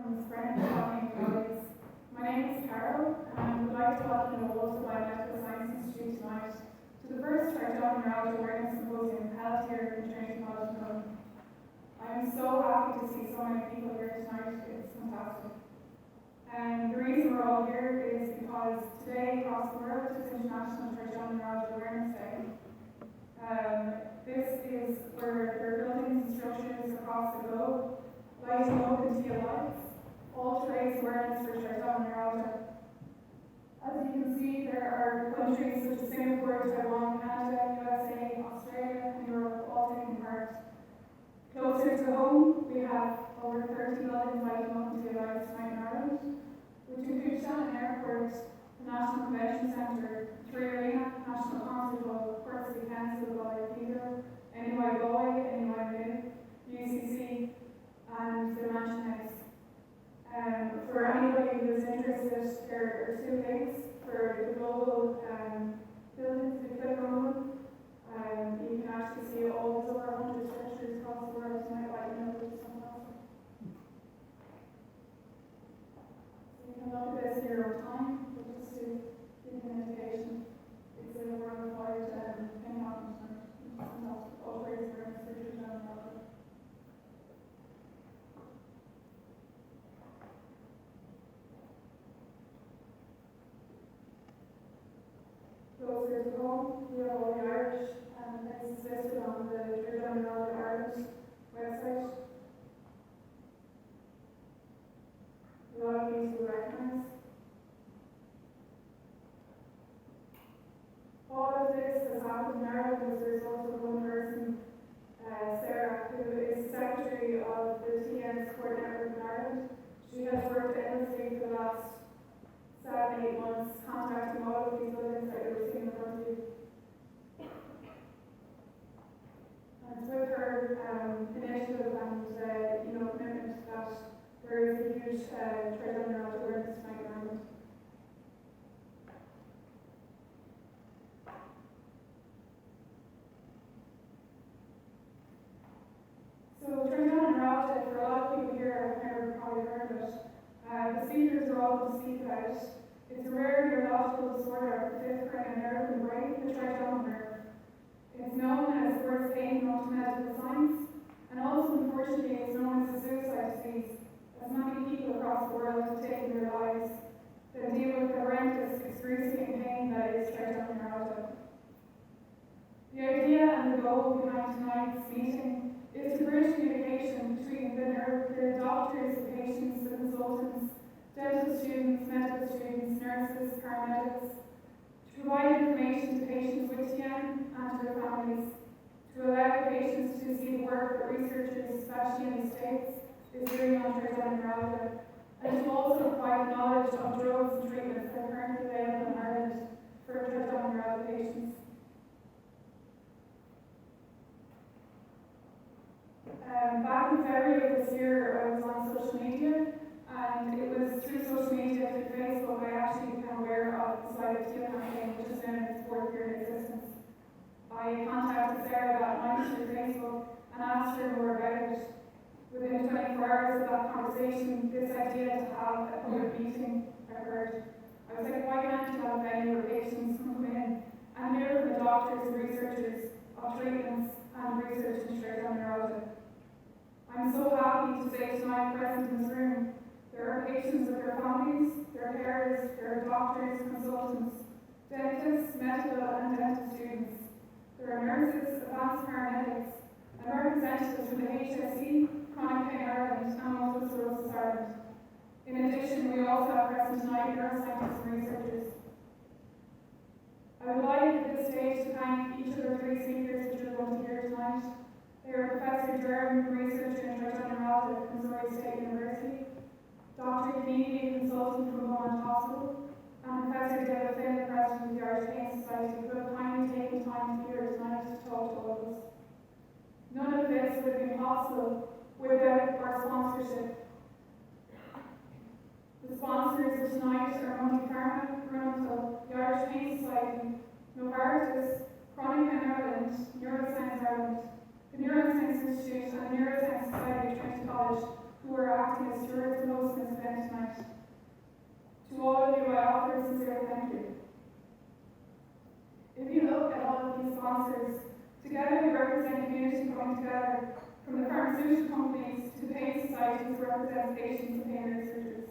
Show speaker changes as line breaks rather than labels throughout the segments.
from the Spring Academy of Galway. My name is Carol, and I would like to welcome you all to my Medical Science Institute tonight to the first Trigeminal Neuralgia Awareness Symposium held here in Trinity College Dublin. I am so happy to see so many people here tonight. It's fantastic. The reason we're all here is because today across the world is International Trigeminal Neuralgia Awareness Day. This is where there are buildings and structures across the globe lighting up into your lights, all to raise awareness for trigeminal neuralgia. As you can see, there are countries such as Singapore, Taiwan, Canada, USA, Australia, and Europe all taking part. Closer to home, we have over 30 buildings lighting up into your lights tonight in Ireland, which includes Shannon Airport, the National Convention Centre, Three Arena, National Concert Hall, Courtesy Council, Galway Cathedral, NUI Galway, NUI New, UCC, and the Mansion House. For anybody who is interested, there are two links for the global buildings. If you click on them, you can actually see all the over 100 structures across the world tonight, like you know, which is fantastic. So you can look at this in your own time, but just to give you an indication, it's a worldwide thing happening tonight. It's fantastic. All praise for institutions and all. Closer to home, we have all the Irish, and it's listed on the Trigeminal Ireland website. A lot of these will recognise. All of this has happened in Ireland as a result of one person, Sarah, who is Secretary of the TN Support Network in Ireland. She has worked endlessly for the last 7-8 months, contacting all of these buildings that you were seeing in front of you. And with her initiative and commitment that there is a huge trigeminal neuralgia awareness tonight in Ireland. So trigeminal neuralgia, for a lot of people here, I've never probably heard of it. The speakers are all going to speak about it. It's a rare neurological disorder of the fifth cranial nerve in the brain, the trigeminal nerve. It's known as the worst pain known to medical science, and also, unfortunately, it's known as a suicide disease, as many people across the world have taken their lives that deal with the horrendous, excruciating pain that is trigeminal neuralgia. The idea and the goal behind tonight's meeting is to bridge communication between the doctors, the patients, the consultants, dental students, medical students, nurses, paramedics, to provide information to patients with TN and to their families, to allow patients to see the work that researchers, especially in the States, is doing on trigeminal neuralgia, and to also provide knowledge of drugs and treatments that are currently available in Ireland for trigeminal neuralgia patients. Back in February of this year, I was on social media, and it was through social media, through Facebook, I actually became aware of the Slide Teal campaign, which is now in its 4th year of existence. I contacted Sarah that night through Facebook and asked her more about it. Within 24 hours of that conversation, this idea to have a public meeting occurred. I was like, why can't you have a venue where patients can come in and hear from the doctors and researchers of treatments and research in trigeminal neuralgia? I'm so happy to say tonight, present in this room, there are patients with their families, their carers, there are doctors, consultants, dentists, medical and dental students. There are nurses, advanced paramedics, and representatives from the HSE, Chronic Pain Ireland, and Multiple Sclerosis Ireland. In addition, we also have present tonight neuroscientists and researchers. I would like at this stage to thank each of the 3 speakers that you're going to hear tonight. They are Professor Durham, researcher in trigeminal neuralgia from Missouri State University, Dr. Keaveny, consultant from Beaumont Hospital, and Professor David Finn, president of the Irish Pain Society, who have kindly taken time to be here tonight to talk to all of us. None of this would have been possible without our sponsorship. The sponsors of tonight are Monty Pharma, Gruntal, the Irish Pain Society, Novartis, Chronic Pain Ireland, Neuroscience Ireland, the Neuroscience Institute, and the Neuroscience Society of Trinity College, who are acting as stewards and hosts in this event tonight. To all of you, I offer a sincere thank you. If you look at all of these sponsors, together we represent community coming together, from the pharmaceutical companies to the pain societies who represent patients and pain researchers.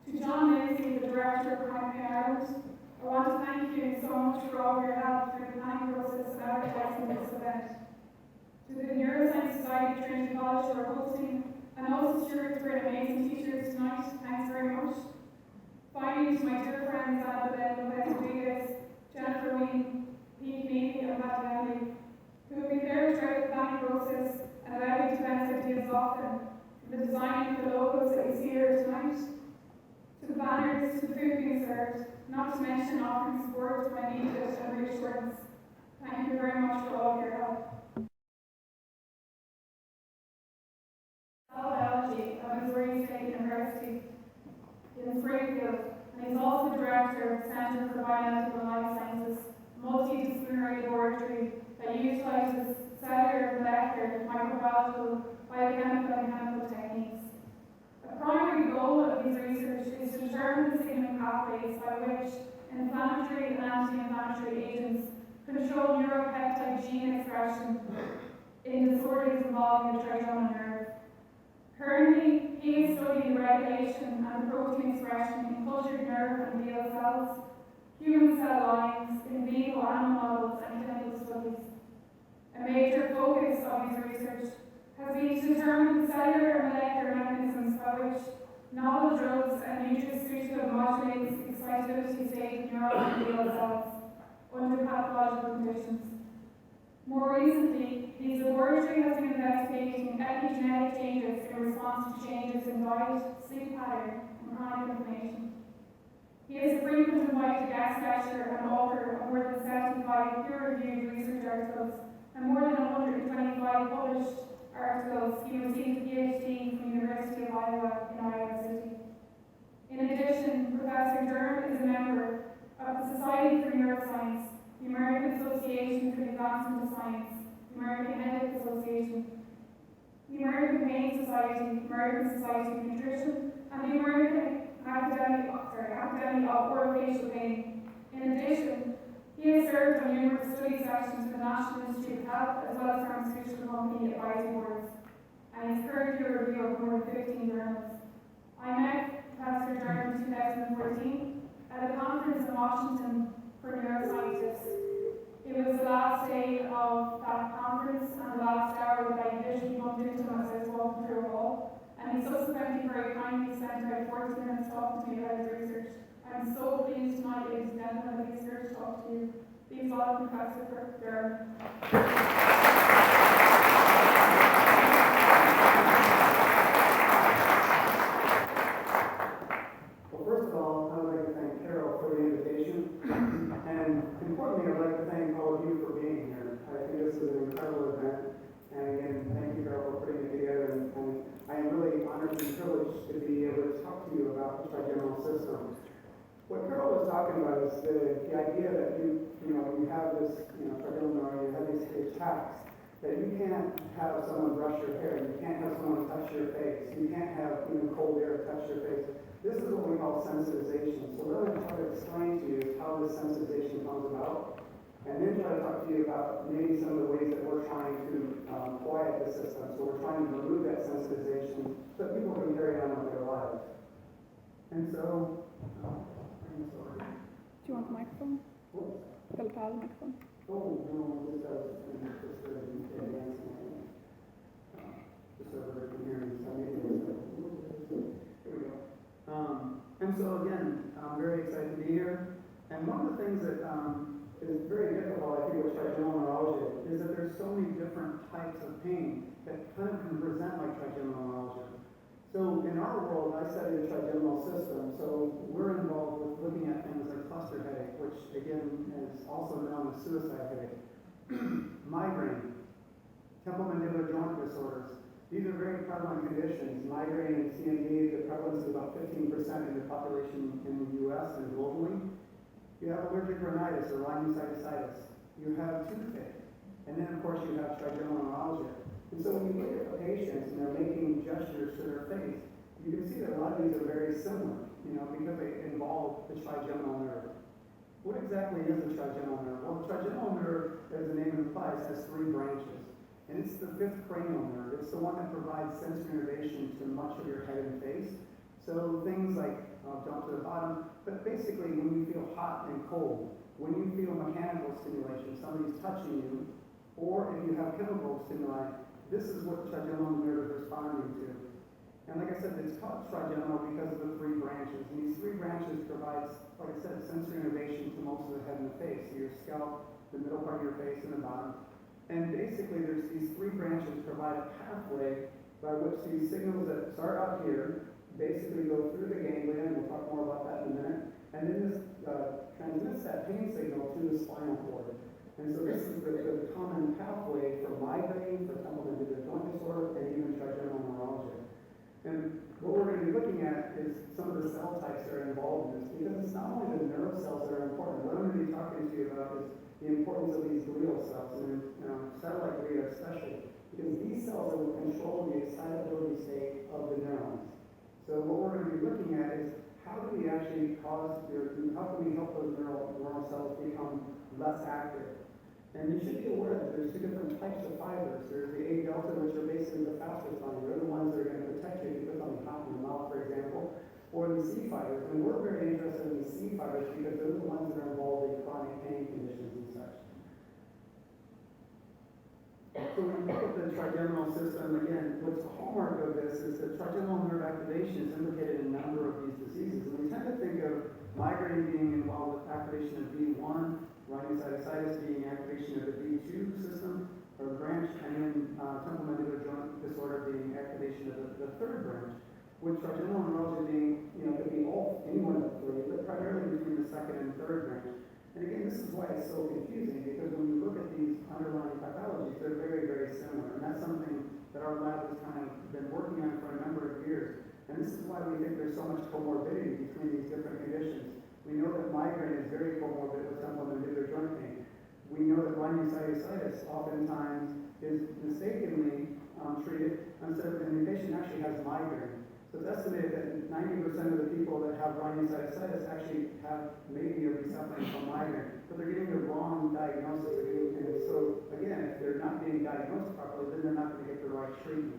To John Lindsay, the Director of Chronic Pain Ireland, I want to thank you so much for all of your help through the planning process and advertising this event. To the Neuroscience Society of Trinity College who are hosting, and also stewards for an amazing teachers tonight, thanks very much. Finally, to my dear friends Anna Belen, Lopez Rodriguez, Jennifer Ween, Pete Meany, and Pat Henley, who have been there throughout the planning process and allowed me to bounce ideas off them, from the designing of the logos that you see here tonight, to the banners, to the food being served, not to mention offering support when needed and reassurance. Thank you very much for all of your help. Biology at Missouri State University in Springfield, and he's also the director of the Centre for Biomedical and Life Sciences, a multidisciplinary laboratory that utilizes cellular, molecular, microbiological, biochemical, and chemical techniques. A primary goal of his research is to determine the signaling pathways by which inflammatory and anti-inflammatory agents control neuropeptide gene expression in disorders involving the trigeminal nerve. Currently, he is studying the regulation and protein expression in cultured nerve and glial cells, human cell lines, in vivo animal models, and clinical studies. A major focus of his research has been to determine the cellular and molecular mechanisms by which novel drugs and nutraceutical modulates the excitability state of neural and glial cells under pathological conditions. More recently, his laboratory has been investigating epigenetic changes in response to changes in diet, sleep pattern, and chronic inflammation. He is a frequent invited guest lecturer and author of more than 75 peer-reviewed research articles and more than 125 published articles. He received a PhD from the University of Iowa in Iowa City. In addition, Professor Durham is a member of the Society for Neuroscience, the American Association for the Advancement of Science, the American Headache Association, the American Pain Society, the American Society of Nutrition, and the American Academy of Orofacial Pain. In addition, he has served on numerous study sessions for the National Institute of Health as well as pharmaceutical company advisory boards, and he's currently a reviewer of more than 15 journals. I met Professor Durham in 2014 at a conference in Washington for neuroscientists. It was the last day of that conference and the last hour that I visually bumped into him as I was walking through a hall, and he subsequently very kindly spent about 40 minutes talking to me about his research. I'm so pleased tonight, ladies and gentlemen, that he's here to talk to you. Please welcome Professor Durham.
Well, first of all, I would like to thank Carol for the invitation, and importantly, I'd like to thank all of you for being here. I think this is an incredible event, and again, thank you, Carol, for putting it together, and I am really honored and privileged to be able to talk to you about the trigeminal system. What Carol was talking about is the idea that you have this, trigeminal neuralgia, you have these attacks, that you can't have someone brush your hair, you can't have someone touch your face, you can't have cold air touch your face. This is what we call sensitization. So what I'm going to try to explain to you is how this sensitization comes about, and then try to talk to you about maybe some of the ways that we're trying to quiet the system. So we're trying to remove that sensitization so that people can carry on with their lives. And so,
do you want the microphone?
Whoops.
The microphone.
Oh, no, just advancing. Just so everybody can hear me. So maybe here we go. And so again, I'm very excited to be here. And one of the things that is very difficult, I think, with trigeminal neuralgia is that there's so many different types of pain that kind of can present like trigeminal neuralgia. So in our world, I study the trigeminal system, so we're involved with looking at things like cluster headache, which again is also known as suicide headache, migraine, temporomandibular joint disorders. These are very prevalent conditions. Migraine and CMD, the prevalence is about 15% in the population in the US and globally. You have allergic rhinitis or rhinosinusitis. You have toothache. And then, of course, you have trigeminal neuralgia. And so when you look at the patients and they're making gestures to their face, you can see that a lot of these are very similar, because they involve the trigeminal nerve. What exactly is the trigeminal nerve? Well, the trigeminal nerve, as the name implies, has 3 branches. And it's the 5th cranial nerve. It's the one that provides sensory innervation to much of your head and face. So things like, I'll jump to the bottom, but basically when you feel hot and cold, when you feel mechanical stimulation, somebody's touching you, or if you have chemical stimuli, this is what the trigeminal nerve is responding to. And like I said, it's called trigeminal because of the 3 branches. And these 3 branches provide, like I said, sensory innervation to most of the head and the face. So your scalp, the middle part of your face, and the bottom. And basically, there's these 3 branches provide a pathway by which these signals that start out here basically go through the ganglia, and we'll talk more about that in a minute. And then this transmits that pain signal to the spinal cord. And so this is the common pathway for migraine, for temporomandibular joint disorder, and even trigeminal neuralgia. And what we're going to be looking at is some of the cell types that are involved in this, because it's not only the nerve cells that are important. What I'm going to be talking to you about is the importance of these glial cells, and satellite glia especially, because these cells will control the excitability state of the neurons. So what we're going to be looking at is how do we actually how can we help those neural cells become less active? And you should be aware that there's 2 different types of fibers. There's the A delta, which are basically the faster fibers. They're the ones that are going to protect you if you put something hot in your mouth, for example, or the C fibers. And we're very interested in the C fibers because they're the ones that are involved in chronic pain conditions and such. So when you look at the trigeminal system, again, what's the hallmark of this is that trigeminal nerve activation is implicated in a number of these diseases. And we tend to think of migraine being involved with activation of V1, rhinosinusitis being activation of the V2 system, or branch, and then temporomandibular joint disorder being activation of the 3rd branch, with trigeminal neuralgia being, could be any one of the 3, but primarily between the 2nd and 3rd branch. And again, this is why it's so confusing, because when you look at these underlying pathologies, they're very, very similar. And that's something that our lab has kind of been working on for a number of years. And this is why we think there's so much comorbidity between these different conditions. We know that migraine is very comorbid with temporomandibular joint pain. We know that rhinosinusitis oftentimes is mistakenly treated instead of, and the patient actually has migraine. So it's estimated that 90% of the people that have rhinosinusitis actually have maybe or be suffering from migraine, but they're getting the wrong diagnosis. And so again, if they're not being diagnosed properly, then they're not going to get the right treatment.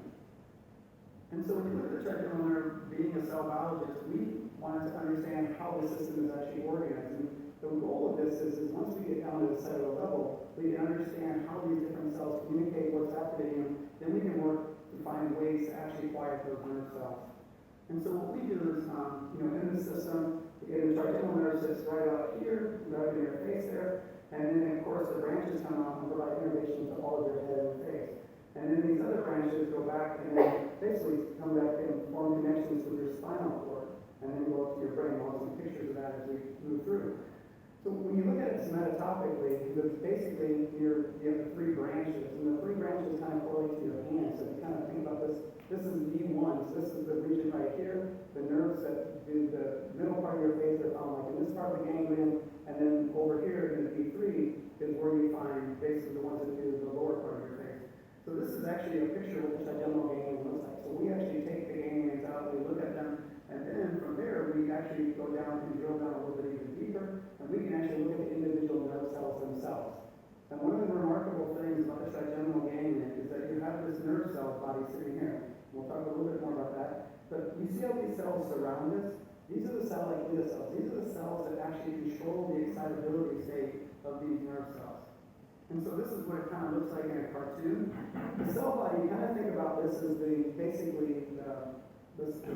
And so when you look at the trigeminal nerve, being a cell biologist, we wanted to understand how the system is actually organized. And the goal of this is once we get down to the cellular level, we can understand how these different cells communicate, what's activating them, then we can work to find ways to actually quiet those nerve cells. And so what we do is, in the system, the trigeminal nerve sits right out here, right in your face there, and then of course the branches come out and provide innervation to all of your head and face. And then these other branches go back and then basically come back and form connections with your spinal cord, and then go up to your brain. We'll have some pictures of that as we move through. So when you look at it metatopically, basically you have the 3 branches, and the 3 branches kind of correlate to your hands. So if you kind of think about this, this is V1, so this is the region right here. The nerves that do the middle part of your face are found like in this part of the ganglion, and then over here in the V3 is where you find basically the ones that do the lower part of your face. So this is actually a picture of what the trigeminal ganglion looks like. So we actually take the ganglions out, we look at them, and then from there we actually go down and drill down a little bit even deeper, and we can actually look at the individual nerve cells themselves. And one of the remarkable things about the trigeminal ganglion is that you have this nerve cell body sitting here. We'll talk a little bit more about that. But you see how these cells surround us? These are the satellite glia cells. These are the cells that actually control the excitability state of these nerve cells. And so this is what it kind of looks like in a cartoon. The cell body, you kind of think about this as basically the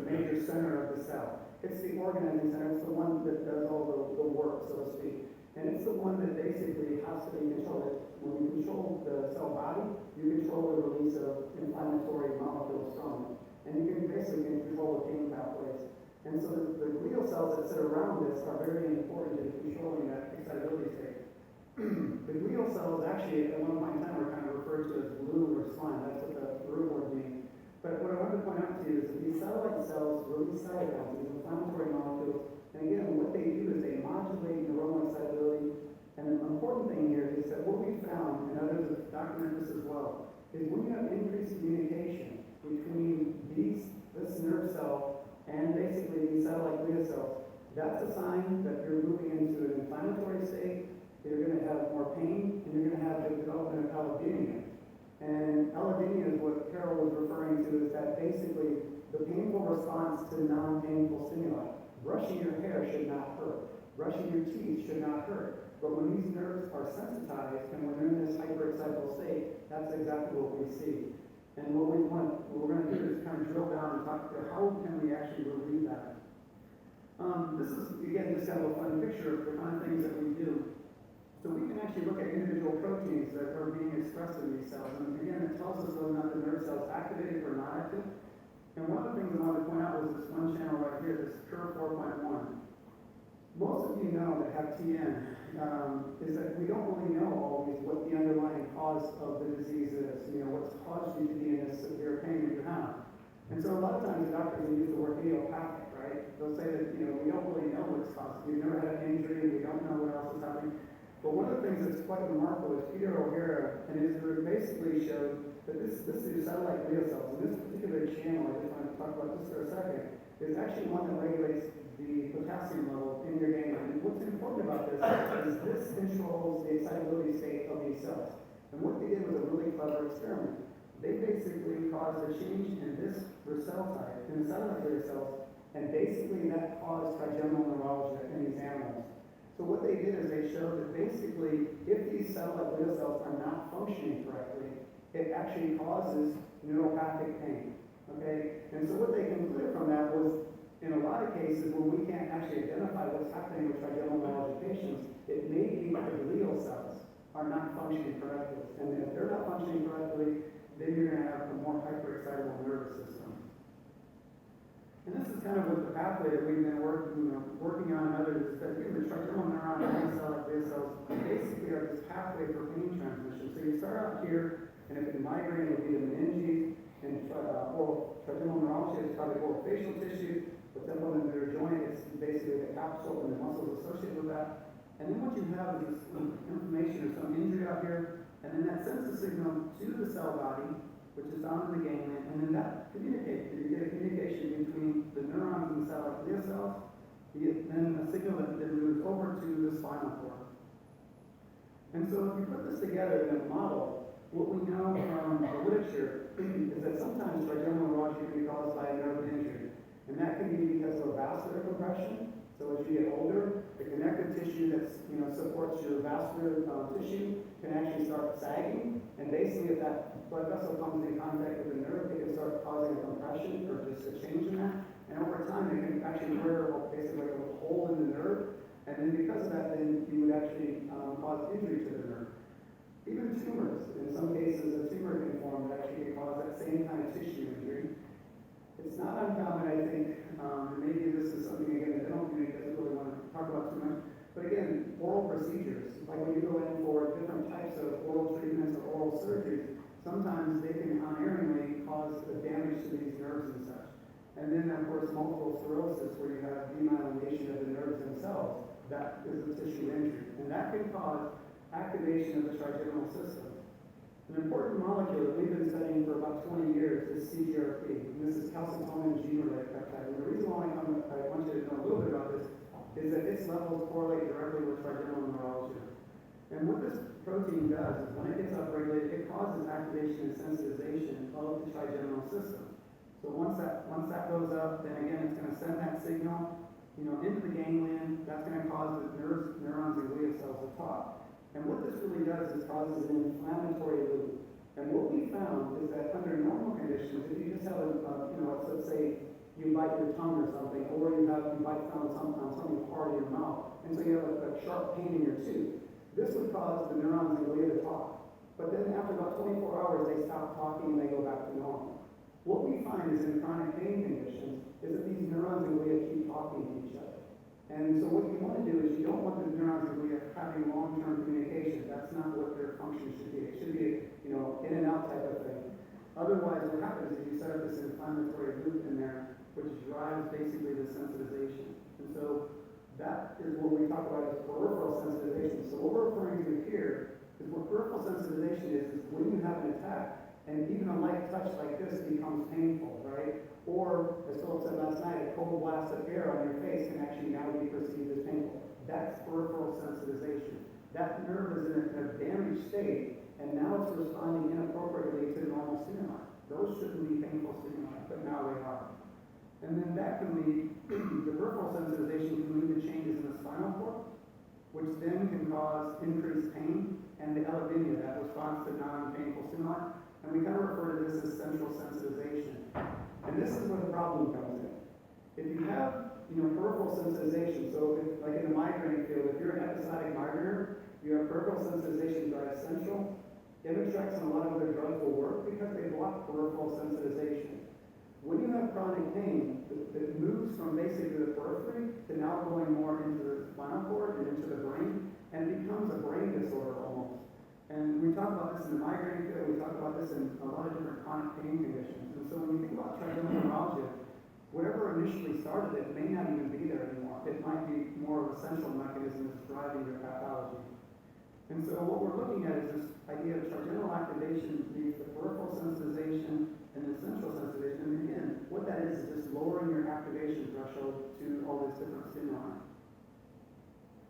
major center of the cell. It's the organizing center. It's the one that does all the work, so to speak. And it's the one that basically has to be controlled. When you control the cell body, you control the release of inflammatory molecules from it. And you can basically control the pain pathways. And so the glial cells that sit around this are very important in controlling that excitability state. The glial cells actually, at one point in time, were kind of referred to as glue or slime. That's what the root word means. But what I wanted to point out to you is that these satellite cells release cytokines, these inflammatory molecules. And again, what they do is they modulate neuronal excitability. And the important thing here is that what we found, and others have documented this as well, is when you have increased communication between this nerve cell and basically these satellite glia cells, that's a sign that you're moving into an inflammatory state, you're going to have more pain, and you're going to have the development of allodynia. And allodynia is what Carol was referring to, is that basically the painful response to non-painful stimuli. Brushing your hair should not hurt. Brushing your teeth should not hurt. But when these nerves are sensitized and when they're in this hyperexcitable state, that's exactly what we see. And what we're going to do is kind of drill down and talk about how can we actually relieve that. This is, again, just kind of a fun picture of the kind of things that we do. So we can actually look at individual proteins that are being expressed in these cells. And again, it tells us whether or not the nerve cell is activated or not active. And one of the things I wanted to point out was this one channel right here, this Cure 4.1. Most of you know that have TN is that we don't really know always what the underlying cause of the disease is, what's caused you to be in this severe pain that you have. And so a lot of times the doctors will use the word idiopathic, right? They'll say that, we don't really know what's caused it. We've never had an injury, we don't know what else is happening. But one of the things that's quite remarkable is Peter O'Hara and his group basically showed that this is satellite glia cells, and this particular channel I just want to talk about just for a second, is actually one that regulates the potassium level in your ganglion. And what's important about this is this controls the excitability state of these cells. And what they did was a really clever experiment. They basically caused a change in this cell type, in the satellite glia cells, and basically that caused trigeminal neuralgia in these animals. So what they did is they showed that basically if these satellite glia cells are not functioning correctly, it actually causes neuropathic pain. Okay? And so what they concluded from that was, in a lot of cases when we can't actually identify what's happening with trigeminal neuralgia patients, it may be that the glial cells are not functioning correctly. And if they're not functioning correctly, then you're going to have a more hyperexcitable nervous system. And this is kind of what the pathway that we've been working on and others, is that the trigeminal neuron and satellite glia cells basically are this pathway for pain transmission. So you start out here, and if it's migraine, it would be the meninges, and trigeminal neuralgia is probably orofacial tissue. The temporomandibular joint is basically the capsule and the muscles associated with that. And then what you have is this inflammation or some injury out here, and then that sends a signal to the cell body, which is found in the ganglion, and then that communicates. You get a communication between the neurons and the satellite glia cells, you get then a signal that then moves over to the spinal cord. And so if you put this together in a model, what we know from the literature is that sometimes trigeminal neuralgia can be caused by a nerve injury. And that can be because of vascular compression. So as you get older, the connective tissue that supports your vascular tissue can actually start sagging. And basically, if that blood vessel comes in contact with the nerve, it can start causing a compression or just a change in that. And over time, it can actually wear basically like a hole in the nerve. And then because of that, then you would actually cause injury to the nerve. Even tumors, in some cases, a tumor can form that actually can cause that same kind of tissue injury. It's not uncommon, I think, maybe this is something, again, that the dental community doesn't really want to talk about too much, but again, oral procedures, like when you go in for different types of oral treatments or oral surgeries, sometimes they can unerringly cause damage to these nerves and such. And then, of course, multiple sclerosis, where you have demyelination of the nerves themselves, that is a tissue injury. And that can cause activation of the trigeminal system. An important molecule that we've been studying for about 20 years is CGRP, and this is calcitonin G-related peptide. And the reason why I want you to know a little bit about this is that its levels correlate directly with trigeminal neuralgia. And what this protein does is when it gets upregulated, it causes activation and sensitization of the trigeminal system. So once that goes up, then again it's going to send that signal, into the ganglion. That's going to cause the neurons and glia cells to talk. And what this really does is causes an inflammatory loop. And what we found is that under normal conditions, if you just have let's say you bite your tongue or something, or you bite on something hard in your mouth, and so you have a sharp pain in your tooth, this would cause the neurons and glia to talk. But then after about 24 hours, they stop talking and they go back to normal. What we find is in chronic pain conditions is that these neurons and glia keep talking to each other. And so what you want to do is you don't want the neurons and glia having long-term communication. That's not what their function should be. It should be, in and out type of thing. Otherwise, what happens is you set up this inflammatory loop in there, which drives basically the sensitization. And so that is what we talk about as peripheral sensitization. So what we're referring to here is what peripheral sensitization is when you have an attack, And even a light touch like this becomes painful, right? Or, as Philip said last night, a cold blast of air on your face can actually now be perceived as painful. That's peripheral sensitization. That nerve is in a damaged state, and now it's responding inappropriately to normal stimuli. Those shouldn't be painful stimuli, but now they are. And then that can lead, the peripheral sensitization can lead to changes in the spinal cord, which then can cause increased pain, and the allodynia, that response to non-painful stimuli. And we kind of refer to this as central sensitization. And this is where the problem comes in. If you have, peripheral sensitization, so if, like in the migraine field, if you're an episodic migrainer, you have peripheral sensitization drive central. Imitrex and a lot of other drugs will work because they block peripheral sensitization. When you have chronic pain, it moves from basically the periphery to now going more into the spinal cord and into the brain, and it becomes a brain disorder almost. And we talk about this in the migraine field, we talk about this in a lot of different chronic pain conditions. And so when you think about trigeminal neuralgia, whatever initially started it may not even be there anymore. It might be more of a central mechanism that's driving your pathology. And so what we're looking at is this idea of trigeminal activation leads to peripheral sensitization and then central sensitization. And again, what that is just lowering your activation threshold to all this different stimuli.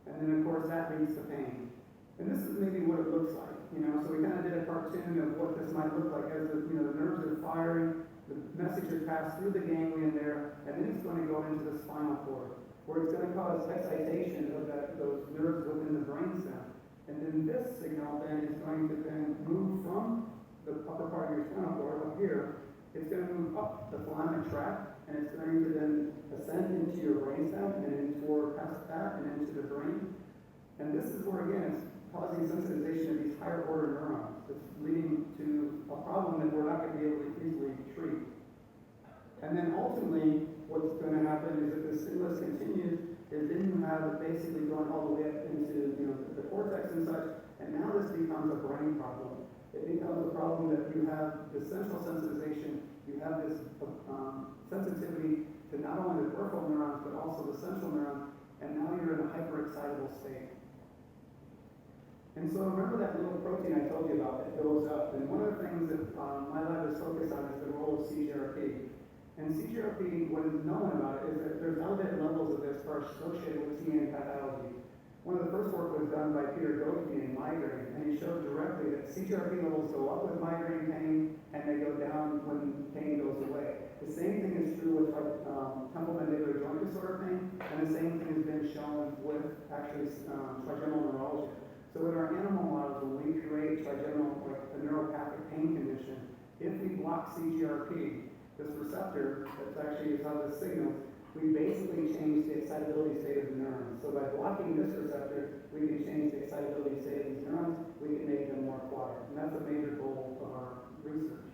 And then of course that leads to pain. And this is maybe what it looks like, so we kind of did a cartoon of what this might look like as the nerves are firing, the message is passed through the ganglion there, and then it's going to go into the spinal cord, where it's going to cause excitation of those nerves within the brainstem. And then this signal then is going to then move from the upper part of your spinal cord up here. It's going to move up the thalamic tract, and it's going to then ascend into your brainstem and then toward past that and into the brain. And this is where, again, it's causing sensitization of these higher order neurons. It's leading to a problem that we're not going to be able to easily treat. And then ultimately, what's going to happen is if the stimulus continues, is then you have it basically going all the way up into the cortex and such, and now this becomes a brain problem. It becomes a problem that you have the central sensitization, you have this sensitivity to not only the peripheral neurons, but also the central neurons, and now you're in a hyperexcitable state. And so remember that little protein I told you about that goes up, and one of the things that my lab is focused on is the role of CGRP. And CGRP, what is known about it is that there's elevated levels of this are associated with TN pathology. One of the first work was done by Peter Goethe in migraine, and he showed directly that CGRP levels go up with migraine pain, and they go down when pain goes away. The same thing is true with temporomandibular joint disorder pain, and the same thing has been shown with actually trigeminal neuralgia. So in our animal models, when we create trigeminal, like a neuropathic pain condition, if we block CGRP, this receptor that actually is how this signals, we basically change the excitability state of the neurons. So by blocking this receptor, we can change the excitability state of these neurons, we can make them more quiet. And that's a major goal of our research.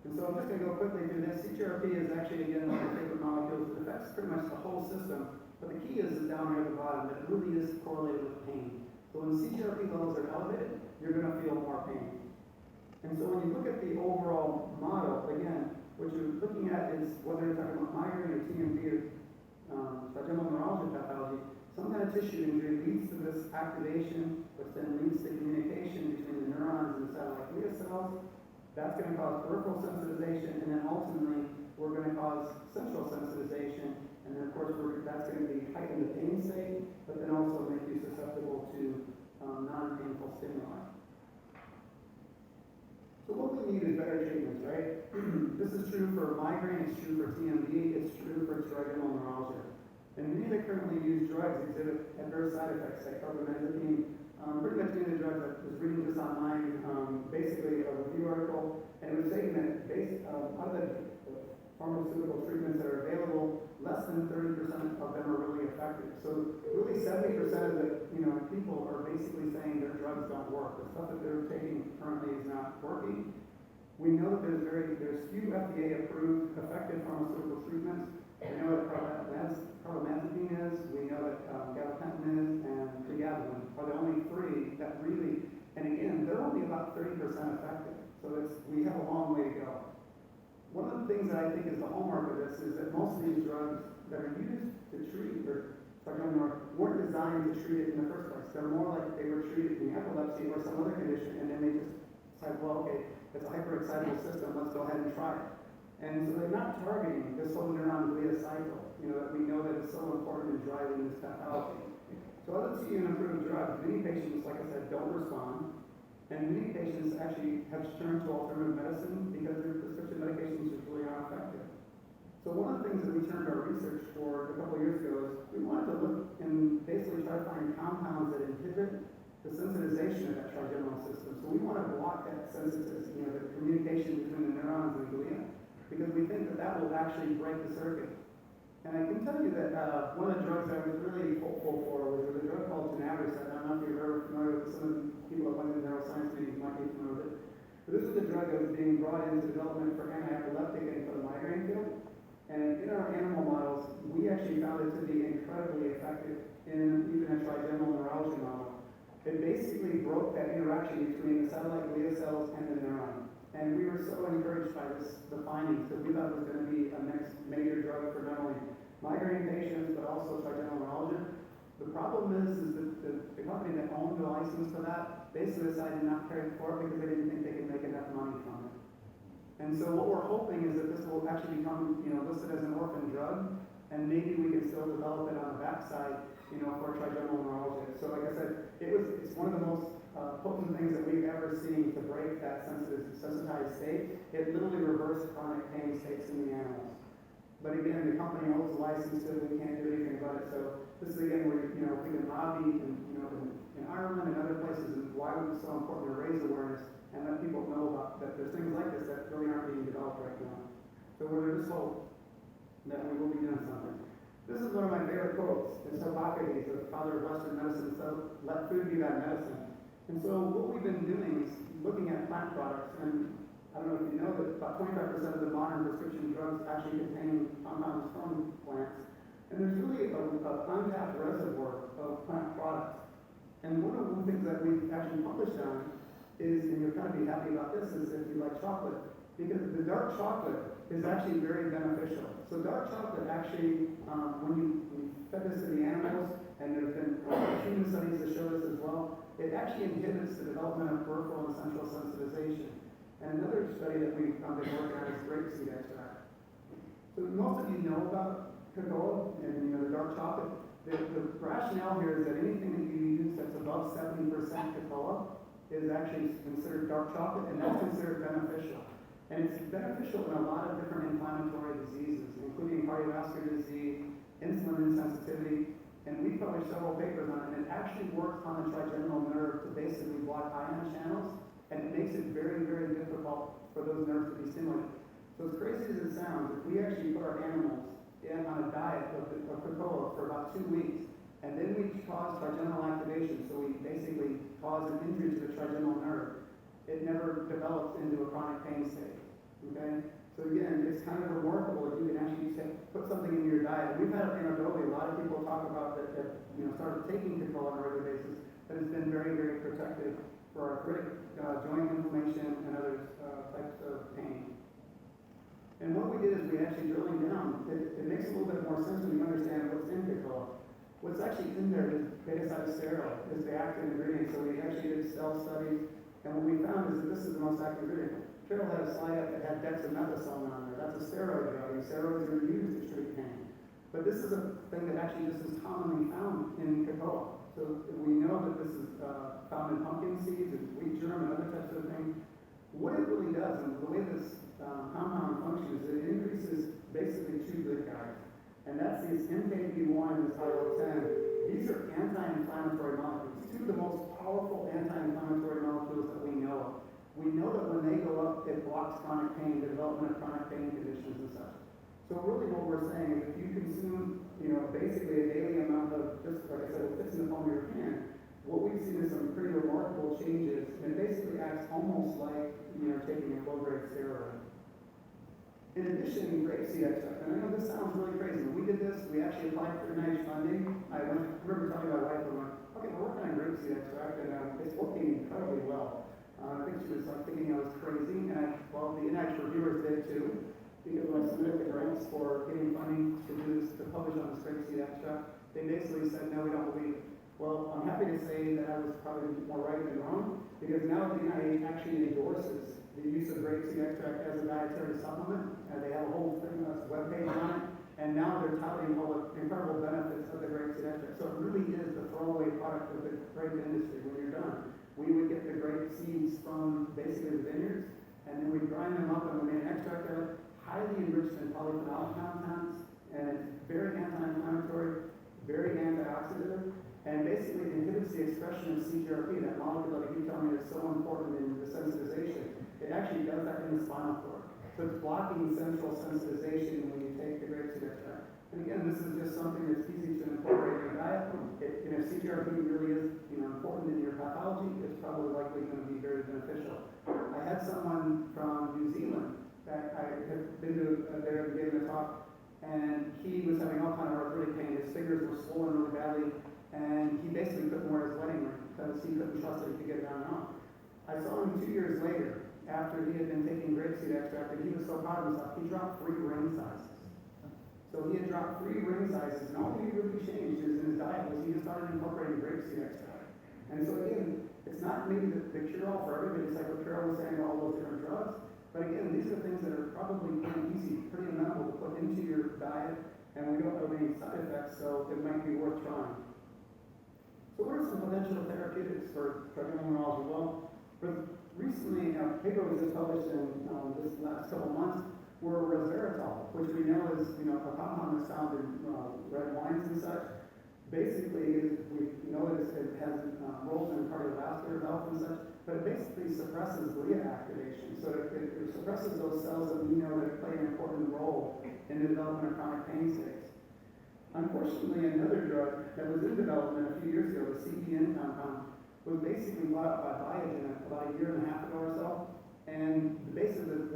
And so I'm just going to go quickly through this. CGRP is actually, again, one of my favorite molecules. It affects pretty much the whole system. But the key is down here at the bottom, that it really is correlated with pain. So when CGRP levels are elevated, you're going to feel more pain. And so when you look at the overall model, again, what you're looking at is whether you're talking about migraine or TMD or trigeminal neuralgia pathology, some kind of tissue injury leads to this activation, which then leads to communication between the neurons and the satellite glia cells. That's going to cause peripheral sensitization, and then ultimately, we're going to cause central sensitization, and then of course, that's going to be heighten the pain state, but then also make you susceptible to non-painful stimuli. So what we need is better treatments, right? This is true for migraine, it's true for TMD, it's true for trigeminal neuralgia. And many of the currently used drugs exhibit adverse side effects like carbamazepine. Pretty much many of the drugs, I was reading this online, basically a review article, and it was saying that out of the pharmaceutical treatments that are available, less than 30% of them are really effective. So really 70% of the people are basically saying their drugs don't work. The stuff that they're taking currently is not working. We know that there's few FDA-approved effective pharmaceutical treatments. We know that carbamazepine is, we know that gabapentin is, and pregabalin are the only three that really, and again, they're only about 30% effective. So we have a long way to go. One of the things that I think is the hallmark of this is that most of these drugs that are used to treat weren't designed to treat it in the first place. They're more like they were treated in epilepsy or some other condition, and then they just decide, well, okay, it's a hyperexcitable system, let's go ahead and try it. And so they're not targeting this whole neuron glia cycle, that we know that it's so important in driving this pathology. So let's see an improved drug. Many patients, like I said, don't respond. And many patients actually have turned to alternative medicine because their prescription medications just really aren't effective. So one of the things that we turned our research for a couple of years ago is we wanted to look and basically try to find compounds that inhibit the sensitization of that trigeminal system. So we want to block that sensitization, the communication between the neurons and the glia, because we think that that will actually break the circuit. And I can tell you that one of the drugs I was really hopeful for was a drug called Genabrisat. I don't know if you're ever familiar with some of the people that went to neuroscience meetings might be familiar with it. But this was a drug that was being brought into development for anti-epileptic and for the migraine field. And in our animal models, we actually found it to be incredibly effective in even a trigeminal neuralgia model. It basically broke that interaction between the satellite glia cells and the neuron. And we were so encouraged by the findings because we thought it was going to be a next major drug for not only migraine patients, but also trigeminal neuralgia. The problem is that the company that owned the license for that basically decided not to carry it forward because they didn't think they could make enough money from it. And so what we're hoping is that this will actually become, listed as an orphan drug, and maybe we can still develop it on the backside, for trigeminal neuralgia. So like I said, it's one of the most potent things that we've ever seen to break that sensitized state. It literally reversed chronic pain states in the animals. But again, the company owns the license, so we can't do anything about it. So this is again where we can lobby in Ireland and other places, and why it's so important to raise awareness and let people know about that there's things like this that really aren't being developed right now. So we're just hope that we will be doing something. This is one of my favorite quotes. It's Hippocrates, the father of Western medicine, so let food be thy medicine. And so what we've been doing is looking at plant products, and I don't know if you know that about 25% of the modern prescription drugs actually contain compounds from plants. And there's really a untapped reservoir of plant products. And one of the things that we've actually published on is, and you'll kind of be happy about this, is if you like chocolate, because the dark chocolate is actually very beneficial. So dark chocolate actually, when you fed this to the animals, and there's been human studies that show this as well, it actually inhibits the development of peripheral and central sensitization. And another study that we've been working on is grapeseed extract. So most of you know about cocoa and the dark chocolate. The rationale here is that anything that you use that's above 70% cocoa is actually considered dark chocolate, and that's considered beneficial. And it's beneficial in a lot of different inflammatory diseases, including cardiovascular disease, insulin insensitivity, and we published several papers on it, and it actually works on the trigeminal nerve to basically block ion channels, and it makes it very, very difficult for those nerves to be stimulated. So as crazy as it sounds, if we actually put our animals on a diet of cocoa for about 2 weeks, and then we cause trigeminal activation, so we basically cause an injury to the trigeminal nerve, it never develops into a chronic pain state, okay? So again, it's kind of remarkable if you can actually put something in your diet. We've had anecdotally a lot of people talk about that started taking cocoa on a regular basis, that has been very, very protective for arthritic joint inflammation and other types of pain. And what we did is we actually drilling down. It makes a little bit more sense when you understand what's in cocoa. What's actually in there is beta-cytosterol, is the active ingredient. So we actually did cell studies, and what we found is that this is the most active ingredient. Carol had a slide up that had dexamethasone on there. That's a steroid drug, and steroids are used to treat pain. But this is a thing that actually just is commonly found in cocoa. So we know that this is found in pumpkin seeds and wheat germ and other types of things. What it really does, and the way this compound functions, it increases basically 2 good guys. And that's these NKP1 and this IL-10. These are anti-inflammatory molecules, 2 of the most powerful anti-inflammatory molecules that we know of. We know that when they go up, it blocks chronic pain, the development of chronic pain conditions and such. So really what we're saying is if you consume, basically a daily amount of, just like I said, it fits in the palm of your hand, what we've seen is some pretty remarkable changes, and it basically acts almost like, taking a low-grade steroid. In addition, grapeseed extract, and I know this sounds really crazy, but we did this, we actually applied for NIH funding. I remember telling my wife, okay, we're working on grapeseed extract, and it's working incredibly well. I think she was thinking I was crazy, and the NIH reviewers did too, because when I submitted the grants for getting funding to do this, to publish on this grapeseed extract, they basically said, no, we don't believe it. Well, I'm happy to say that I was probably more right than wrong, because now now the NIH actually endorses the use of grapeseed extract as a dietary supplement. They have a whole thing, webpage on it, and now they're touting all the incredible benefits of the grapeseed extract. So it really is the throwaway product of the grape industry when you're done. We would get the grape seeds from basically the vineyards, and then we grind them up and we made an extract of it, highly enriched in polyphenolic compounds, and it's very anti-inflammatory, very antioxidant, and basically inhibits the expression of CGRP, that molecule that you tell me is so important in the sensitization. It actually does that in the spinal cord. So it's blocking central sensitization when you take the grapeseed extract. And again, this is just something that's easy to incorporate in your diet. If CGRP really is important in your pathology, it's probably likely going to be very beneficial. I had someone from New Zealand that I had been to there and gave a talk, and he was having all kind of arthritic pain. His fingers were swollen really badly, and he basically couldn't wear his wedding ring because he couldn't trust that he could get it on and off. I saw him 2 years later, after he had been taking grapeseed extract, and he was so proud of himself, he dropped 3 ring sizes. So he had dropped 3 ring sizes, and all he really changed in his diet was he just started incorporating grapeseed extract. And so again, it's not maybe the cure-all for everybody. It's like what Carol was saying, all those different drugs. But again, these are things that are probably pretty easy, pretty amenable to put into your diet, and we don't have any side effects, so it might be worth trying. So what are some potential therapeutics for trigeminal neuralgia? Well, recently, a paper was just published in this last couple months were resveratrol, which we know is a compound that's found in red wines and such. Basically, we know it has roles in cardiovascular health and such, but it basically suppresses glia activation. So it suppresses those cells that we know that play an important role in the development of chronic pain states. Unfortunately, another drug that was in development a few years ago, the CPN compound, was basically bought by Biogen about a year and a half ago or so. And basically,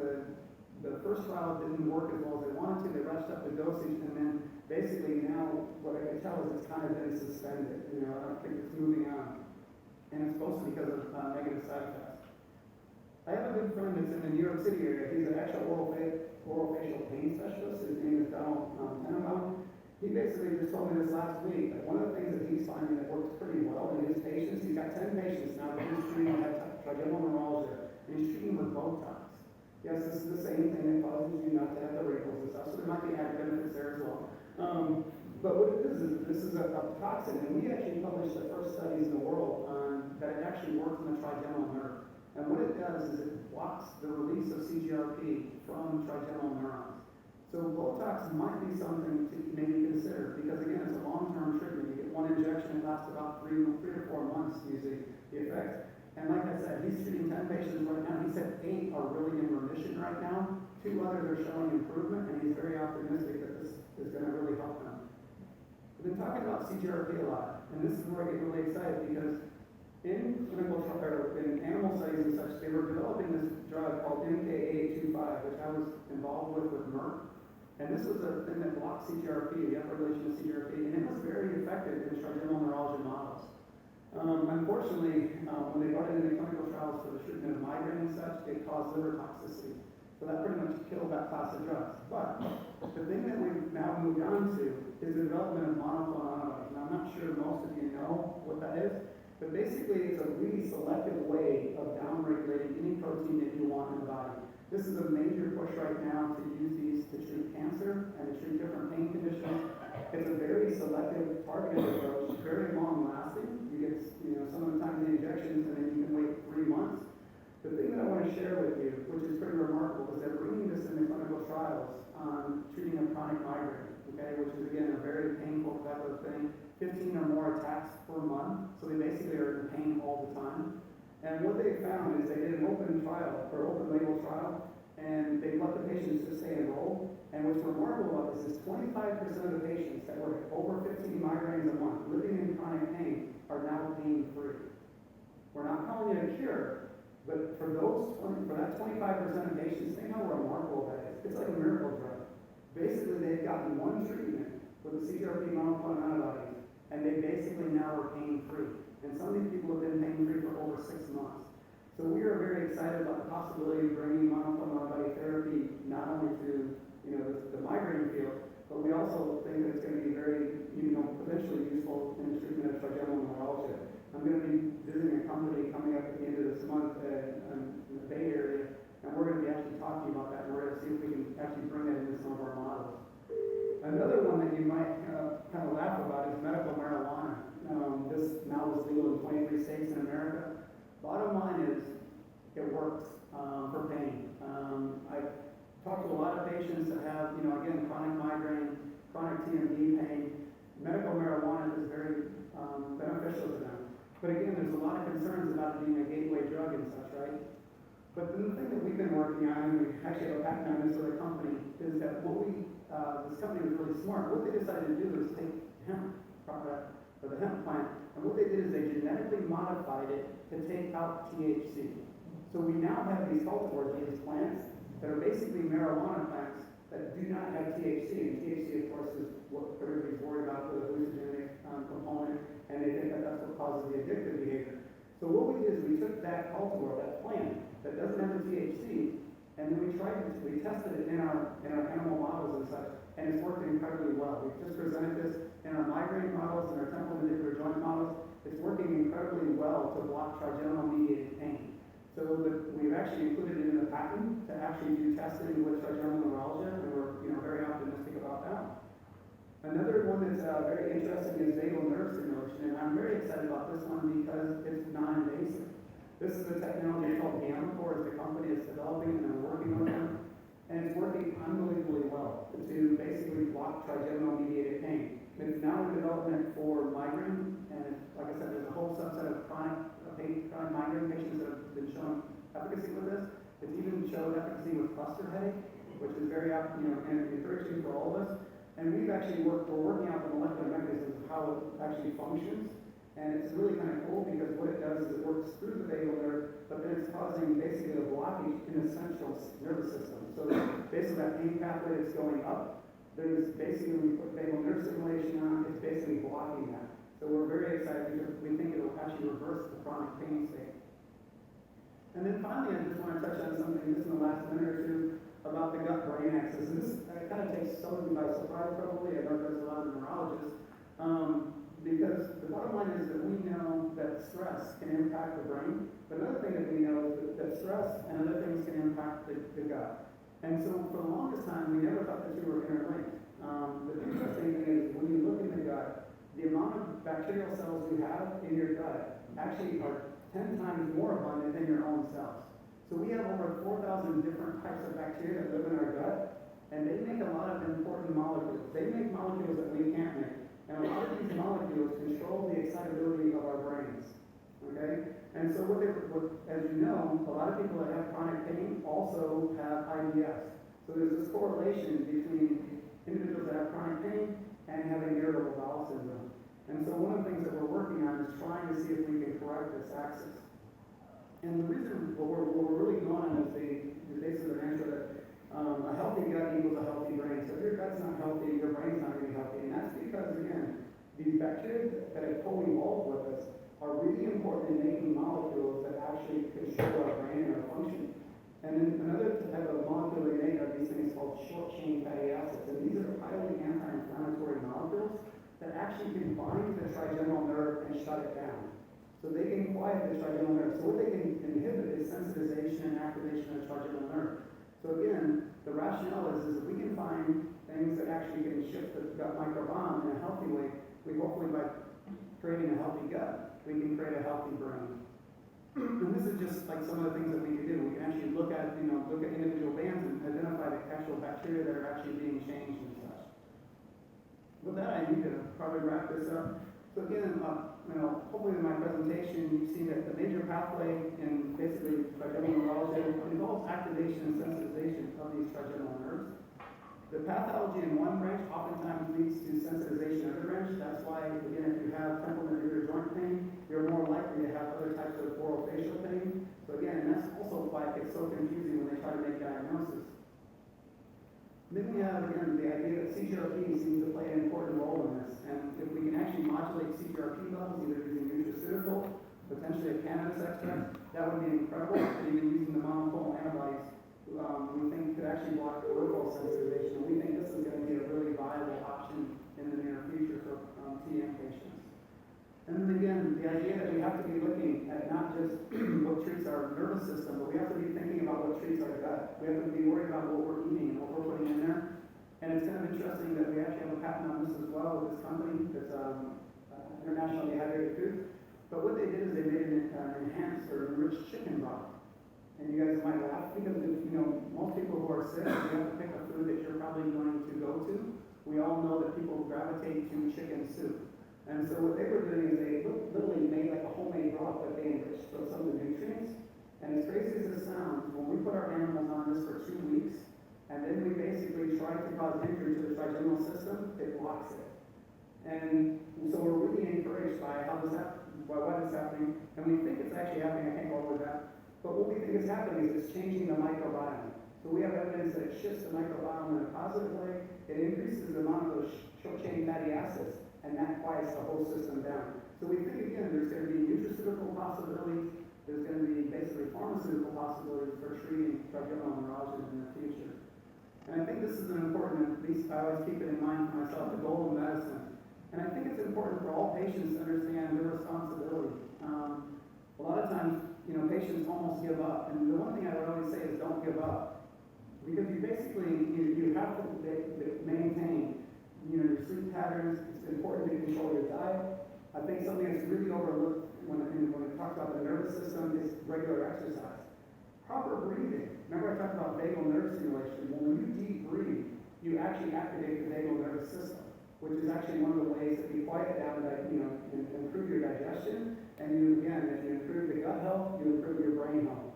the first trial didn't work as well as they wanted to. They rushed up the dosage, and then basically now what I can tell is it's kind of been suspended. I don't think it's moving on. And it's mostly because of negative side effects. I have a good friend that's in the New York City area. He's an actual orofacial pain specialist. His name is Donald Tenenbaum. He basically just told me this last week that one of the things that he's finding that works pretty well in his patients, he's got 10 patients now that he's treating with trigeminal neuralgia, and he's treating with Botox. Yes, this is the same thing that causes you not to have the wrinkles and stuff, so there might be added benefits there as well. But what it is this is a toxin, and we actually published the first studies in the world on that it actually works in the trigeminal nerve. And what it does is it blocks the release of CGRP from trigeminal neurons. So Botox might be something to maybe consider, because again, it's a long-term treatment. You get one injection, it lasts about 3 to 4 months usually, the effect. And like I said, he's treating 10 patients right now. He said 8 are really in remission right now. 2 others are showing improvement, and he's very optimistic that this is going to really help them. We've been talking about CGRP a lot, and this is where I get really excited, because in animal studies and such, they were developing this drug called MK825, which I was involved with Merck. And this was a thing that blocked CGRP, the upregulation of CGRP, and it was very effective in trigeminal neuralgia models. Unfortunately, when they brought it into clinical trials for the treatment of migraine and such, it caused liver toxicity. So that pretty much killed that class of drugs. But the thing that we've now moved on to is the development of monoclonal antibodies. And I'm not sure most of you know what that is, but basically it's a really selective way of downregulating any protein that you want in the body. This is a major push right now to use these to treat cancer and to treat different pain conditions. It's a very selective, targeted approach, very long lasting. You get, some of the time the injections, and then you can wait 3 months. The thing that I want to share with you, which is pretty remarkable, is they're bringing this into clinical trials on treating a chronic migraine, okay, which is again a very painful type of thing. 15 or more attacks per month, so they basically are in pain all the time. And what they found is they did an open trial, or open label trial, and they let the patients just stay enrolled. And what's remarkable about this is 25% of the patients that were over 15 migraines a month living in chronic pain are now pain-free. We're not calling it a cure, but for that 25% of patients, think how remarkable that is. It's like a miracle drug. Basically, they've gotten one treatment with the CGRP monoclonal antibodies, and they basically now are pain-free. And some of these people have been pain-free for over 6 months. So we are very excited about the possibility of bringing monoclonal antibody therapy not only to the migraine field, but we also think that it's going to be very potentially useful in the treatment of trigeminal neuralgia. I'm going to be visiting a company coming up at the end of this month it works for pain. I've talked to a lot of patients that have, again, chronic migraine, chronic TMD pain. Medical marijuana is very beneficial to them. But again, there's a lot of concerns about it being a gateway drug and such, right? But then the thing that we've been working on, and we actually have a patent on this other company, is that this company was really smart. What they decided to do was take hemp product, or the hemp plant, and what they did is they genetically modified it to take out THC. So we now have these cultivars, these plants, that are basically marijuana plants that do not have THC. And THC, of course, is what everybody's worried about, the hallucinogenic component, and they think that that's what causes the addictive behavior. So what we did is we took that cultivar, that plant, that doesn't have the THC, and then we tested it in our animal models and such, and it's worked incredibly well. We've just presented this in our migraine models and our temporomandibular joint models. It's working incredibly well to block trigeminal mediated pain. So we've actually included it in the patent to actually do testing with trigeminal neuralgia, and we're very optimistic about that. Another one that's very interesting is vagal nerve stimulation, and I'm very excited about this one because it's non-invasive. This is a technology called Beaumont, is the company that's developing it, and I'm working with them, and it's working unbelievably well to basically block trigeminal mediated pain. It's now in development for migraine, and like I said, there's a whole subset of chronic migraine patients that have been shown efficacy with this. It's even showed efficacy with cluster headache, which is very encouraging for all of us. And we're working out the molecular mechanisms of how it actually functions. And it's really kind of cool because what it does is it works through the vagal nerve, but then it's causing basically a blockage in the central nervous system. So basically that pain pathway that's going up, there's basically, when we put vagal nerve stimulation on, it's basically blocking that. So we're very excited because we think it'll actually reverse the chronic pain state. And then finally, I just want to touch on something just in the last minute or two about the gut-brain axis. And this kind of takes some of you by surprise probably. I know there's a lot of neurologists. Because the bottom line is that we know that stress can impact the brain. But another thing that we know is that stress and other things can impact the gut. And so for the longest time, we never thought the two were interlinked. The interesting thing is when you look in the gut, the amount of bacterial cells you have in your gut actually are 10 times more abundant than your own cells. So we have over 4,000 different types of bacteria that live in our gut, and they make a lot of important molecules. They make molecules that we can't make. And a lot of these molecules control the excitability of our brains. Okay? And so as you know, a lot of people that have chronic pain also have IBS. So there's this correlation between individuals that have chronic pain and having irritable bowel syndrome. And so one of the things that we're working on is trying to see if we can correct this axis. And the reason what we're really going on is the basis of an answer that a healthy gut equals a healthy brain. So if your gut's not healthy, your brain's not going to be healthy. And that's because, again, these bacteria that have co-evolved with us are really important in making molecules that actually control our brain and our function. And then another type of molecule they make are these things called short-chain fatty acids. And these are highly anti-inflammatory molecules that actually can bind the trigeminal nerve and shut it down. So they can quiet the trigeminal nerve. So what they can inhibit is sensitization and activation of the trigeminal nerve. So again, the rationale is if we can find things that actually can shift the gut microbiome in a healthy way, we hopefully by creating a healthy gut, we can create a healthy brain. And this is just like some of the things that we can do. We can actually look at individual bands and identify the actual bacteria that are actually being changed and such. With that, I need to probably wrap this up. So again, hopefully in my presentation, you see that the major pathway in basically trigeminal neuralgia involves activation and sensitization of these trigeminal nerves. The pathology in one branch oftentimes leads to sensitization in other branch. That's why, again, if you have temporomandibular joint pain, you're more likely to have other types of orofacial pain. So again, and that's also why it gets so confusing when they try to make diagnosis. Then we have, again, the idea that CGRP seems to play an important role in this. And if we can actually modulate CGRP levels, either using nutraceutical, potentially a cannabis extract, that would be incredible. And even using the monoclonal antibodies, we think could actually block the peripheral sensitization. We think this is going to be a really viable option in the near future for TM patients. And then again, the idea that we have to be looking at not just what treats our nervous system, but we have to be thinking about what treats our gut. We have to be worried about what we're eating and what we're putting in there. And it's kind of interesting that we actually have a patent on this as well with this company that's International Dehydrated Food. But what they did is they made an enhanced or enriched chicken broth. And you guys might laugh because, most people who are sick, you have to pick a food that you're probably going to go to. We all know that people gravitate to chicken soup. And so what they were doing is they literally made like a homemade broth that they enriched with some of the nutrients. And as crazy as this sounds, when we put our animals on this for 2 weeks, and then we basically try to cause injury to the trigeminal system, it blocks it. And so we're really encouraged by what is happening, and we think it's actually happening. I can't go over that. But what we think is happening is it's changing the microbiome. So we have evidence that it shifts the microbiome in a positive way. It increases the amount of those short-chain fatty acids, and that quiets the whole system down. So we think, again, there's going to be nutraceutical possibilities. There's going to be basically pharmaceutical possibilities for treating trigeminal neuralgia in the future. And I think this is an important, at least I always keep it in mind for myself, the goal of medicine. And I think it's important for all patients to understand their responsibility. A lot of times, patients almost give up. And the one thing I would always say is don't give up. Because you basically, you have to maintain, your sleep patterns. It's important to control your diet. I think something that's really overlooked when we talk about the nervous system is regular exercise. Proper breathing. Remember I talked about vagal nerve stimulation. When you deep breathe, you actually activate the vagal nervous system, which is actually one of the ways that you quiet down, and improve your digestion. And as you improve the gut health, you improve your brain health.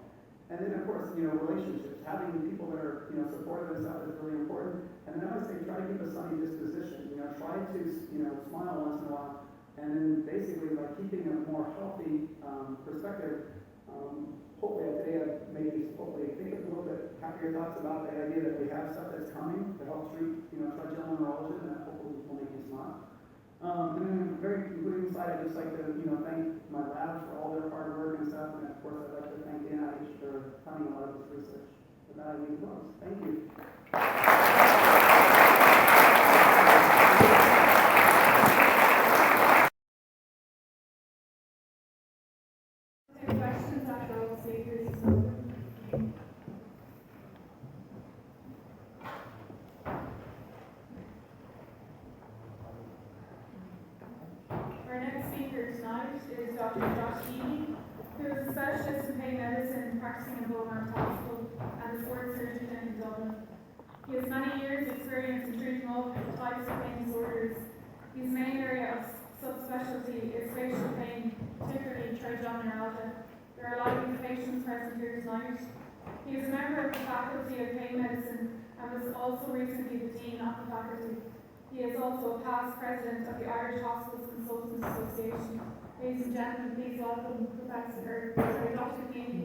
And then, of course, relationships. Having people that are, supportive and stuff is really important. And then I would say try to keep a sunny disposition. Try to, smile once in a while. And then basically, by keeping a more healthy perspective, hopefully today I've made you hopefully think a little bit, have your thoughts about the idea that we have stuff that's coming to help treat, trigeminal neuralgia, and that hopefully will make you smile. And then a very concluding slide, I'd just like to, thank my labs for all their hard work and stuff, and of course I'd like to thank the NIH for funding a lot of this research. With that, I leave the close. Thank you.
Any questions after all the speakers? Our next speaker tonight is Dr. Josh Keaveny, who is a specialist in pain medicine practicing in Beaumont Hospital and a sports surgeon in Dublin. He has many years' experience in treating all types of pain disorders. His main area of subspecialty is facial pain, particularly trigeminal neuralgia. There are a lot of these patients present here tonight. He is a member of the Faculty of Pain Medicine and was also recently the Dean of the Faculty. He is also a past president of the Irish Hospitals Consultants Association. Ladies and gentlemen, please welcome Dr. Keaveny.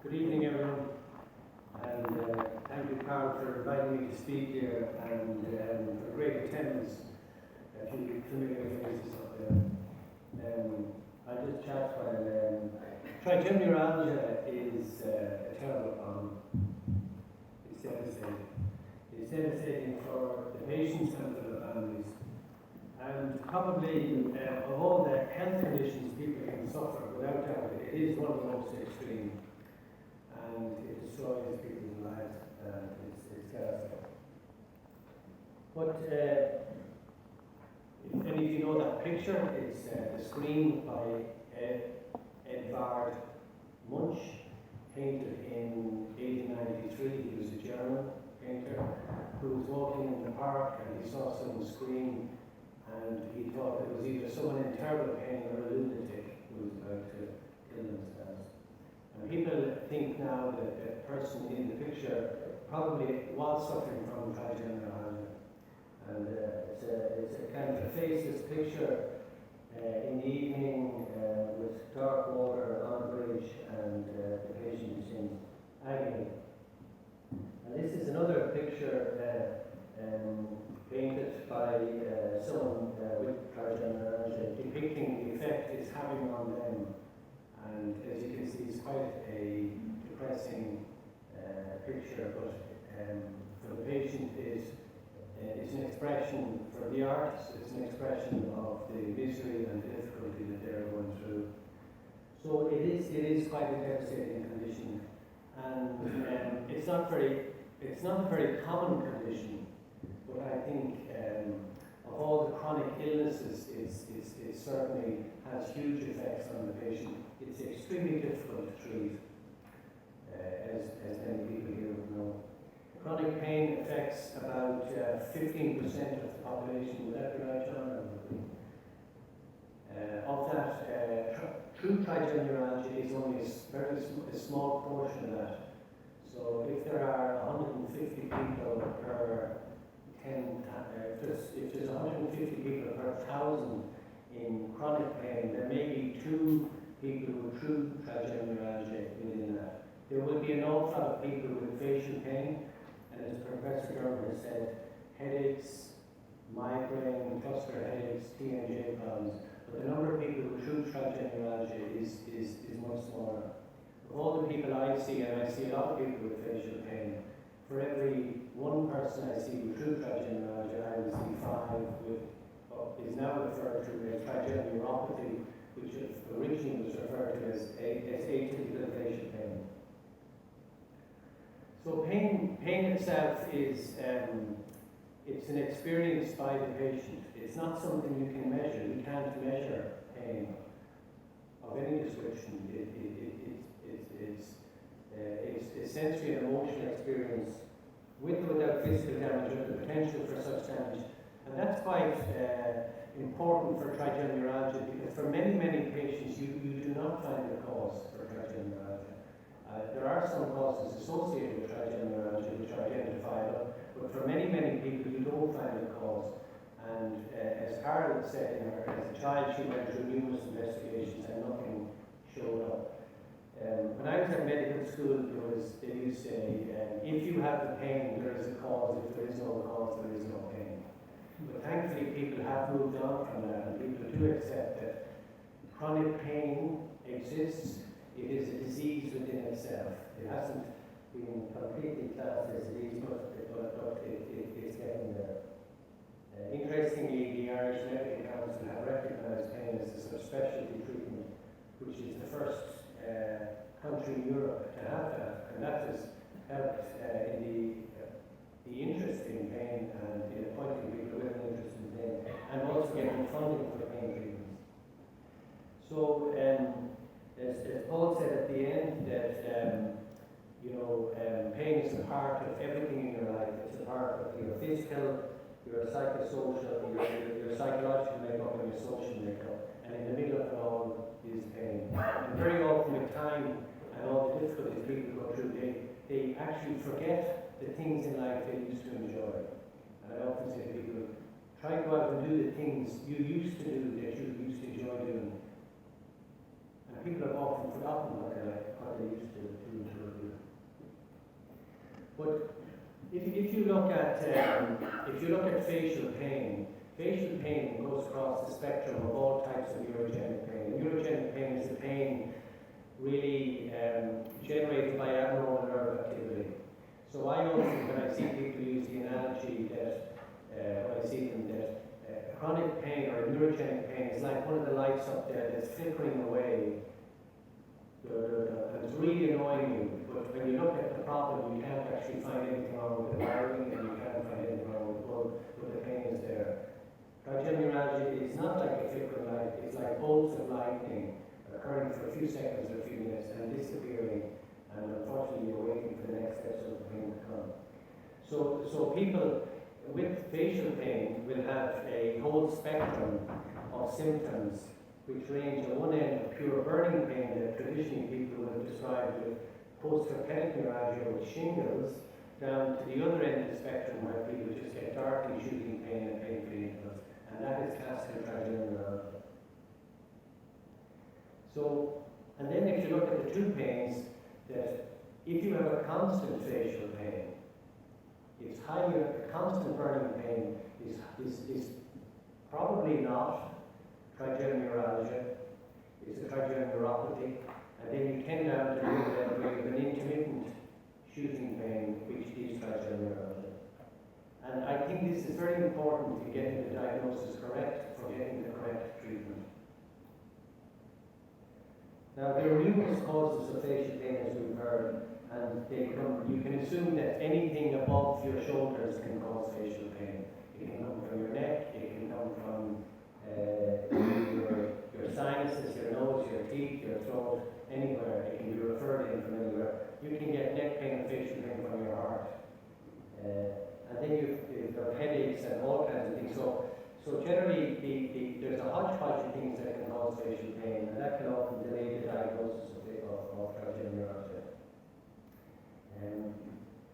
Good evening, everyone, and thank you, Carl, for inviting me to speak here, and for great attendance. A few familiar faces up there. I'll just chat while trigeminal neuralgia is a terrible problem. It's devastating. It's devastating for the patients and for the families. And probably of all the health conditions people can suffer, without doubt, it is one of the most extreme. And it destroys people's lives, and it's devastating. But if any of you know that picture, it's the screen by Edvard Munch, painted in 1893. He was a German painter who was walking in the park and he saw some screen and he thought it was either someone in terrible pain or a lunatic who was about to kill themselves. And people think now that the person in the picture probably was suffering from trigeminal neuralgia. And it's a kind of a faceless picture in the evening with dark water on a bridge and the patient is in agony. And this is another picture painted by someone with trigeminal neuralgia, depicting the effect it's having on them. And as you can see, it's quite a depressing picture, but for the patient it's an expression for the arts, it's an expression of the misery and difficulty that they're going through. So it is quite a devastating condition, and it's not a very common condition. but I think of all the chronic illnesses, it certainly has huge effects on the patient. It's extremely difficult to treat, as many people here would know. Chronic pain affects about 15% of the population. Would that be right, John? Of that, true trigeminalgia is only a small portion of that. So if there are 150 people per 10, if there's 150 people per 1,000 in chronic pain, there may be 2 people with true trigeminalgia within that. There will be an awful lot of people with facial pain, and as Professor Durham has said, headaches, migraine, cluster headaches, TMJ problems. But the number of people with true trigeminalgia is much smaller. Of all the people I see, and I see a lot of people with facial pain, for every 1 person I see with true trigeminalgia, I will see 5 with what is now referred to as trigeminal neuropathy, which originally was referred to as atypical facial pain. So pain itself is it's an experience by the patient. It's not something you can measure. You can't measure pain of any description. It's essentially an emotional experience with or without physical damage or the potential for such damage. And that's quite important for trigeminalgia, because for many, many patients you do not find a cause for trigeminalgia. There are some causes associated with trigeminalgia which are identifiable, but for many, many people you don't find a cause. And as Carol said, as a child she went through numerous investigations and nothing showed up. When I was at medical school, they used to say, if you have the pain, there is a cause. If there is no cause, there is no pain. But thankfully, people have moved on from that, and people do accept that chronic pain exists. It is a disease within itself. It hasn't been completely classed as a disease, but it's getting there. Interestingly, the Irish Medical Council have recognised pain as a subspecialty treatment, which is the first country in Europe to have that, and that has helped in the interest in pain and in appointing people with an interest in pain, and also getting funding for pain treatments. So, as Paul said at the end, that pain is a part of everything in your life. It's a part of your physical, your psychosocial, your psychological makeup, and your social makeup, and in the middle of it all is pain. And very often with time and all the difficulties people go through, they actually forget the things in life they used to enjoy. And I often say to people, try to go out and do the things you used to do that you used to enjoy doing. And people have often forgotten what they used to enjoy doing. But if you look at facial pain goes across the spectrum of all types of neurogenic pain. Neurogenic pain is the pain really generated by abnormal nerve activity. So I often, when I see people use the analogy that when I see them that chronic pain or neurogenic pain is like one of the lights up there that's flickering away. And it's really annoying you, but when you look at the problem, you can't actually find anything wrong with the wiring, and you can't find anything wrong with the bulb, but the pain is there. Trigeminalgia is not like a flickering light, it's like bolts of lightning occurring for a few seconds or a few minutes and disappearing, and unfortunately you're waiting for the next steps of the pain to come. So people with facial pain will have a whole spectrum of symptoms which range on one end of pure burning pain that traditionally people would describe with post-herpetic neuralgia with shingles, down to the other end of the spectrum where people just get darkly shooting pain and pain-free intervals, and that is classical trigeminal neuralgia. So, and then if you look at the 2 pains, that if you have a constant facial pain, it's highly, constant burning pain is probably not trigeminal neuralgia, it's a trigeminal neuropathy, and then you tend down to the level where you have an intermittent shooting pain, which is trigeminal neuralgia. And I think this is very important in getting the diagnosis correct for getting the correct treatment. Now, there are numerous causes of facial pain, as we've heard, and you can assume that anything above your shoulders can cause facial pain. It can come from your neck, it can come from your sinuses, your nose, your teeth, your throat, anywhere. It can be referred in from anywhere. You can get neck pain and facial pain from your heart. And then you've got headaches and all kinds of things. So generally, there's a hodgepodge of things that can cause facial pain, and that can often delay the diagnosis of trigeminal neuralgia.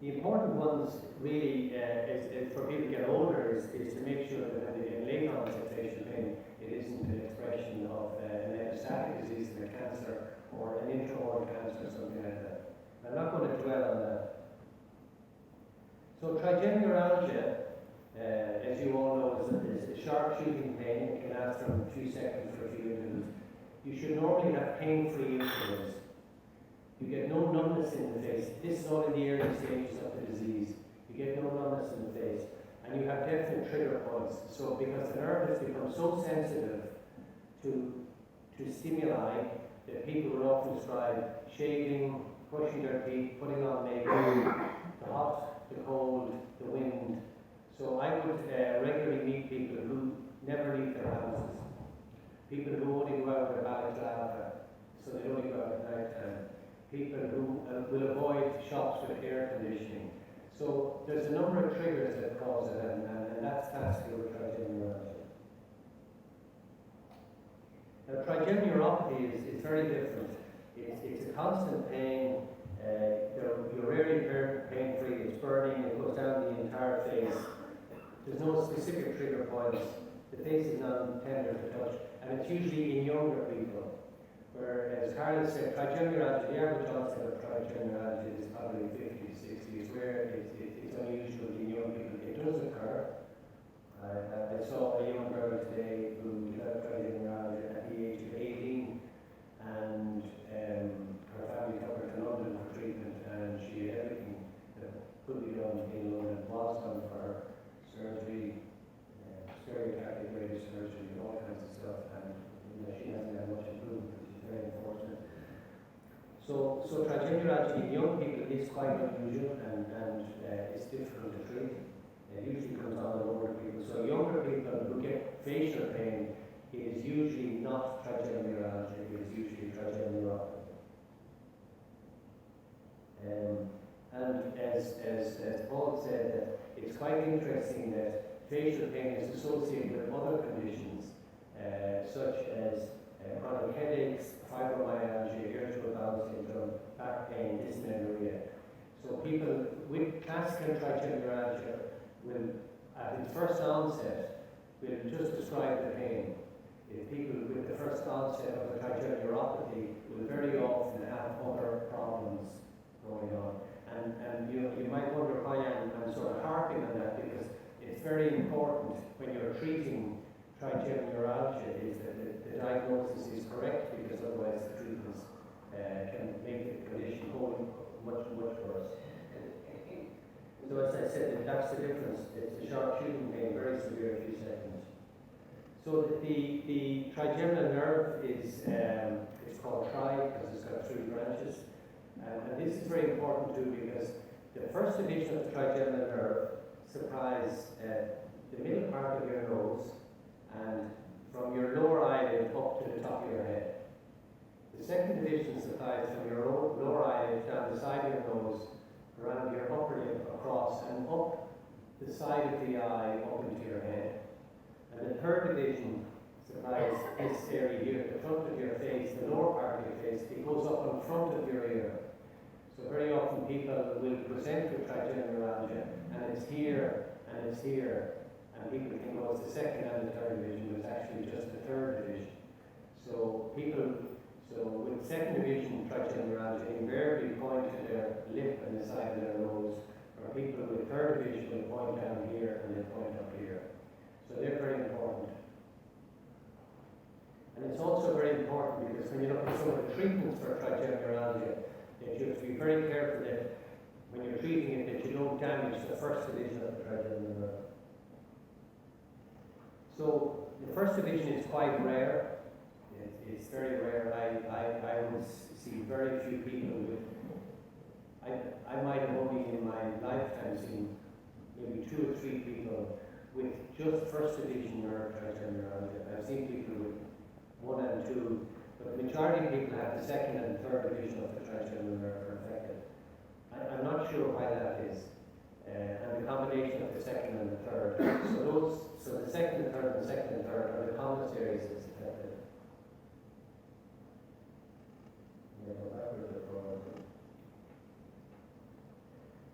The important ones really is for people to get older is to make sure that when they get late onset facial pain, it isn't an expression of a metastatic disease like cancer or an intra-oral cancer or something like that. I'm not going to dwell on that. So trigeminal neuralgia, as you all know, is a sharp shooting pain. It can last from a few seconds for a few minutes. You should normally have pain-free intervals. You get no numbness in the face. This is all in the early stages of the disease. You get no numbness in the face. And you have definite trigger points. So because the nerve has become so sensitive to stimuli that people will often describe shaving, brushing their teeth, putting on makeup, the hot, the cold, the wind. So I would regularly meet people who never leave their houses. People who only go out with a balaclava, so they only go out at night time. People who will avoid shops with air conditioning. So there's a number of triggers that cause it, and that's your trigeminal neuralgia. Now, trigeminal neuropathy is very different. It's a constant pain. You're rarely pain-free. It's burning. It goes down the entire face. There's no specific trigger points. The face is non-tender to touch, and it's usually in younger people. Whereas Carla said, trigeminal neuralgia, the average onset of trigeminal neuralgia is probably 50 to 60. It's rare, it's unusual in young people. It does occur. I saw a young girl today who developed trigeminal neuralgia at the age of 18, and her family took her to London for treatment, and she had everything that could be done in London, was done for her. Surgery, stereotactic radiosurgery, and all kinds of stuff, and she hasn't had much improvement. Very unfortunate. So trigeminal neuralgia in young people is quite unusual and it's difficult to treat. It usually comes on in older people. So younger people who get facial pain, it is usually not trigeminal neuralgia, it is usually trigeminal neuropathy. And as Paul said, that it's quite interesting that facial pain is associated with other conditions, such as chronic headaches, fibromyalgia, irritable bowel syndrome, back pain, dysmenorrhea. So people with classical trigeminal neuralgia will, at its first onset, will just describe the pain. If people with the first onset of the trigeminal neuropathy will very often have other problems going on. And you might wonder why I'm sort of harping on that, because it's very important when you're treating trigeminal neuralgia is that the diagnosis is correct, because otherwise the treatments can make the condition go much, much worse. So as I said, that's the difference. It's a sharp shooting pain, very severe, a few seconds. So the trigeminal nerve is it's called tri because it's got 3 branches. And this is very important too, because the first division of the trigeminal nerve supplies the middle part of your nose and from your lower eyelid up to the top of your head. The second division supplies from your lower eyelid down the side of your nose, around your upper lip, across, and up the side of the eye up into your head. And the third division supplies this area here, the front of your face, the lower part of your face. It goes up in front of your ear. So very often people will present with trigeminal neuralgia, and it's here, and it's here. And people think, well, it's the second and the third division, but it's actually just the third division. So with second division trigeminal neuralgia invariably point to their lip and the side of their nose, or people with third division will point down here and they point up here. So they're very important. And it's also very important because when you look at some of the treatments for trigeminal neuralgia, that you have to be very careful that when you're treating it, that you don't damage the first division of the trigeminal nerve. So the first division is quite rare. It's very rare. I would see very few people with. I might have only in my lifetime seen maybe 2 or 3 people with just first division nerve trigeminal neuralgia. I've seen people with 1 and 2, but the majority of people have the second and third division of the trigeminal nerve affected. I'm not sure why that is. And the combination of the second and the third. So the second and third and second and third are the commonest areas that's affected.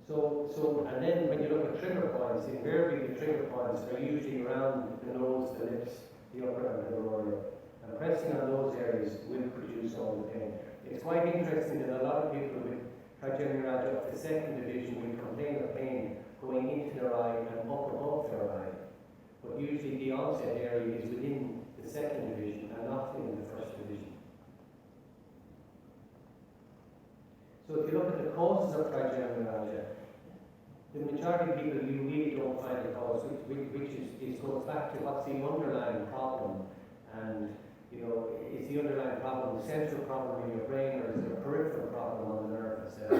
So, and then when you look at trigger points, invariably the trigger points are usually around the nose, the lips, the upper and the lower lip. And pressing on those areas will produce all the pain. It's quite interesting that a lot of people with trigeminal neuralgia of the second division will complain of pain going into their eye and up above their eye. But usually the onset area is within the second division and not in the first division. So if you look at the causes of trigeminal neuralgia, the majority of people, you really don't find a cause, which goes back to what's the underlying problem. And, you know, is the underlying problem a central problem in your brain, or is it a peripheral problem on the nerve itself?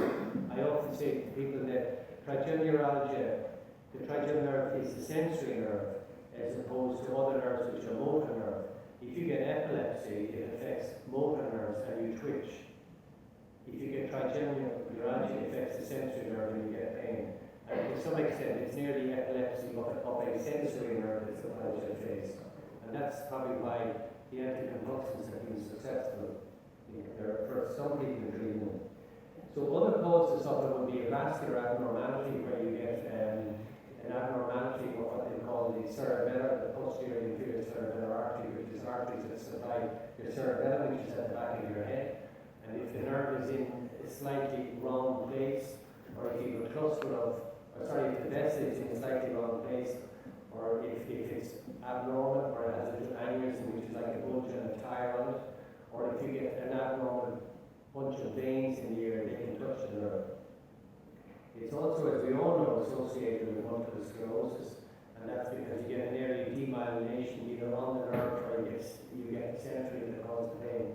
I often say to people that trigeminal neuralgia, the trigeminal nerve is the sensory nerve, as opposed to other nerves which are motor nerve. If you get epilepsy, it affects motor nerves and you twitch. If you get trigeminal neuralgia, it affects the sensory nerve and you get pain. And to some extent, it's nearly epilepsy of a sensory nerve that's applied to the face. And that's probably why the anticonvulsants have been successful for some people in treatment. So other causes of it would be a vascular abnormality, where you get an abnormality of what they call the cerebellar, the posterior inferior cerebellar artery, which is arteries that supply your cerebellum, which is at the back of your head. And if the nerve is in a slightly wrong place, or if you have a cluster of, if the vessel is in a slightly wrong place, or if it's abnormal, or it has a little aneurysm, which is like a bulge and a tire on it, or if you get an abnormal bunch of veins in the area, they can touch the nerve. It's also, as we all know, associated with multiple sclerosis, and that's because you get an area of demyelination either on the nerve or you get centrally that causes pain.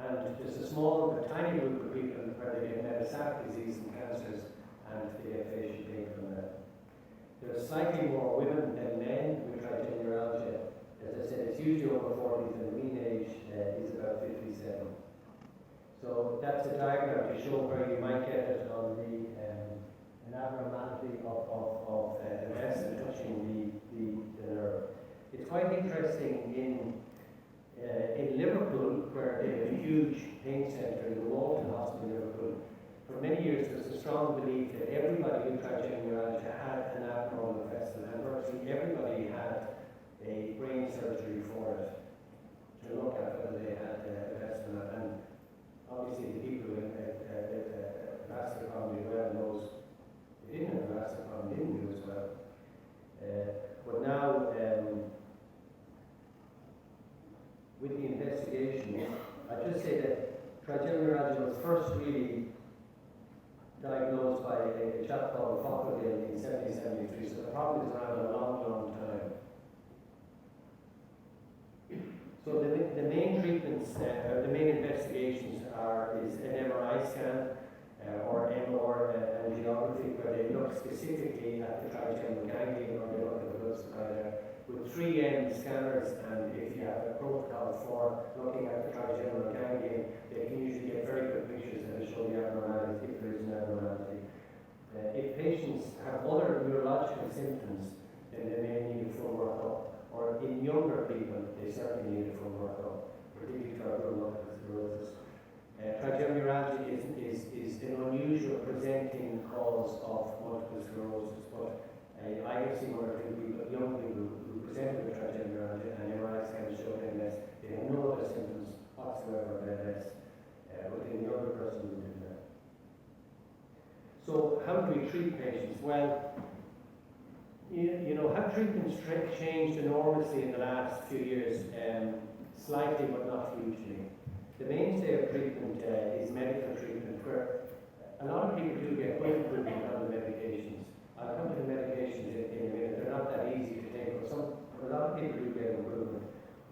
And there's a tiny group of people where they get metastatic disease and cancers, and they get facial pain from that. There's slightly more women than men with trigeminal neuralgia. As I said, it's usually over 40s, and the mean age is about 57. So that's a diagram to show where you might get it on an abnormality of the vessel touching the nerve. It's quite interesting in Liverpool, where they have a huge pain centre in the Beaumont Hospital in Liverpool. For many years, there's a strong belief that everybody with trigeminal neuralgia had an abnormal vessel, and virtually everybody had a brain surgery for it to look at whether they had a vessel. And obviously, the people with a vascular problem well knows they didn't have a vascular problem, didn't do as well. But now, with the investigation, I just say that trigeminal neuralgia was first really diagnosed by a chap called Prof in 1773, so the problem is around a long, long time. So the main treatments, the main investigations is an MRI scan or angiography, where they look specifically at the trigeminal ganglion, or they look at the blood supply there, with 3M scanners, and if you have a protocol for looking at the trigeminal ganglion, they can usually get very good pictures that will show the abnormality, if there is an abnormality. If patients have other neurological symptoms, then they may need a full workup, or in younger people, they certainly need a full workup, particularly for multiple sclerosis. Trigeminal neuralgia is an unusual presenting cause of multiple sclerosis, but I have seen one or two people, young people who presented with trigeminal neuralgia, and MRI scans showed them that they have no other symptoms whatsoever of MS, but in the other person who did that. So how do we treat patients? Well, you know, have treatments changed enormously in the last few years? Slightly, but not hugely. The mainstay of treatment is medical treatment, where a lot of people do get good improvement on the medications. I'll come to the medications in a minute. They're not that easy to take, but a lot of people do get improvement.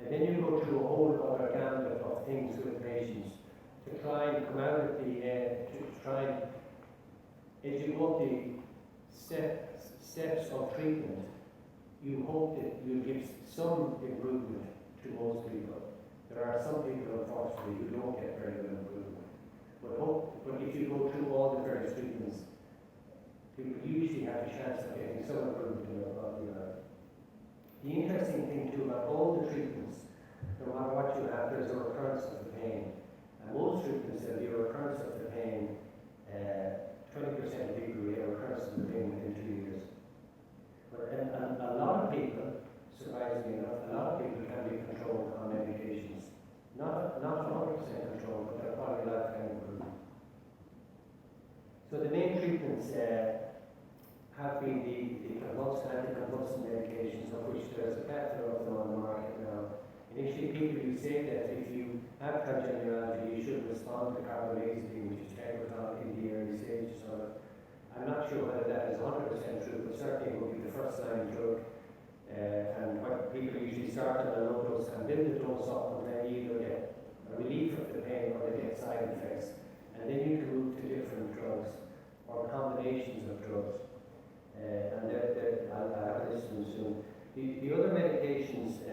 And then you go through a whole other gamut of things with patients to try and come out at the end, to try and, as you go up the steps of treatment, you hope that you'll give some improvement to most people. There are some people, unfortunately, who don't get very good improvement. But if you go through all the various treatments, people usually have a chance of getting some improvement in their body life. The interesting thing too about all the treatments, no matter what you have, there's a recurrence of the pain. And most treatments, there'll be a recurrence of the pain. 20% of people will get a recurrence of the pain within 2 years. But a lot of people, surprisingly enough, a lot of people can be controlled on medications. Not 100% control, but they're probably lifetime improvement. So the main treatments have been the anticonvulsant medications, of which there's a plethora of them on the market now. Initially, people who say that if you have trigeminal neuralgia, you should respond to carbamazepine, which is tegretol, in the early stages of it. I'm not sure whether that is 100% true, but certainly it would be the first line drug. And what people usually start on a low dose and build the dose up, and then you either get a relief of the pain or they get side effects. And then you can move to different drugs or combinations of drugs. And I'll have this one soon. The other medications,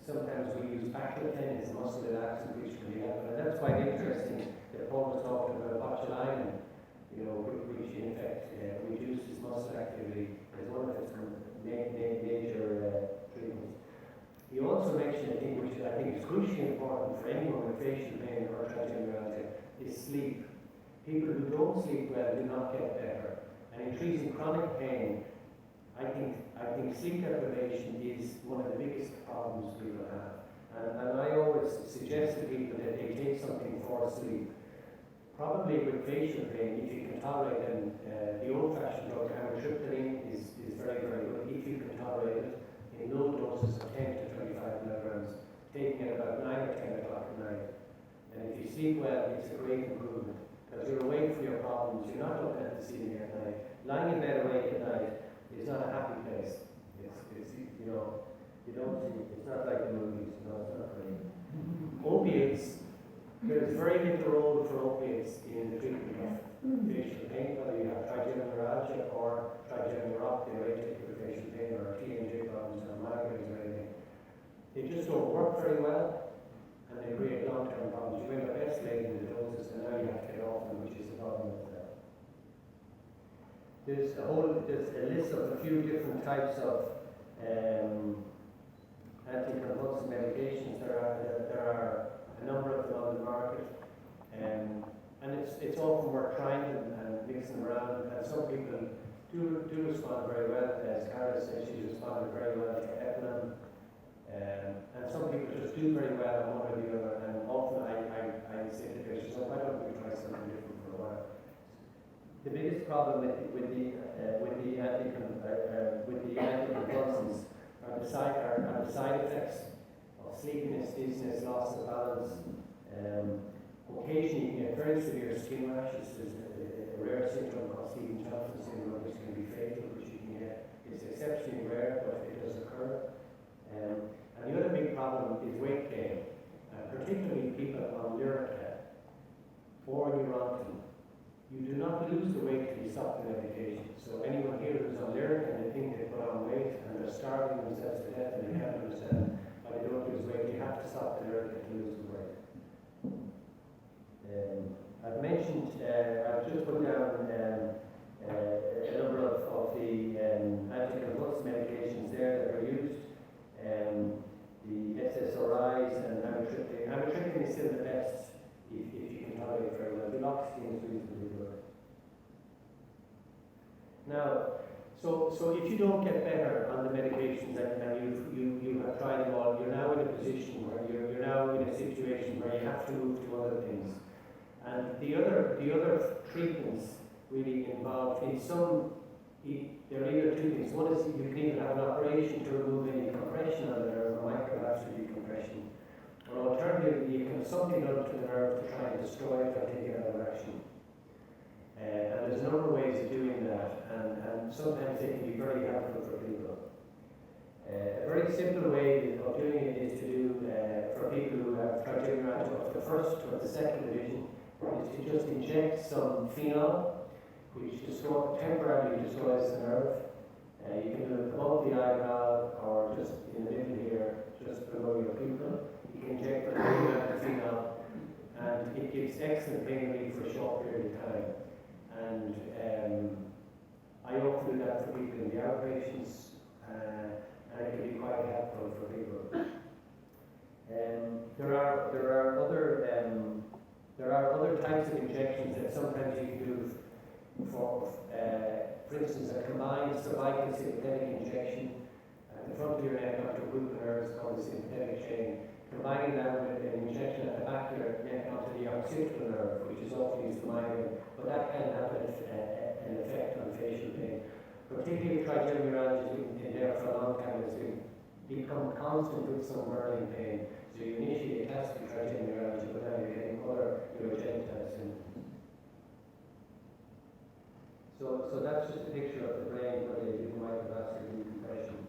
sometimes we use baclofen as muscle relaxant, which can be helpful. And that's quite interesting that Paul was talking about botulinum, which in effect reduces muscle activity as one of its major treatments. He also mentioned a thing which I think is crucially important for anyone with facial pain or trigeminal neuralgia, is sleep. People who don't sleep well do not get better. And in treating chronic pain, I think sleep deprivation is one of the biggest problems people have. And I always suggest to people that they take something for sleep. Probably with facial pain, if you can tolerate them, the old-fashioned drug amitriptyline is very, very good. If you can tolerate it in low doses of 10 to 25 milligrams, taking it about 9 or 10 o'clock at night. And if you sleep well, it's a great improvement because you're away from your problems. You're not looking at the ceiling at night. Lying in bed awake at night is not a happy place. You don't see. It's not like the movies. It's not great. Opiates. There's very little role for opiates in the treatment of facial pain, whether you have trigeminal neuralgia or trigeminal neuropathy or atypical facial pain or TMJ problems or migraines or anything. They just don't work very well and they create long-term problems. You end up escalating the doses and now you have to get off them, which is the problem with that. There's a list of a few different types of anticonvulsant medications. There are a number of them on the market, and it's often worth trying them and mixing them around. And some people do respond very well. As Cara said, she responded very well to Epilim, and some people just do very well on one or the other. And often I say to patients, "Why don't we try something different for a while?" The biggest problem with the anticonvulsants are the side effects of sleepiness, dizziness, loss of balance. Occasionally you can get very severe skin rashes. There's a rare syndrome called Stevens-Johnson syndrome, which can be fatal, which you can get. It's exceptionally rare, but it does occur. And the other big problem is weight gain, particularly people on Lyrica or Neurontin. You do not lose the weight till you stop the medication. So anyone here who's on Lyrica and they think they put on weight and they're starving themselves to death and they can't understand why they don't lose weight, you have to stop the Lyrica to lose the weight. I've mentioned, I've just put down a number of the anticonvulsant medications there that are used. The SSRIs and amitriptyline. Amitriptyline is still the best if you can tolerate it very well. The loxapine is reasonably good. Now, so if you don't get better on the medications and you have tried them all, you're now in a position where you're now in a situation where you have to move to other things. And the other treatments really involve in some. There are either two things. One is you can either have an operation to remove any compression on the nerve, or microvascular decompression, or alternatively you can have something done to the nerve to try and destroy it or take it out of action. And there's a number of ways of doing that, and sometimes they can be very helpful for people. A very simple way of doing it is to do, for people who have trigeminal neuralgia of the first or the second division, is to just inject some phenol, which temporarily destroys the nerve. You can do it above the eyebrow, patients, and it can be quite helpful for people. There are other types of injections that sometimes you can do for instance, a combined cervical sympathetic injection at the front of your neck up to a group of nerves called the sympathetic chain. Combining that with an injection at the back of your neck onto the occipital nerve, which is often used for migraine, but that can have an effect on facial pain. Particularly trigeminal neuralgia has been there for a long time. It's become constant with some burning pain. So you initiate classical trigeminal neuralgia, but now you're getting other neurogenital symptoms. So that's just a picture of the brain where they do microvascular decompression.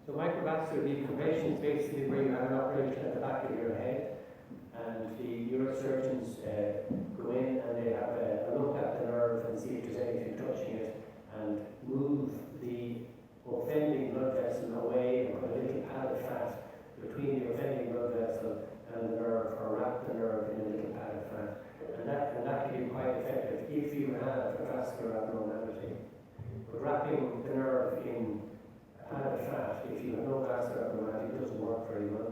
So microvascular decompression is basically where you have an operation at the back of your head, and the neurosurgeons go in and they have a look at the nerve and see if there's anything touching it, and move the offending blood vessel away and put a little pad of fat between the offending blood vessel and the nerve, or wrap the nerve in a little pad of fat. And that can be quite effective if you have a vascular abnormality. But wrapping the nerve in a pad of fat, if you have no vascular abnormality, doesn't work very well.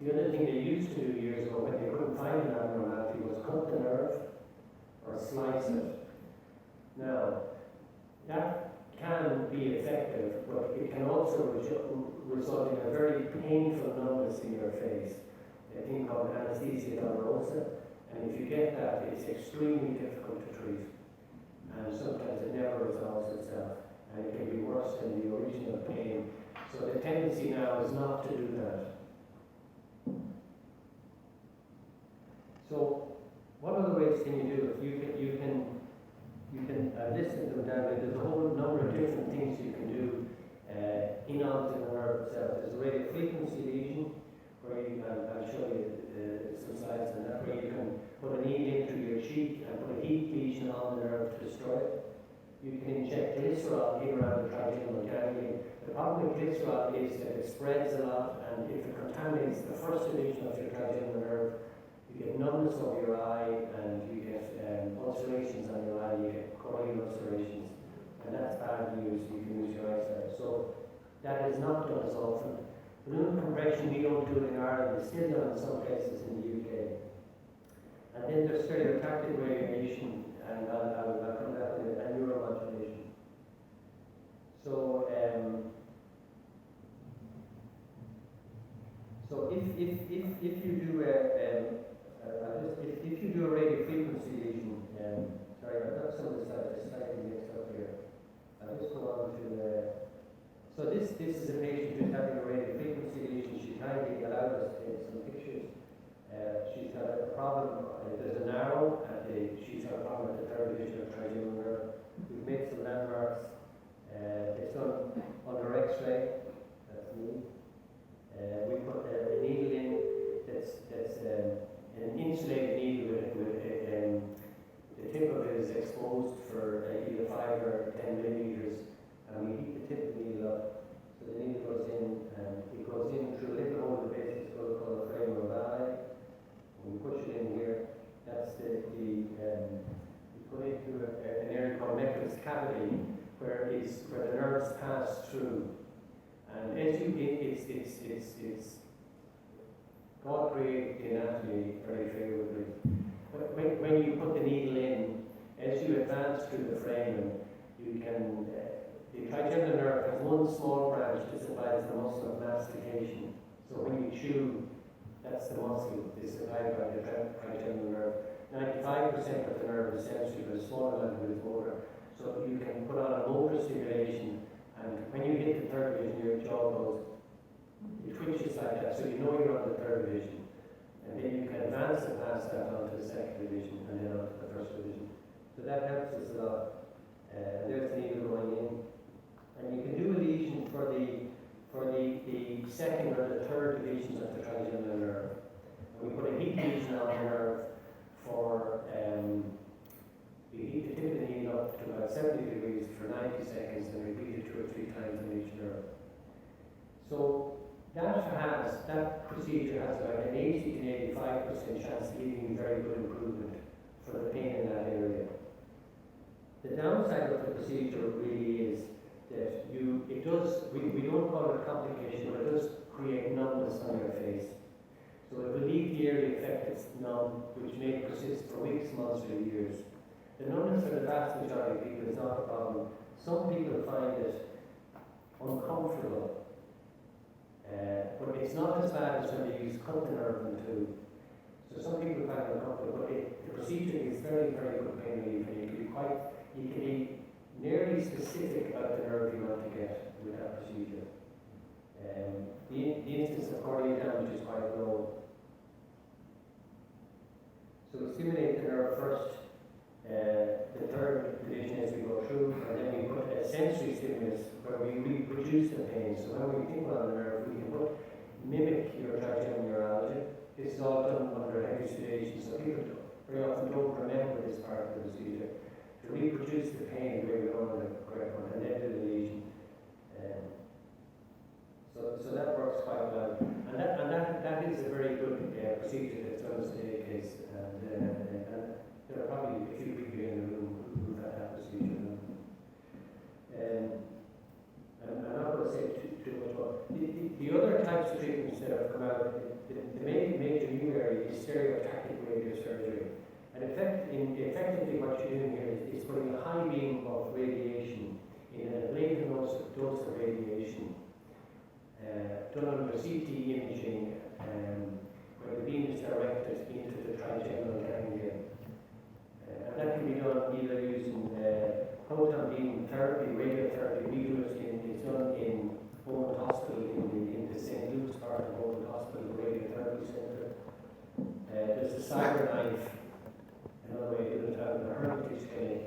The other thing they used to do years ago when they couldn't find an abnormality was cut the nerve or slice it. Now, that can be effective, but it can also result in a very painful numbness in your face, a thing called anesthesia dolorosa. And if you get that, it's extremely difficult to treat. And sometimes it never resolves itself. And it can be worse than the original pain. So the tendency now is not to do that. So what other ways can you do it? You can listen to them down there. There's a whole number of different things you can do in onto the nerve itself. There's a radio frequency lesion, where I'll show you some slides on that, where you can put a needle into your cheek and put a heat lesion on the nerve to destroy it. You can inject glycerol in around the trigeminal ganglion. The problem with glycerol is that it spreads a lot, and if it contaminates the first division of your trigeminal nerve, you get numbness of your eye, and you get ulcerations on your eye, you get corneal ulcerations, and that's bad news. You can lose your eyesight. So that is not done as often. Balloon compression, we don't do it in Ireland. It's still done in some places in the UK. And then there's stereotactic radiation, and I'll come back to it, and neuromodulation. So, if you do if you do a radio frequency lesion, sorry, I've got some of the slides slightly mixed up here. I'll just go on to so this is a patient who's having a radio frequency lesion. She kindly allowed us to take some pictures. She's got a problem. There's an arrow, and she's got a problem with the third division of trigeminal nerve. We've made some landmarks. It's done under X-ray. That's me. We put a needle in that's an insulated needle with the tip of it is exposed for either 5 or 10 millimeters, and we heat the tip of the needle up. So the needle goes in, and it goes in through a little hole in the base. It's called the frame of eye. We push it in here. That's we put it into an area called necklace cavity, where the nerves pass through. And as it's God created the anatomy very favorably. But when you put the needle in, as you advance through the frame, you can. The trigeminal nerve has one small branch that supplies the muscle of mastication. So when you chew, that's the muscle is supplied by the trigeminal nerve. 95% of the nerve is sensory, but a small amount of it is motor. So you can put on a motor stimulation, and when you hit the third division, your jaw goes, it twitches like that, so you know you're on the third division. And then you can advance and pass that onto the second division, and then onto the first division. So that helps us a lot. There's the needle going in. And you can do a lesion for the second or the third divisions of the trigeminal nerve. And we put a heat lesion on the nerve for, we heat the tip of the needle up to about 70 degrees for 90 seconds and repeat it 2 or 3 times on each nerve. So that procedure has about an 80 to 85% chance of giving you very good improvement for the pain in that area. The downside of the procedure really is that you we don't call it complication, but it does create numbness on your face. So it will leave the area affected numb, which may persist for weeks, months, or years. The numbness for the vast majority of people is not a problem. Some people find it uncomfortable, but it's not as bad as when they use cut the nerve in two. So some people find it uncomfortable, but the procedure is very, very good pain relief, and you can be nearly specific about the nerve you want to get with that procedure. The instance of corneal damage is quite low. So we stimulate the nerve first, the third division as we go through, and then we put a sensory stimulus where we reproduce the pain. So when we think about the nerve, we can mimic your trigeminal neuralgia. This is all done under heavy sedation, so people very often don't remember this part of the procedure. To reproduce the pain where we go on the correct one, and then do the lesion. So that works quite well, and that is a very good procedure that's done in the case, and there are probably a few people in the room who've had that procedure. And I'm not going to say too much more. The other types of treatments that have come out, the major new area is stereotactic radiosurgery. And effectively what you're doing here is putting a high beam of radiation in an ablative dose of radiation, done under CT imaging, where the beam is directed into the trigeminal ganglia. And that can be done either using proton beam therapy, radiotherapy. We do it it's done in Beaumont Hospital, in the St. Luke's part of Beaumont Hospital, the radiotherapy centre. There's a CyberKnife, another way to do it out in the Hermitage Clinic.